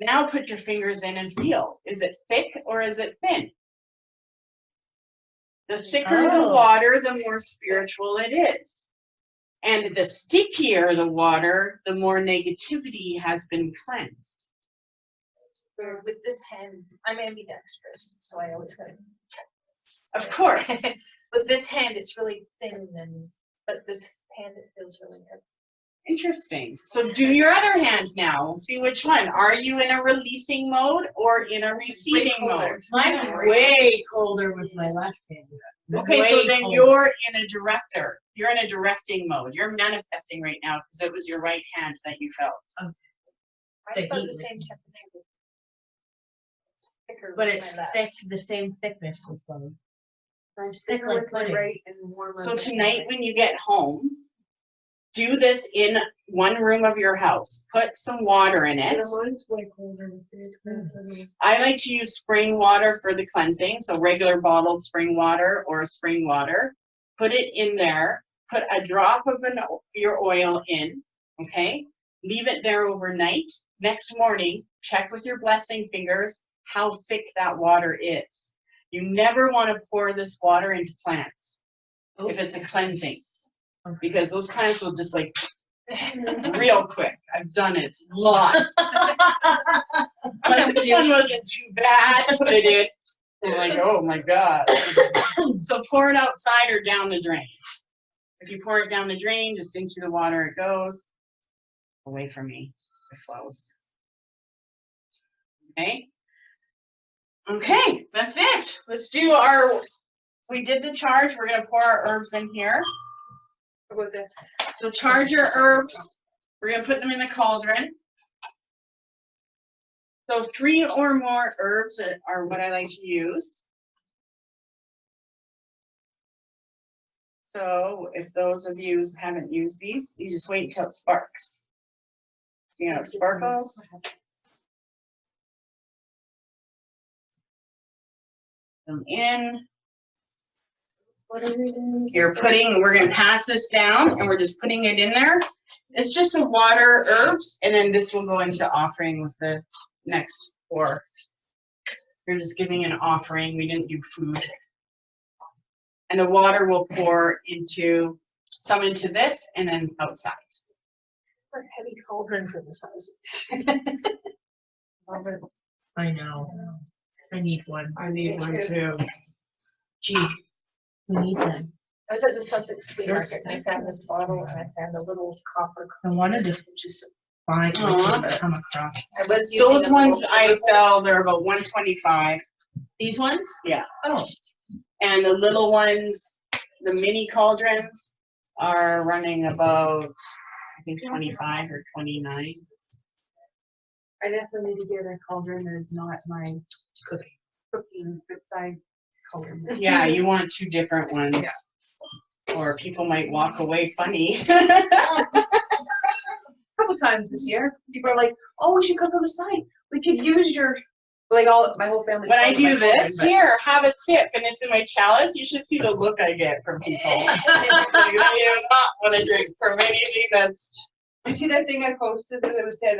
Now put your fingers in and feel. Is it thick or is it thin? The thicker the Oh. water, the more spiritual it is. And the stickier the water, the more negativity has been cleansed. With this hand, I'm ambidextrous, so I always gotta check Of course. this. With this hand, it's really thin, but this hand, it feels really heavy. Interesting. So do your other hand now. See which one. Are you in a releasing mode or in a receiving mode? Mine's way colder with my left hand. Okay, so Way then colder. you're in a director. You're in a directing mode. You're manifesting right now because it was your right hand that you felt. Mine's about the heat same with- temperature. It's thicker But with it's my left. thick, the same thickness with both. Mine's thick thicker like with my pudding. right and warmer. So with my tonight left. when you get home, do this in one room of your house. Put some water in it. Mine's way colder with this. I like to use spring water for the cleansing, so regular bottled spring water or spring water. Put it in there. Put a drop of your oil in, okay? leave it there overnight. Next morning, check with your blessing fingers how thick that water is. You never want to pour this water into plants if it's a cleansing, because those plants will just like real quick. I've done it lots. But this one wasn't too bad. Put it in. I'm like, oh my God. So pour it outside or down the drain. If you pour it down the drain, just into the water it goes. Away from me, it flows. Okay. Okay, that's it. Let's do our, we did the charge. We're gonna pour our herbs in here. How about this? So charge your herbs. We're gonna put them in the cauldron. So 3 or more herbs are what I like to use. So if those of you haven't used these, you just wait until it sparks. See how it sparkles? Them in. What are we doing? You're putting, we're gonna pass this down and we're just putting it in there. It's just a water herbs, and then this will go into offering with the next 4. You're just giving an offering. We didn't do food. And the water will pour into, some into this and then outside. What a heavy cauldron for this house. I know. I need one. I need one too. Gee, we need them. I was at the Sussex Flea Market and I found this bottle and I found a little copper. I wanted to just find Aw. it, come across. I was using Those a ones little- I sell, they're about $125. These ones? Yeah. Oh, And the little ones, the mini cauldrons, are running about, I think, 25 or 29. I definitely need to get a cauldron that is not my cooking bedside cauldron. Yeah, you want 2 different ones. Yeah. Or people might walk away funny. Couple times this year, people are like, "Oh, we should cook on the side. We could use your," like all my whole family. When I calls my do this, cauldron, but- here, have a sip, and it's in my chalice, you should see the look I get from people. It's like, they do not want to drink from anything that's, Did you see that thing I posted that it said,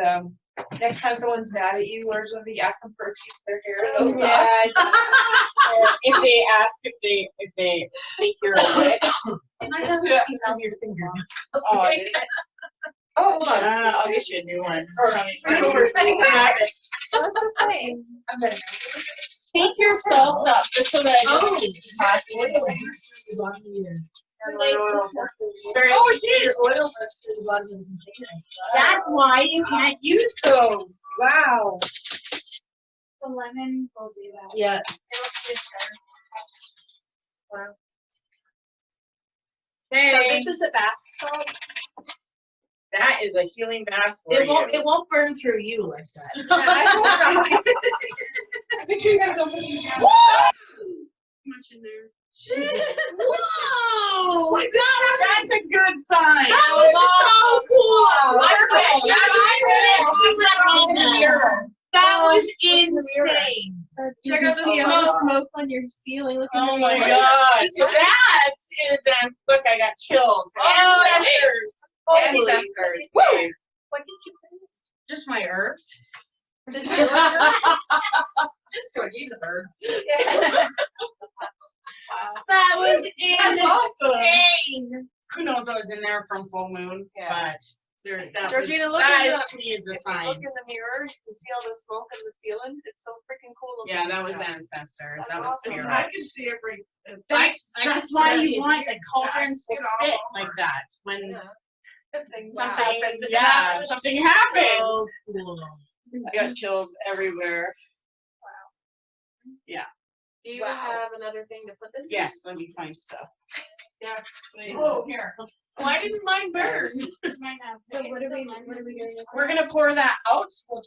next time someone's mad at you or something, you ask them for a piece of their hair. They'll stop. or if they ask if they think you're a witch. I have a piece on your finger. Oh, Oh, hold on. I'll get you a new one. That's okay. I'm better. Take your salt up, just so that I don't get hot. Very- That's why you can't use those. Wow. The lemon will do that. yeah. It'll taste better. So Okay, this is a bath salt. that is a healing bath for It won't, you. it won't burn through you like that. I picture you guys opening it. Much in there. Whoa! That's a good sign. That was so cool. That was insane. Check out the smoke on your ceiling. Look Oh my god. So that is, look, I got chills. Ancestors. Holy. Ancestors. What did you put? Just my herbs. Just your Just what you deserve. That was That's awesome. insane. Who knows what was in there from full moon, Yeah. but there, that, Georgina, was, look that in the- to me is a If you sign. look in the mirror, you can see all the smoke in the ceiling. It's so freaking cool. looking. Yeah, that was ancestors. That was That's awesome. spirit. I can see it right. That's why you want the cauldrons to spit like that when Yeah. Good things something, happen. yeah, something happens. So cool. I got chills everywhere. Do you Wow. have another thing to put this in? Yes, let me find stuff. Yeah, please. Oh, here. Why didn't mine burn? So what are we doing? We're gonna pour that out. We'll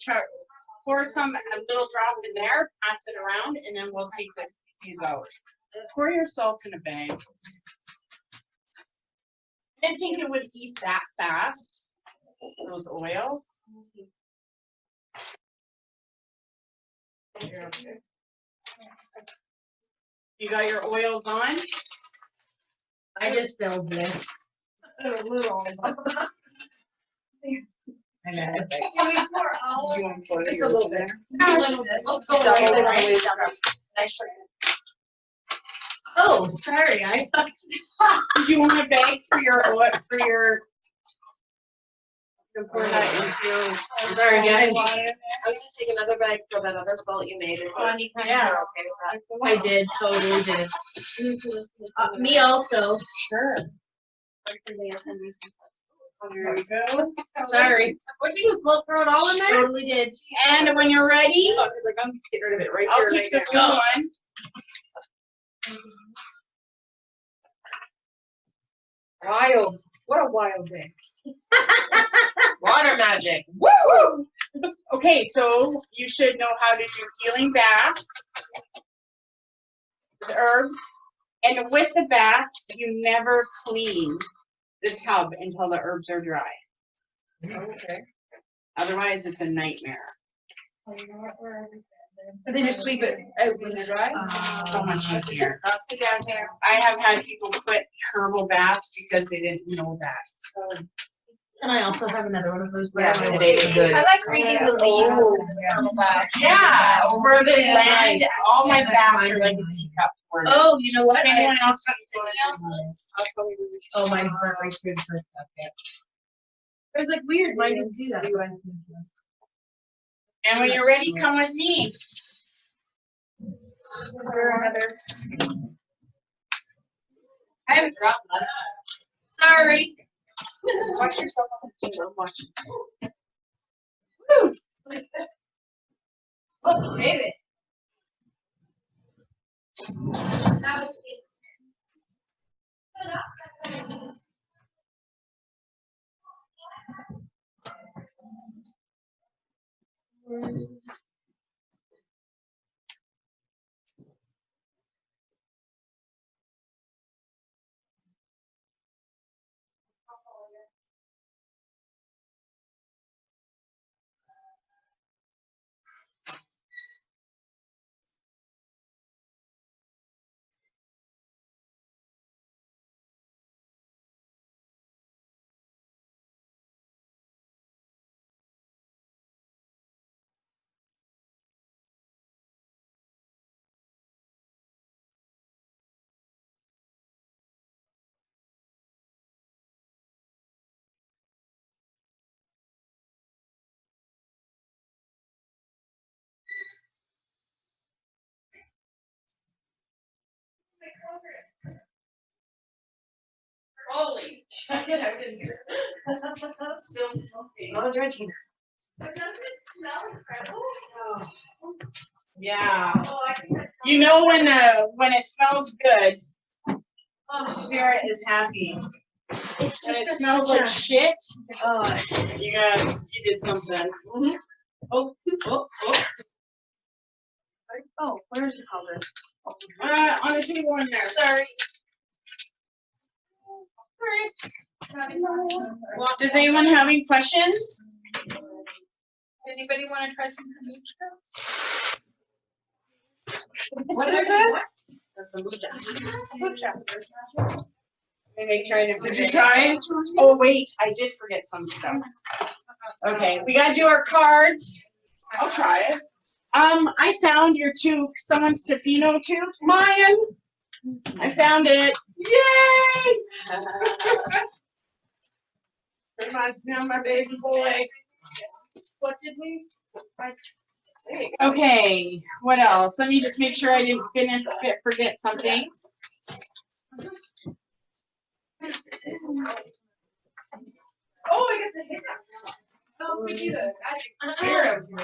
pour some, a little drop in there, pass it around, and then we'll take these out. Pour your salt in a bag. I didn't think it would heat that fast, those oils. You got your oils on? I just filled this. A little. I know. Can we pour all? You want to put Just a little bit. Let's go right Double, there. right? Double. Nice sugar. Oh, sorry, I thought. Do you want a bag for your to pour that into? Sorry, guys. I'm gonna take another bag for that other salt you made. Yeah. You're okay with that? I did, totally did. Me also. Sure. There we go. Sorry. What did you throw it all in there? Totally did. And when you're ready, Like, I'm getting rid of it right I'll here. take the right blue now. one. Wild. What a wild day. Water magic. Woo! Okay, so you should know how to do healing baths with herbs. And with the baths, you never clean the tub until the herbs are dry. Okay. Otherwise, it's a nightmare. So they just sweep it out when they're dry? So much easier. I'll sit down here. I have had people put herbal baths because they didn't know that. And I also have another one of those. Yeah, but I they won't- are good. I like reading the leaves. Yeah, over the land, all my baths are like a teacup. for me. Oh, you know what? If anyone else Oh, mine's burnt right through the first cup. Yeah. It was like weird. Mine didn't do that. And when you're ready, come with me. Is there another? I haven't dropped much. Sorry. Watch yourself on the keyboard. Watch. Oh, baby. Holy, check it, I didn't hear. Still smoking. Oh, Georgina. But doesn't it smell incredible? Yeah. Oh, I think that's. You know when it smells good, the spirit is happy. It's When just it a smells such like shit, a- you did something. oh, oh, oh. Oh, where's the powder? On the table in there. Sorry. Does anyone have any questions? Anybody wanna try some kombucha? What is it? Kombucha. Let me try to. Did you try it? Oh, wait, I did forget some stuff. Okay, we gotta do our cards. I'll try it. I found your tube, someone's Tofino tube. Mine. I found it. Yay! Reminds me of my baby boy. What did we? Okay, what else? Let me just make sure I didn't forget something. Oh, I got the hiccups. Oh, we do that. I hear him.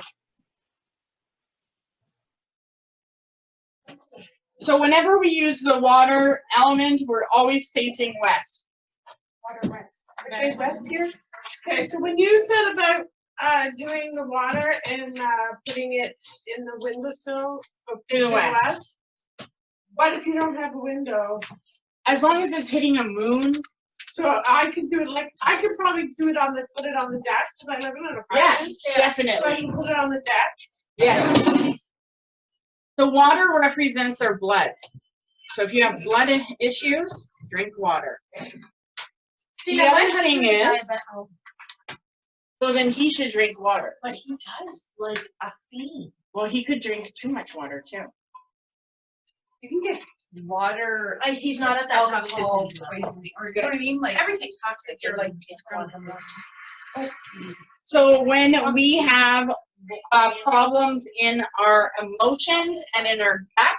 So whenever we use the water element, we're always facing west. Water west. Face west here? Okay, so when you said about doing the water and putting it in the windowsill To the facing west. what if you don't have a window? As long as it's hitting a moon. So I could do it like, I could probably put it on the deck, because I live in an apartment. Yes, So I definitely. can put it on the deck. Yes. The water represents our blood. So if you have blood issues, drink water. See, The now my other thing husband's is, diabetic. So then he should drink water. But he does like a fiend. Well, he could drink too much water too. You can get water, He's not at that alcohol toxicity level. poisoning, or you know what I mean, like. Everything's toxic. You're like, it's quantum level. So when we have problems in our emotions and in our gut,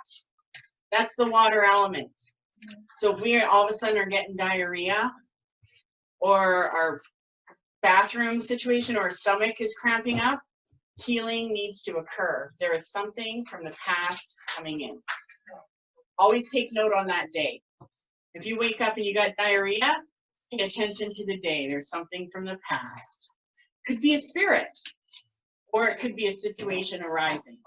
that's the water element. So if we all of a sudden are getting diarrhea, or our bathroom situation or our stomach is cramping up, healing needs to occur. There is something from the past coming in. Always take note on that day. If you wake up and you got diarrhea, pay attention to the day. There's something from the past. Could be a spirit, or it could be a situation arising.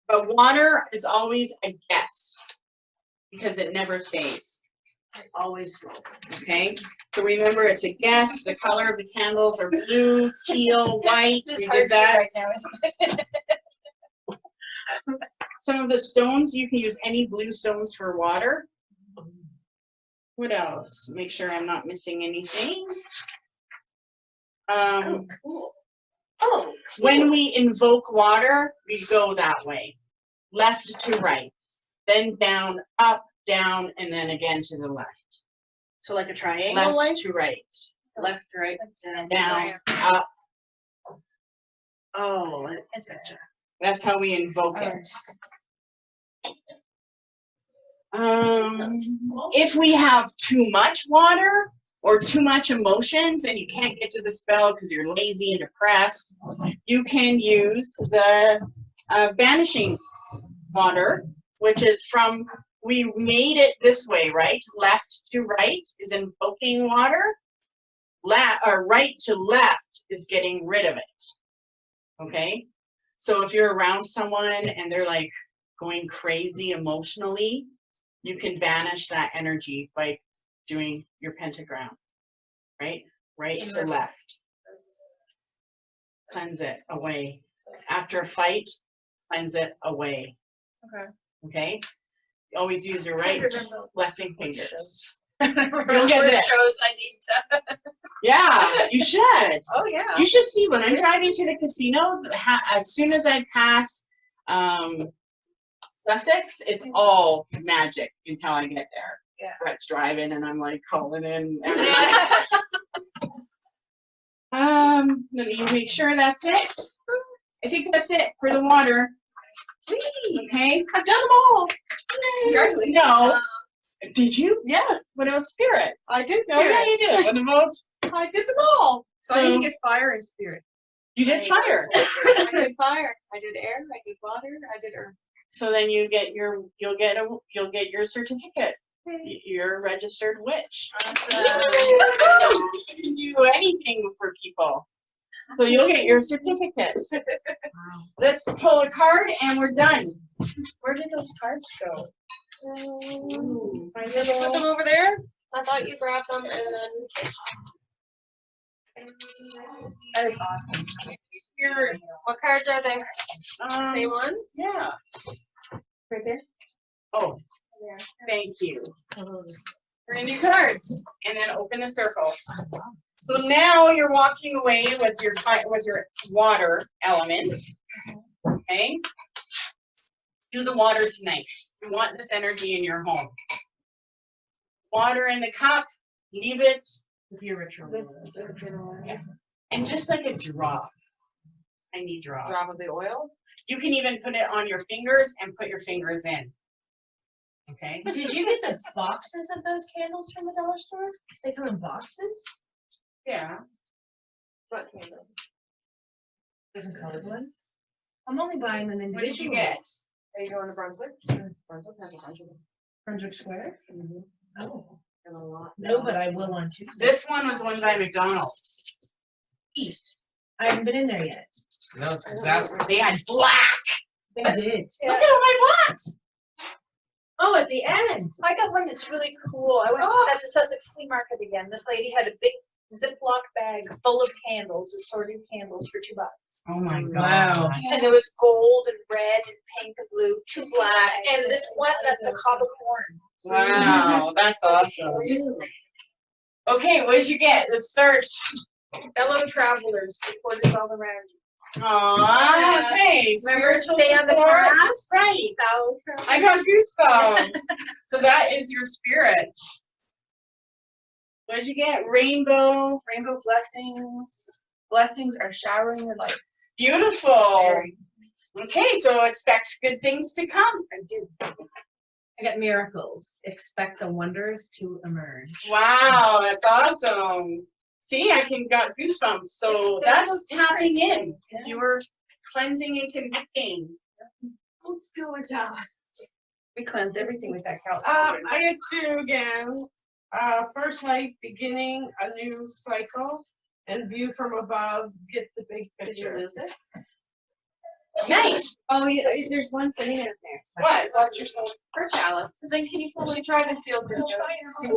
But water is always a guest because it never stays. Always go. Okay, so remember it's a guest. The color of the candles are blue, teal, white. This We is hard did to do that. right now, isn't it? Some of the stones, you can use any blue stones for water. What else? Make sure I'm not missing anything. Cool. Oh, When we invoke water, we go that way. Left to right, then down, up, down, and then again to the left. so like a triangle Left light? to right, Left, right, down, up. Oh, I gotcha. That's how we invoke it. If we have too much water or too much emotions and you can't get to the spell because you're lazy and depressed, you can use the banishing water, which is from, we made it this way, right? Left to right is invoking water. Right to left is getting rid of it. Okay? So if you're around someone and they're like going crazy emotionally, you can banish that energy by doing your pentagram, right? Right to left. Cleanse it away. After a fight, cleanse it away. Okay. Okay? You always use your right blessing fingers. You'll get this. Shows I need to. Yeah, you should. Oh, yeah. You should see when I'm driving to the casino, as soon as I pass Sussex, it's all magic until I get there. Yeah. Brett's driving and I'm like calling in. Yeah. Let me make sure that's it. I think that's it for the water. Okay, I've done them all. Congratulations. No. Did you? Yes. When it was spirit. I did Oh, yeah, you did. When the votes. I did them all. So I need to get fire and spirit. You did fire. I did fire, I did air, I did water, I did earth. So then you'll get your certificate. You're a registered witch. You can do anything for people. So you'll get your certificate. Let's pull a card and we're done. Where did those cards go? Did you put them over there? I thought you grabbed them and then. That is awesome. What cards are they? Same ones? Yeah. Right there? Oh, thank you. Bring your cards and then open the circle. So now you're walking away with your water element. Okay. Do the water tonight. You want this energy in your home. Water in the cup. Leave it. With your ritual. And just like a drop. Tiny drop. Drop of the oil? You can even put it on your fingers and put your fingers in. Okay. Did you get the boxes of those candles from the dollar store? They come in boxes? Yeah. What candles? Different colored ones? I'm only buying them What did you individually. get? Are you going to Brunswick? Brunswick has a bunch of them. Brunswick Square? Oh, And a lot. no, but I will on Tuesday. This one was won by McDonald's. East. I haven't been in there yet. They had black. They did. Look at all my blacks. Oh, at the end. I got one that's really cool. I went at the Sussex Flea Market again. This lady had a big Ziploc bag full of candles, assorted candles for $2. Oh my Wow. And there was gold and red and pink and blue, 2 black, and this one that's a cob of corn. Wow, that's awesome. Okay, what did you get? Let's search. Fellow travelers, support is all around you. Aww, okay. Remember to Spiritual stay on the support. path? That's right. Fellow I got goosebumps. So that is your spirit. What did you get? Rainbow. Rainbow blessings. Blessings are showering your life. Beautiful. Very. Okay, so expect good things to come. I did. I got miracles. Expect the wonders to emerge. Wow, that's awesome. See, I can got goosebumps. So that's tapping in because you were cleansing and connecting. Let's go with that. We cleansed everything with that couch. I get two again. First light, beginning a new cycle, and view from above, get the big Did you picture. lose it? Nice. Oh, yeah, there's one sitting in there. What? Watch yourself. For Chalice. Then can you probably try to steal Christmas?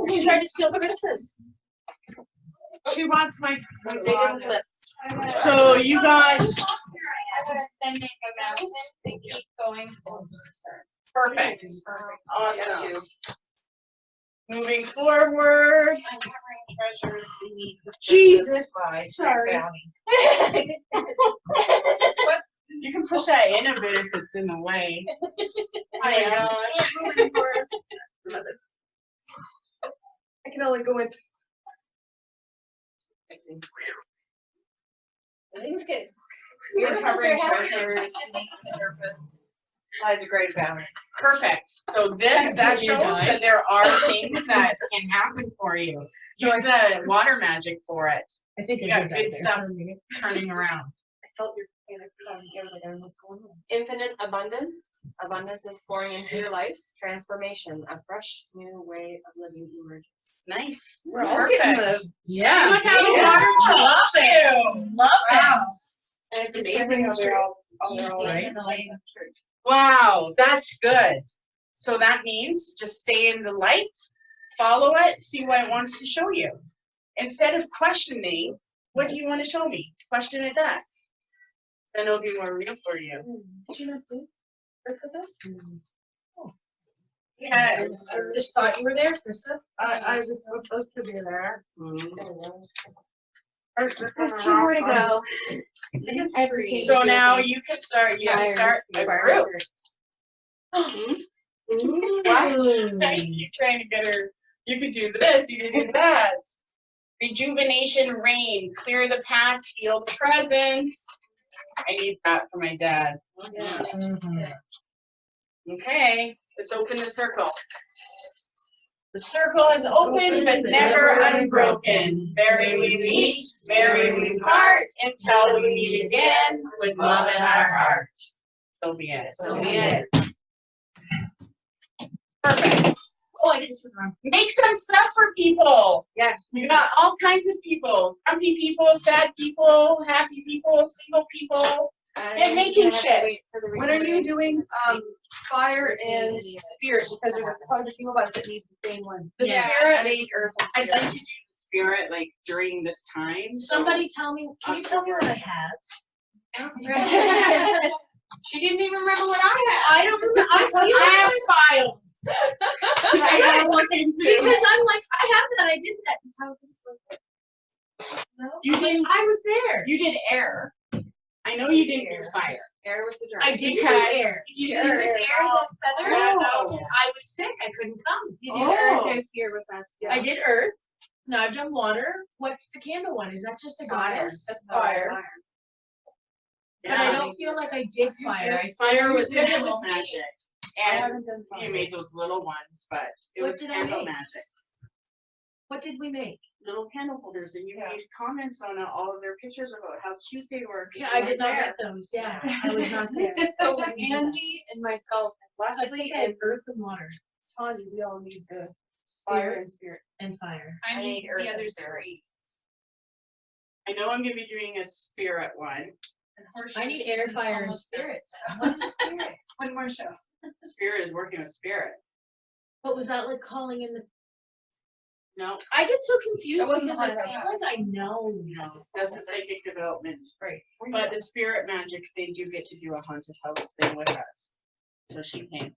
You tried to steal Christmas. She wants my. They didn't flip. So you got I'm gonna send it a mountain and keep going. perfect. Awesome. Moving forward. Treasures beneath the Jesus. Sorry. You can push that in a bit if it's in the way. Oh my gosh. I can only go in. Things get. You're Miracles covering are happening. treasures beneath the surface. Lies a great bounty. Perfect. So that shows that there are things that can happen for you. Use the water magic for it. I think You I got did that good there stuff. for a minute. Turning around. I felt your panic come together like I don't know what's going on. Infinite abundance. Abundance is pouring into your life. Transformation. A fresh new way of living emerges. Nice. We're all getting Perfect. the Yeah. Look how the water changed you. love Wow. And It's it's amazing how they're all Right. in the light of truth. Wow, that's good. So that means just stay in the light, follow it, see what it wants to show you. Instead of questioning, what do you want to show me? Question it that. Then it'll be more real for you. Did you not see? Both of those? Yeah. I just thought you were there, Krista. I was supposed to be there. There's two more to go. Everything. So now you can start, you can start a group. You're trying to get her, you could do this, you could do that. Rejuvenation, rain, clear the past, heal the present. I need that for my dad. Okay, let's open the circle. The circle is open but never unbroken. Merry we meet, merry we part, until we meet again with love in our hearts. So be it. So be it. Perfect. Oh, I just went wrong. Make some stuff for people. Yes. You got all kinds of people. Grumpy people, sad people, happy people, single people. And making shit. When are you doing fire and spirit? Because there's quite a few of us that need the same one. The Yeah. spirit, I need earth and I'd like spirit. to do the spirit like during this time. so- Somebody tell me, can you tell me what I have? She didn't even remember what I had. I don't remember. I have files. I gotta look into. Because I'm like, I have that, I did that. How is this like? No? You didn't. I was there. You did air. I know you didn't do fire. Air was the drum. I did Because- air. You Is it air the feather? Yeah, no. I was sick, I couldn't come. You Oh. did Earth and Fear with us. I did earth. No, I've done water. What's the candle one? Is that just a goddess? That's fire. But I don't feel like I did fire. I Fire was did it candle with magic. I And haven't done fire. you made those little ones, but it What was did I candle make? magic. What did we make? Little candle holders, and you made comments on all of their pictures about how cute they were. 'cause Yeah, you I did weren't not there. get those. Yeah, I was not there. So I did that. Angie and myself and I Leslie think I had and earth and water Tanya, we all need the fire and spirit. and fire. I need earth the and other spirit. three. I know I'm gonna be doing a spirit one. And horse I need shoes air, is fire, and almost done. spirits. What is spirit? One more show. Spirit is working with spirit. What was that like calling in the? No, I get so confused That wasn't because I the feel hard like I know. no, that's a psychic development. Right. But the spirit magic, they do get to do a haunted house thing with us. So she came.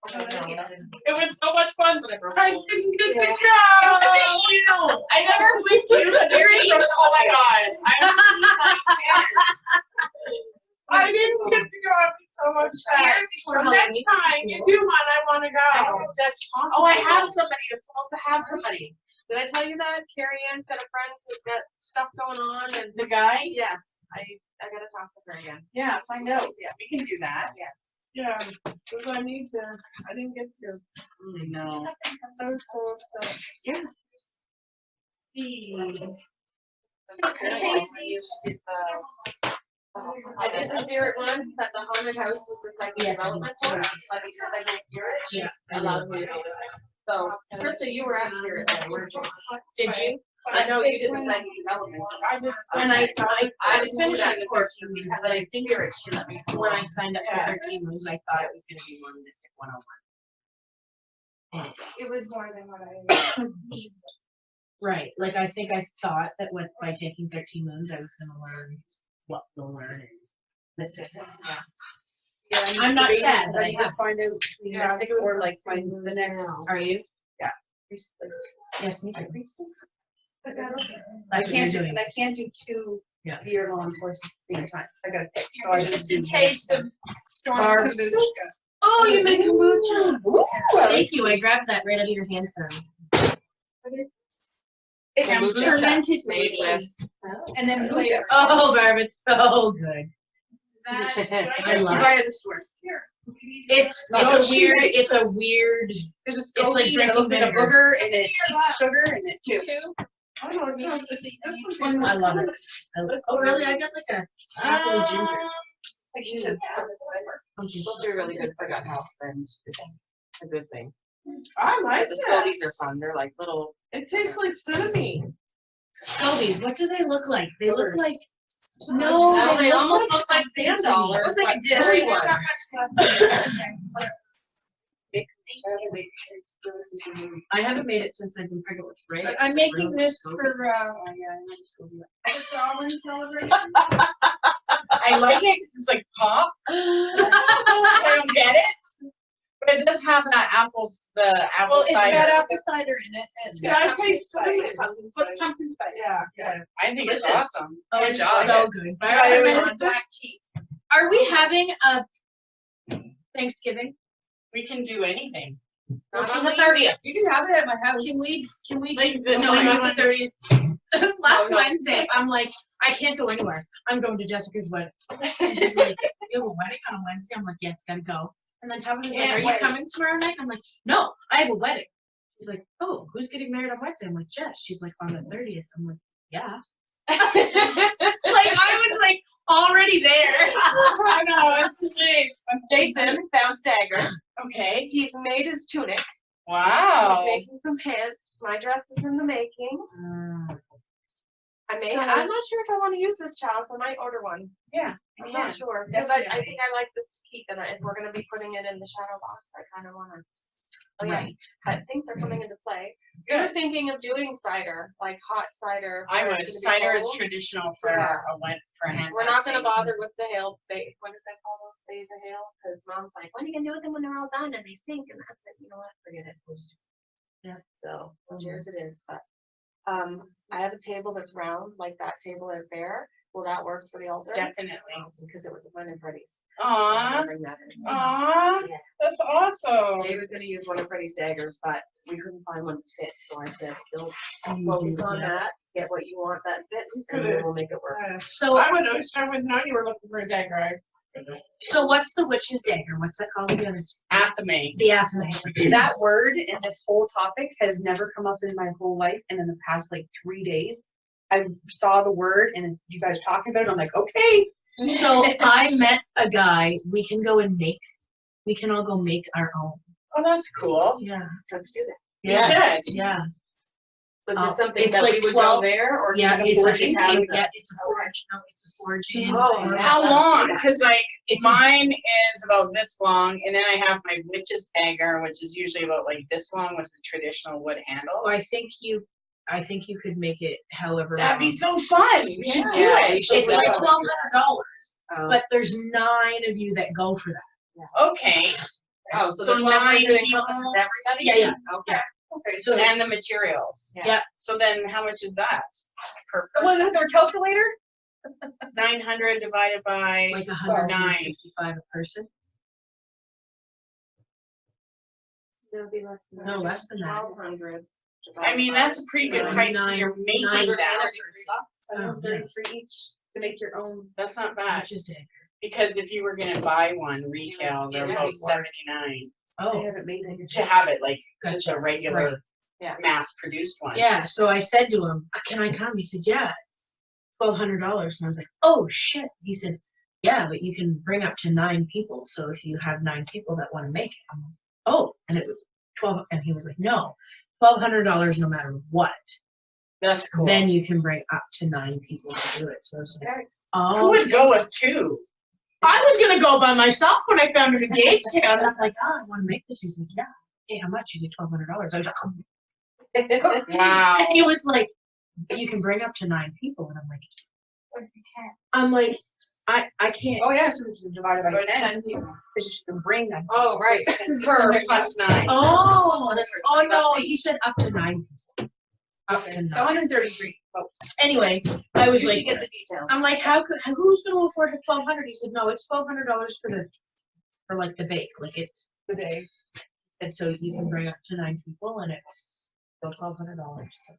It was so much fun, but I broke I it. didn't get to It go. was you. I never flipped you the berries. Oh my god. I'm I didn't get to go. I was so much sad. Before So next time you do one, I want to go. That's possible. Oh, I have somebody. I'm supposed to have somebody. Did I tell you that? Carrie Ann's got a friend who's got stuff going on and The guy? yes, I gotta talk with her again. Yeah, find out. Yeah, we can do that. Yes. Yeah, because I need to. I didn't get to. No. I was so upset. Yeah. I did the spirit one, but the haunted house was the second Yes, I development did. one, but because I got spirit, she Yeah, I allowed me to do it. So, Krista, you were at spirit then, weren't you? Did you? I know you did the second development. I did. And I was finished moved it at for 13 moons, but I think Spirit, she let me. when I signed up for Yeah. 13 moons, I thought it was gonna be more Mystic 101. It was more than what I. Right, like I think I thought that by taking 13 moons, I was gonna learn what to learn and Mystic. Yeah, I'm not debating sad, if but I I need to have. find out between Yeah, Mystic or like find the next. Are you? priest, like, Yes, me too. priestess. I That's what can't you're do, doing. I can't do two Yeah. year-long courses at the same time. So I gotta pick. So I Just do a taste of storm Barb's. kombucha. Oh, you make kombucha. Ooh, Thank you, I grabbed that right out of your hand, son. it's Kombucha. fermented Made tea with. and then kombucha. Oh, Barb, it's so good. That's I love it. Buy at the store. Here. It's No, a she weird, makes it's a weird, There's a It's like SCOBY and it drinking looks like a vinegar. booger and it keeps the sugar in it too. Two? I don't know. This one. I love it. Oh, really? I got like a apple ginger. Those are really good for gut health, and it's a good thing. I like The this. Scobies are fun, they're like little. It tastes like cinnamon. Scobies, what do they look like? They look Boogers. like, No, no, they almost look like sand something. dollars, Looks like a but disc. cherry ones. I haven't made it since I've been pregnant with Ray. But I'm making this for, The Samhain celebration. I like it because it's like pop. I don't get it. But it does have that apples, the apple well, it's cider. got apple cider in it. And it's Yeah, got I pumpkin taste cinnamon. spice. So it's pumpkin spice. Yeah, yeah. I think it's Delicious. awesome. Oh, Good it's job. so good. Yeah, And it then was- it's black tea. Are we having a Thanksgiving? We can do anything. Not on the the 30th. You can have it at my house. Can we Like, do, the- no, no, not the 30th. Last no. Wednesday, I'm like, I can't go anywhere. I'm going to Jessica's wedding. He's like, you have a wedding on a Wednesday? I'm like, yes, gotta go. And then Thomas is like, Can't are you wait. coming tomorrow night? I'm like, no, I have a wedding. She's like, oh, who's getting married on Wednesday? I'm like, Jess. She's like, on the 30th. I'm like, yeah. Like I was like already there. I know, it's the same. Jason found dagger. Okay. He's made his tunic. He's Wow. making some pants. My dress is in the making. I'm not sure if I want to use this chalice. I might order one. Yeah. I'm not sure because I think I like this to keep, and if we're gonna be putting it in the shadow box, I kind of want to. Oh yeah, Right. but things are coming into play. You're Good. thinking of doing cider, like hot cider. I where would. it's gonna be Cider is cold. traditional for Yeah. a for a hand. We're not gonna casting. bother with the hail. What did they call those days of hail? Because mom's like, when are you gonna do with them when they're all done and they sink? And I said, you know what, forget it. We'll just- Yeah. So, cheers it is, but, I have a table that's round, like that table out there. Will that work for the altar? Definitely. Because it was one of Freddie's. Aw. Bring that in. Aw. Yeah. That's awesome. Jay was gonna use one of Freddie's daggers, but we couldn't find one that fit, so I said, don't You focus do, on yeah. that, get what you want that fits, and Could've- then we'll make it work. So, I would know you were looking for a dagger. so what's the witch's dagger? What's that called again? It's Athame. the affirmation. That word and this whole topic has never come up in my whole life, and in the past like 3 days, I saw the word and you guys talking about it. I'm like, okay. So I met a guy. We can go and make. We can all go make our own. Oh, that's cool. Yeah. Let's do that. You Yes, should. yeah. Was Oh, this something it's that like we would 12 go there, or Yeah, can we it's forge a it out of yeah, this? it's a forge. No, it's a forging. Oh, yeah. How long? Because like It's a- mine is about this long, and then I have my witch's dagger, which is usually about like this long with the traditional wood handle. Oh, I think you could make it however. That'd be long. so fun. We should do Yeah, it. we should It's do like it. $1,200, Oh. but there's 9 of you that go for that. Okay. Oh, So so the 1,200 9 encompasses people? everybody? Yeah, yeah. Okay. Okay, So, so, and the materials. Yeah. So then how much is that? Per someone person? with their calculator? 900 divided by, Like Nine. 155 a person? It'll be less than. No, less than that. 1,200. I mean, that's a pretty good price because you're making that. Oh, yeah. $733 each to make your own. That's not bad, Which is Dagger. because if you were gonna buy one retail, they're Yeah. about 79 They Oh, haven't made it. to have it like just a Gotcha. regular Right. Yeah. mass produced one. yeah, so I said to him, can I come? He said, yeah, it's $1,200. And I was like, oh shit. He said, yeah, but you can bring up to 9 people. So if you have 9 people that want to make it, I'm like, oh, and it was 12, and he was like, no, $1,200 no matter what. That's cool. Then you can bring up to 9 people to do it. So I was like, Okay. oh. Who would go with 2? I was gonna go by myself when I found it at Gagetown. And I'm like, oh, I want to make this. He's like, yeah. Hey, how much? He's like, $1,200. I was like, oh. Wow. And he was like, but you can bring up to 9 people. And I'm like, I can't. Oh, yeah, so we can divide it by Go 10, ahead. because you can bring them. Oh, right. Per plus 9. Oh no, he said up to 9 people. Up to 9. So 133 folks. Anyway, I was You like, should get the details. I'm like, who's gonna afford the $1,200? He said, no, it's $1,200 for like the bake, like it's. The day. And so you can bring up to 9 people, and it's still $1,200. So.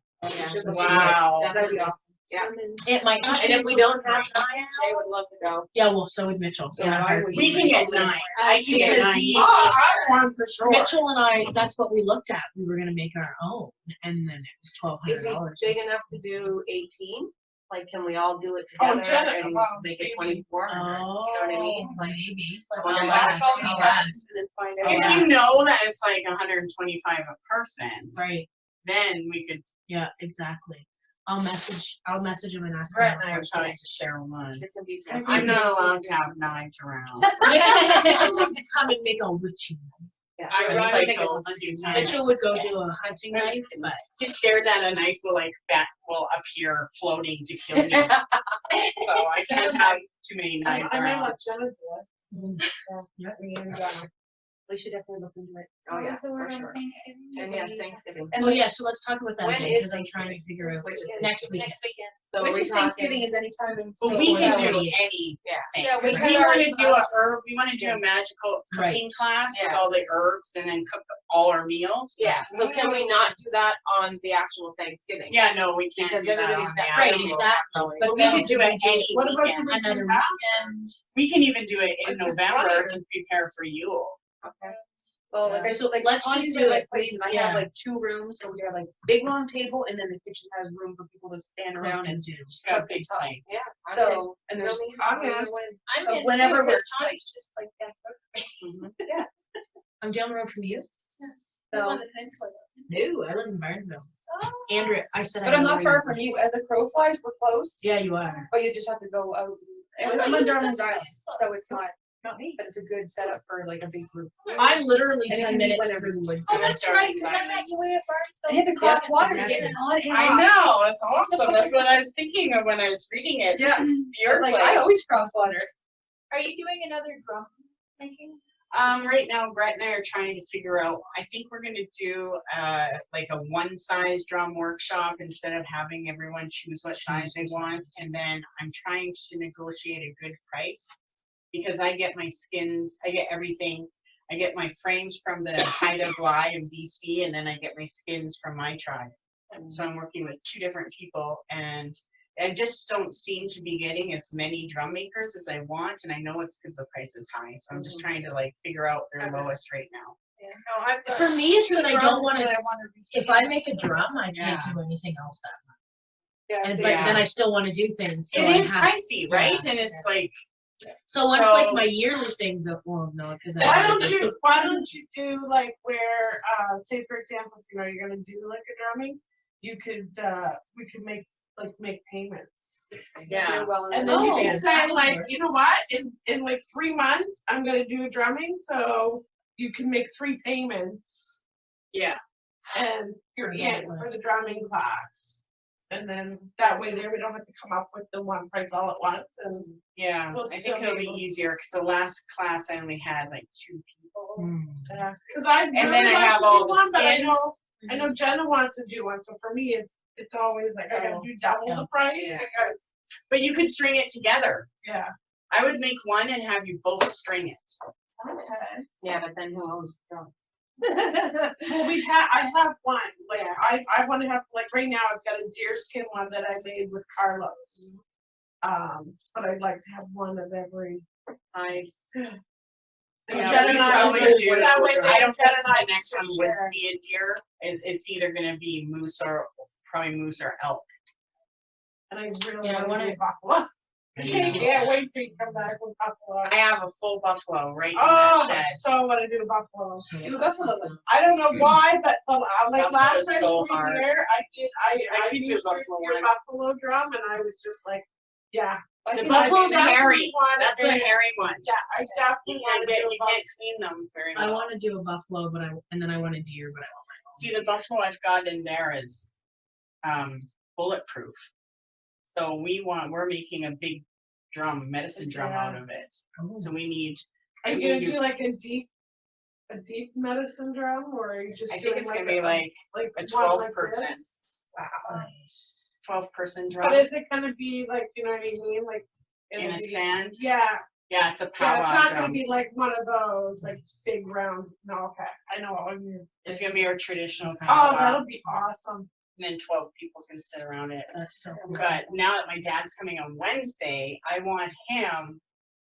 Wow. That'd be awesome. Yeah. It might not. And if we don't have 9, Jay would love to go. Yeah, well, so would Mitchell. So in a I heartbeat. We can get 9. I can get Because 9. he- Oh, I want for sure. Mitchell and I, that's what we looked at. We were gonna make our own, and then it was Is he $1,200. big enough to do 18? Like, can we all do it Oh, together Jenna, and well, make it maybe. 2,400? Oh, You know what I mean? maybe. Well, Yeah. that's all we Oh, have, yes. and then find If out. you know that it's like 125 a person, Right. then we could Yeah, exactly. I'll message him and ask Brett him. and I are try to share one. Get some details. I'm not allowed to have knives around. Mitchell would come and make a witching knife. Yeah. I Right. recycled a few times. Mitchell would go do a hunting knife, but He's scared that a knife will appear floating to kill me. So I can't have too many knives I know around. what Jenna does. yeah. And, We should definitely look into it. Oh, yeah, Was the for word sure. on Thanksgiving? And yes, Thanksgiving. And Oh yeah, so let's talk about that When again, is because I'm trying to figure out Which is next week. Next weekend. So Which we is Thanksgiving is anytime in. But we can do 48. anything. Yeah, we We had want ours to do a last- herb, we want to do a magical Right. cooking class with Yeah. all the herbs and then cook all our meals. Yeah, so can we not do that on the actual Thanksgiving? Yeah, no, we can't Because do that on everybody's the got. Right, actual. exactly. But we then could do it any What about weekend. the another weekend? weekend. We can even do it in Like the November 20th. to prepare for Yule. Okay. Well, like I said, like Let's just honestly, do my it. place, and I Yeah. have like 2 rooms, so we have like big long table, and then the kitchen has room for people to stand around and do. Just got a big place. Yeah. so, and there's. I'm in. I'm So in whenever too, 'cause works, Tony's like- just like that. I'm down the road from you. Live on So, the peninsula. No, I live in Barnesville. Oh. Andrew, I said. but I I'm know not where far you from live. you, as the crow flies, we're close, Yeah, you are. but you just have to go out. And Oh, I'm you on live Darwin's on the Island, peninsula. so it's not me, but it's a good setup for like a big group. I'm literally And it 10 can be minutes whenever. from the woods. Oh, that's right, because I met you way at Barnesville. And you have to cross water to exactly. get in on and I off. know, it's awesome. That's what I was thinking of when I was reading it. Yeah, Your like place. I always cross water. Are you doing another drum making? Right now, Brett and I are trying to figure out, I think we're gonna do, like a one size drum workshop instead of having everyone choose what size they want. And then I'm trying to negotiate a good price because I get my skins, I get everything. I get my frames from the Haida Gly in BC, and then I get my skins from my tribe. So I'm working with 2 different people, and I just don't seem to be getting as many drum makers as I want, and I know it's because the price is high. So I'm just trying to like figure out their Okay. lowest right now. No, I've got For me, it's that I don't drums want that to. I wanna If reskin. I make a drum, I can't Yeah. do anything else that much. Yeah, And so but Yeah. then I still want to do things. So It I is have- pricey, right? And it's like, So once like so- my yearly things up, well, no, because Why don't you do like where, say for example, if you know you're gonna do like a drumming, you could, we could make payments. yeah. you're well And enough. then you Oh, can that say would like, work. you know what, in like 3 months, I'm gonna do drumming, so you can make 3 payments Yeah. and you're Yeah, in for the drumming class. And then that way there, we don't have to come up with the one price all at once and Yeah. We'll I still think it'll be be able- easier because the last class I only had like 2 people. people. Yeah, cause I And really then I like have to all do the one, but I know, skins. I know Jenna wants to do one, so for me, it's always like, I gotta Oh, do double the price, Yeah. because, But you could string it together. yeah. I would make one and have you both string it. Okay. Yeah, but then who owns the drum? Well, I have one, like, I wanna have, like, right now, I've got a deerskin one that I made with Carlos. But I'd like to have one of every. I, And Yeah, Jen we and I probably would do. that way, I don't Jen think and I the next could one would share. be a deer. It's either gonna be moose or probably moose or elk. And I really Yeah, I wanna do wanna- buffalo. I can't wait till you come back with buffalo. I have a full buffalo right in Oh, that I shed. so wanna do buffalo. Do buffalo. I don't know why, but like Buffalo last is time so we were hard. here, I could do used buffalo your one. buffalo drum and I was just like, yeah. I The think I buffalo's definitely hairy. wanna That's the do- hairy one. Yeah, I definitely You wanna do a buffalo. can't clean them very I well. want to do a buffalo, and then I want a deer, but I want See, the buffalo I've got in there is bulletproof. So we're making a big medicine drum out of it. my own. So we need, Are you we gonna do- do like a deep medicine drum, or are you just I think doing it's like gonna be like like a one 12 like person. this? Wow. Nice. 12-person But drum is it gonna be like, you know what I mean, like? in it'll a be- stand. Yeah, Yeah, it's a yeah, powwow it's not drum. gonna be like one of those, like big round, no, okay, I know what you mean. It's gonna be our traditional Oh, powwow. that'll be awesome. And then 12 people can sit around it. That's so cool. But now that my dad's coming on Wednesday, I want him, I'm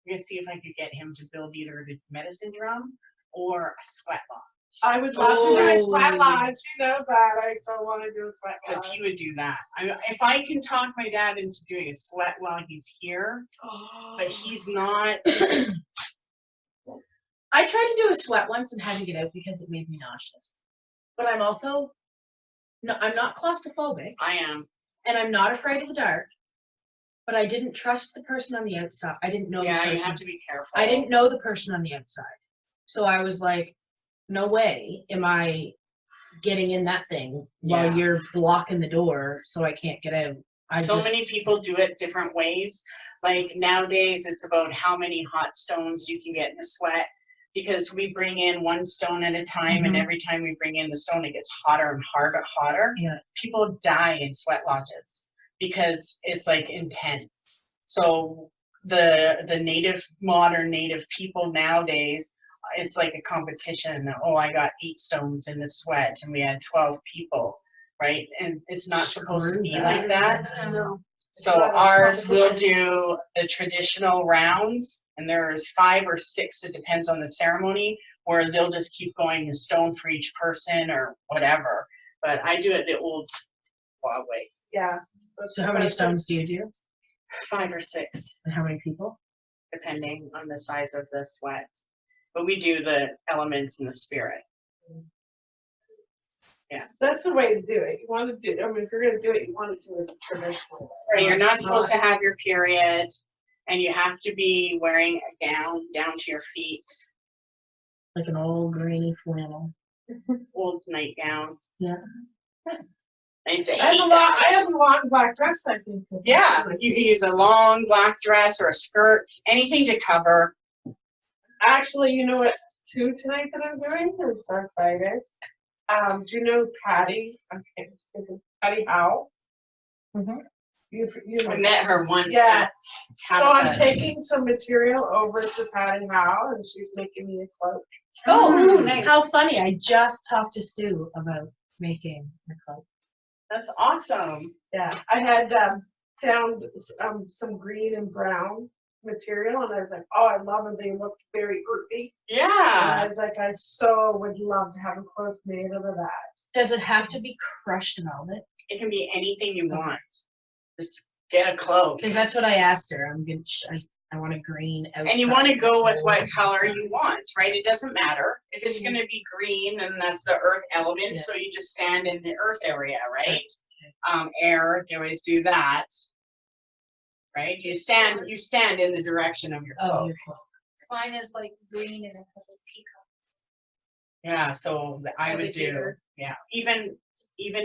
gonna see if I could get him to build either a medicine drum or a sweat lodge. I would love to do a sweat Oh. lodge, you know that, I so wanna do a sweat Because lodge. he would do that. If I can talk my dad into doing a sweat while he's here, but he's not. I tried to do a sweat once and had to get out because it made me nauseous. But I'm also, no, I'm not claustrophobic I am. and I'm not afraid of the dark. But I didn't trust the person on the outside. I didn't know the Yeah, you person. have to be careful. I didn't know the person on the outside. So I was like, no way am I getting in that thing while Yeah. you're blocking the door so I can't get out. So many people do it different ways. Like nowadays, it's about how many hot stones you can get in a sweat. Because we bring in one stone at a time, and Mhm. every time we bring in the stone, it gets hotter and hotter. Yeah. People die in sweat lodges because it's like intense. So the modern native people nowadays, it's like a competition. Oh, I got 8 stones in the sweat, and we had 12 people, right? And it's not supposed to be like that. No. So It's not a ours will competition. do the traditional rounds, and there's 5 or 6, it depends on the ceremony, where they'll just keep going a stone for each person or whatever. But I do it the old wild way, Yeah. So how many stones do you do? 5 or 6, And how many people? depending on the size of the sweat. But we do the elements and the spirit. That's the way to do it. You wanna do, I mean, if you're gonna do it, you wanna do it traditionally. Right, you're not supposed to have your period, and you have to be wearing a gown down to your feet, Like an old grainy flannel. old nightgown. Yeah. I used to I hate have that. I have a long black dress I think. Yeah, you can use a long black dress or a skirt, anything to cover. Actually, you know what, tonight that I'm doing, I'm so excited. Do you know Patty? Okay, Patty Howe? Mhm. You I know. met her once Yeah. at So I'm Tabitha's. taking some material over to Patty Howe and she's making me a cloak. Oh, nice. how funny. I just talked to Sue about making a cloak. That's awesome. Yeah, I had found some green and brown material and I was like, oh, I love it. They look very earthy. And I Yeah. was like, I so would love to have a cloak made out of that. Does it have to be crushed velvet? It can be anything you want. Just get a cloak. Because that's what I asked her. I'm gonna. I want a green outside. And you want to go with what color you want, right? It doesn't matter. If it's going to be green, then that's the earth element. Yeah. So you just stand in the earth area, right? Air, you always do that. Right? You stand in the direction of your Oh, cloak. your cloak. Mine is like green and it has a peacock. Yeah, so I Or the would do, deer. yeah, even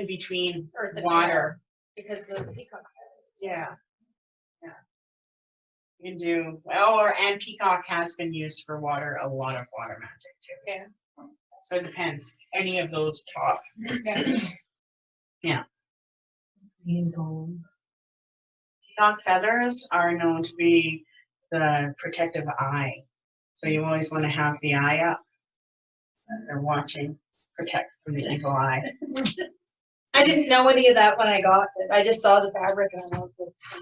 between Or the water. Because the peacock. Yeah. You can do, well, and peacock has been used for water, a lot of water magic too. Yeah. So it depends, any of those top. Yeah. Green gold. Peacock feathers are known to be the protective eye. So you always want to have the eye up. They're watching, protect from the evil eye. I didn't know any of that when I got it. I just saw the fabric and I loved it. So.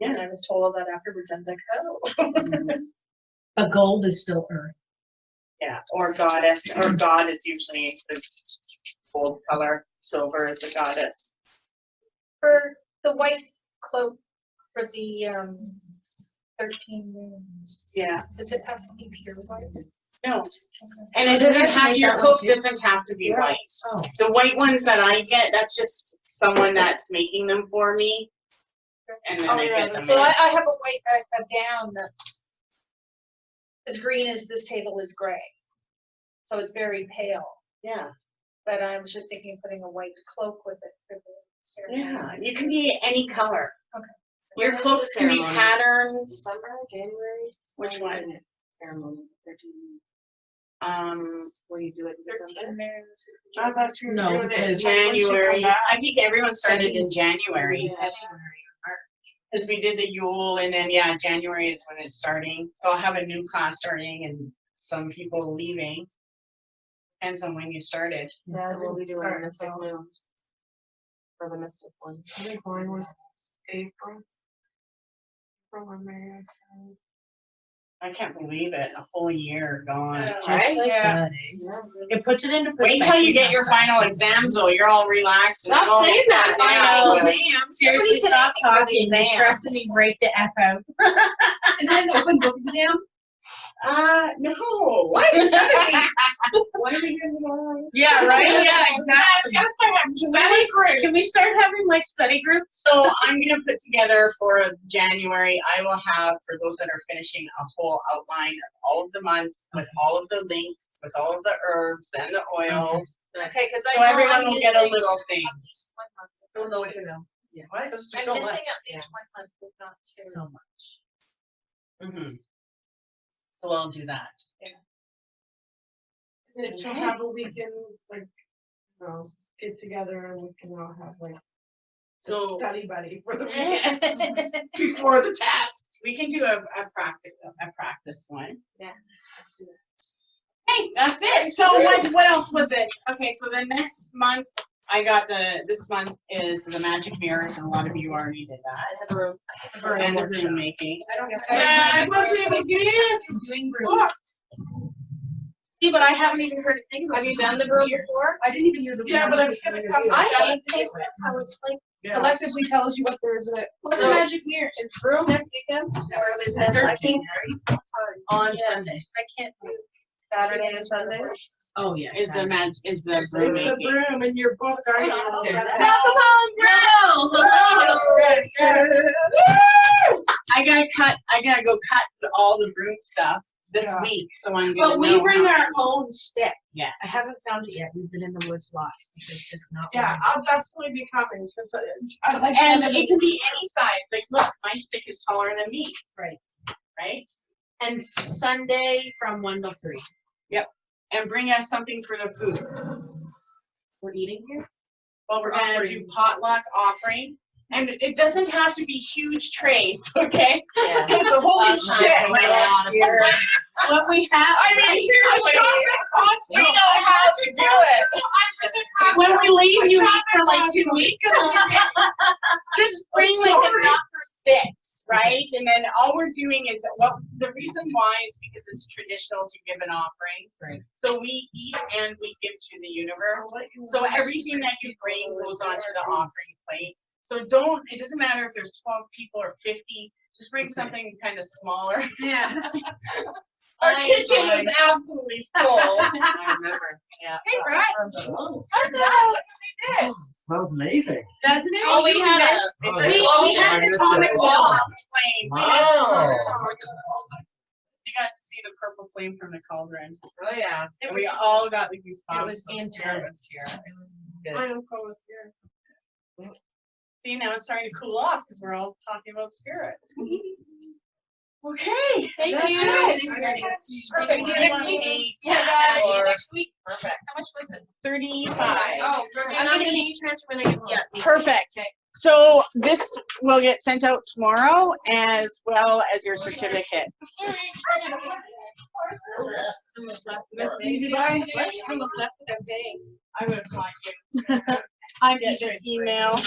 Yeah, and I was told that afterwards. I was like, oh. But gold is still earth. Yeah, or goddess, or god is usually the gold color, silver is the goddess. For the white cloak for the 13 moons, Yeah, does it have to be pure white? no, and it doesn't have, your cloak doesn't have to be white. Oh. The white ones that I get, that's just someone that's making them for me. And then I get them So in. I have a white a gown that's as green as this table is gray. So it's very pale. Yeah, But I was just thinking of putting a white cloak with it for the ceremony. yeah, you can be any color. Okay. Your When is cloaks the can be ceremony? patterns. December, January? Which When one? is the ceremony? 13. Will you do it in 13 December? moons. I thought you were No, doing it because once you come January. back. I think everyone started in January. Yeah. Because we did the Yule and then, yeah, January is when it's starting. So I'll have a new class starting and some people leaving. Depends on when you started. Yeah, So we'll be doing start, Mystic so Moon. For the Mystic one. I think mine was April. April when Mary started. I can't believe it. A whole year gone. Just Right? like Yeah. that, eh? It puts it into Wait till you perspective get how your fast final it exams goes. though. You're all relaxed. and Stop all saying that. set down. Final Yeah. exam. Seriously, Somebody stop said anything for the talking. You're exams. stressing me right the F out. Is that an open book exam? No. Why is that? Why are you gonna go? Yeah, right? Yeah, exactly. Yes, I have study group. Can we start having like study groups? So I'm gonna put together for January, I will have, for those that are finishing, a whole outline of all of the months with all of the links, with all of the herbs and the oils. Okay, because I So know everyone I'm will get a missing little thing. at least 1 month. if Don't not know what two. to know. Yeah. What? Because I'm there's so missing much. at least 1 month, if not two. So much. Mhm. So I'll do that. Then she'll have a weekend, like, you know, get together and we can all have like a So study buddy for the weekend before the test. we can do a practice one. Yeah. Hey, that's it. So what else was it? Okay, so the next month, I got this month is the magic mirrors, and a lot of you already did that. And the room. And the room making. I don't guess Yeah, I wasn't even getting doing Look, See, but I haven't even heard a thing about Have you this done the in broom years. before? I didn't even hear the. Yeah, but I'm gonna come I back. hate taste it, how it's like Selectively tells you what there is in it. What's So the it's- magic mirror? Is room next weekend? Or is it The I think 13th, On Yeah. Sunday I can't do Saturday and Sunday. Oh, yeah. is the Saturday. is the It's broom the making. broom in your book, are you? I gotta go cut all the broom stuff this Yeah. week, so I'm gonna But we know bring how- our own stick. Yes. I haven't found it yet. We've been in the woods lots. There's just not Yeah, one. I'll definitely be coming, because I like. And it can be any size, like, look, my stick is taller than me. Right. Right? And Sunday from 1 to 3. And bring us something for the food. We're eating here? Well, we're gonna do potluck offering, and it doesn't have to be huge trays, okay? Yeah. Because the holy shit, like last year. What we have. I mean, seriously, we know how to do it. When we leave, you eat for like 2 weeks. Just bring like enough for 6, right? And then all we're doing is, well, the reason why is because it's traditional to give an offering. Right. So we eat and we give to the universe. So everything that you bring goes onto the offering plate. So it doesn't matter if there's 12 people or 50, just bring something kind of smaller. Yeah. Our kitchen was absolutely full. I remember, yeah. Hey, Brad. Oh, Did. smells amazing. Doesn't it? Oh, we had a- Oh, We yeah. had I an missed atomic it. bomb flame. We had Wow. You got to see the purple flame from the cauldron. Oh, yeah. And we all got the goosebumps. It was so intense. Spirit was here. It was good. My uncle was here. See, now it's starting to cool off because we're all talking about spirit. Okay. Thank that's you. it. Perfect. See you next week. Yeah, See you next week. Perfect. How much was it? 35. Oh, I'm gonna get you transferred when I get home. Yeah. Perfect. So this will get sent out tomorrow as well as your certificate. Miss Easy Buy? Almost left without paying. I would have caught you. I get your email.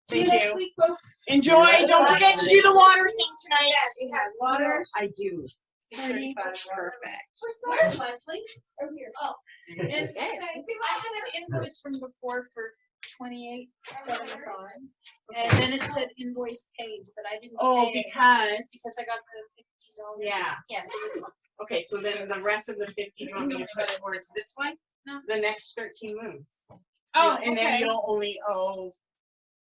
See you Thank next you. week, folks. Enjoy. Don't forget to do the water thing tonight. You have water. I do. 35. Perfect. Where's Leslie? Over here. Oh. And I had an invoice from before for 28.75, and then it said invoice paid, but I didn't Oh, pay it because. because I got the $50. Yeah. Yeah, so this one. Okay, so then the rest of the 50 you want me to put towards this one? No. The next 13 moves. Oh, And then okay. you'll only owe,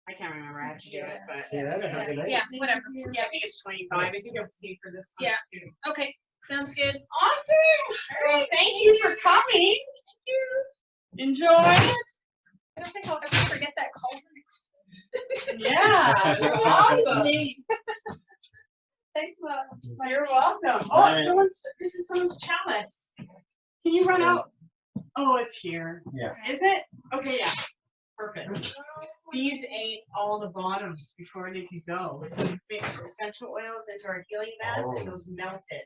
I can't remember how to do it, but Yeah, whatever. Yeah, I think it's 25. I think you have to pay for this one Yeah. too. okay, sounds good. Awesome! Well, thank you for coming. Thank you. Enjoy. I don't think I'll ever forget that call. Yeah, you're welcome. Thanks a lot. You're welcome. Oh, this is someone's chalice. Can you run out? Oh, it's here. Yeah. Is it? Okay, yeah. Perfect. These ate all the bottoms before they could go. We mixed essential oils into our healing bath and those melted.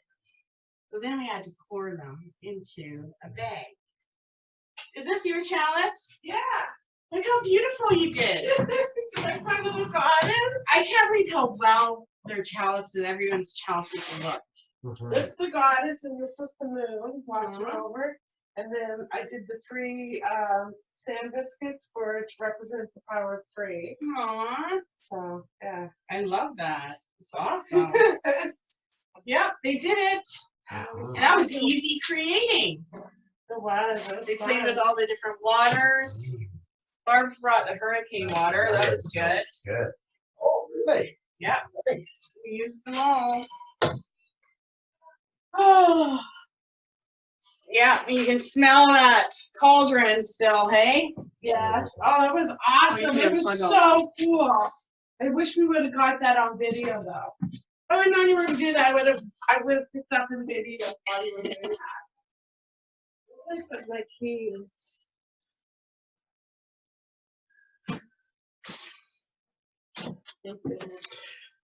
So then we had to pour them into a bag. Is this your chalice? Yeah. Look how beautiful you did. It's like my little goddess. I can't believe how well their chalices, everyone's chalices looked. It's the goddess and this is the moon watching over. And then I did the 3 sand biscuits for it to represent the power of 3. Aww. So yeah. I love that. It's awesome. Yep, they did it. And that was easy creating. It was. They played with all the different waters. Barb brought the hurricane water. That was good. Good. Oh, really? Yep. Nice. We used them all. Oh. Yeah, you can smell that cauldron still, hey? Yes. Oh, it was awesome. you It did was plug so cool. I wish we would have got that on video though. I would know you were gonna do that. I would have picked up in video while you were doing that. Let's put my keys.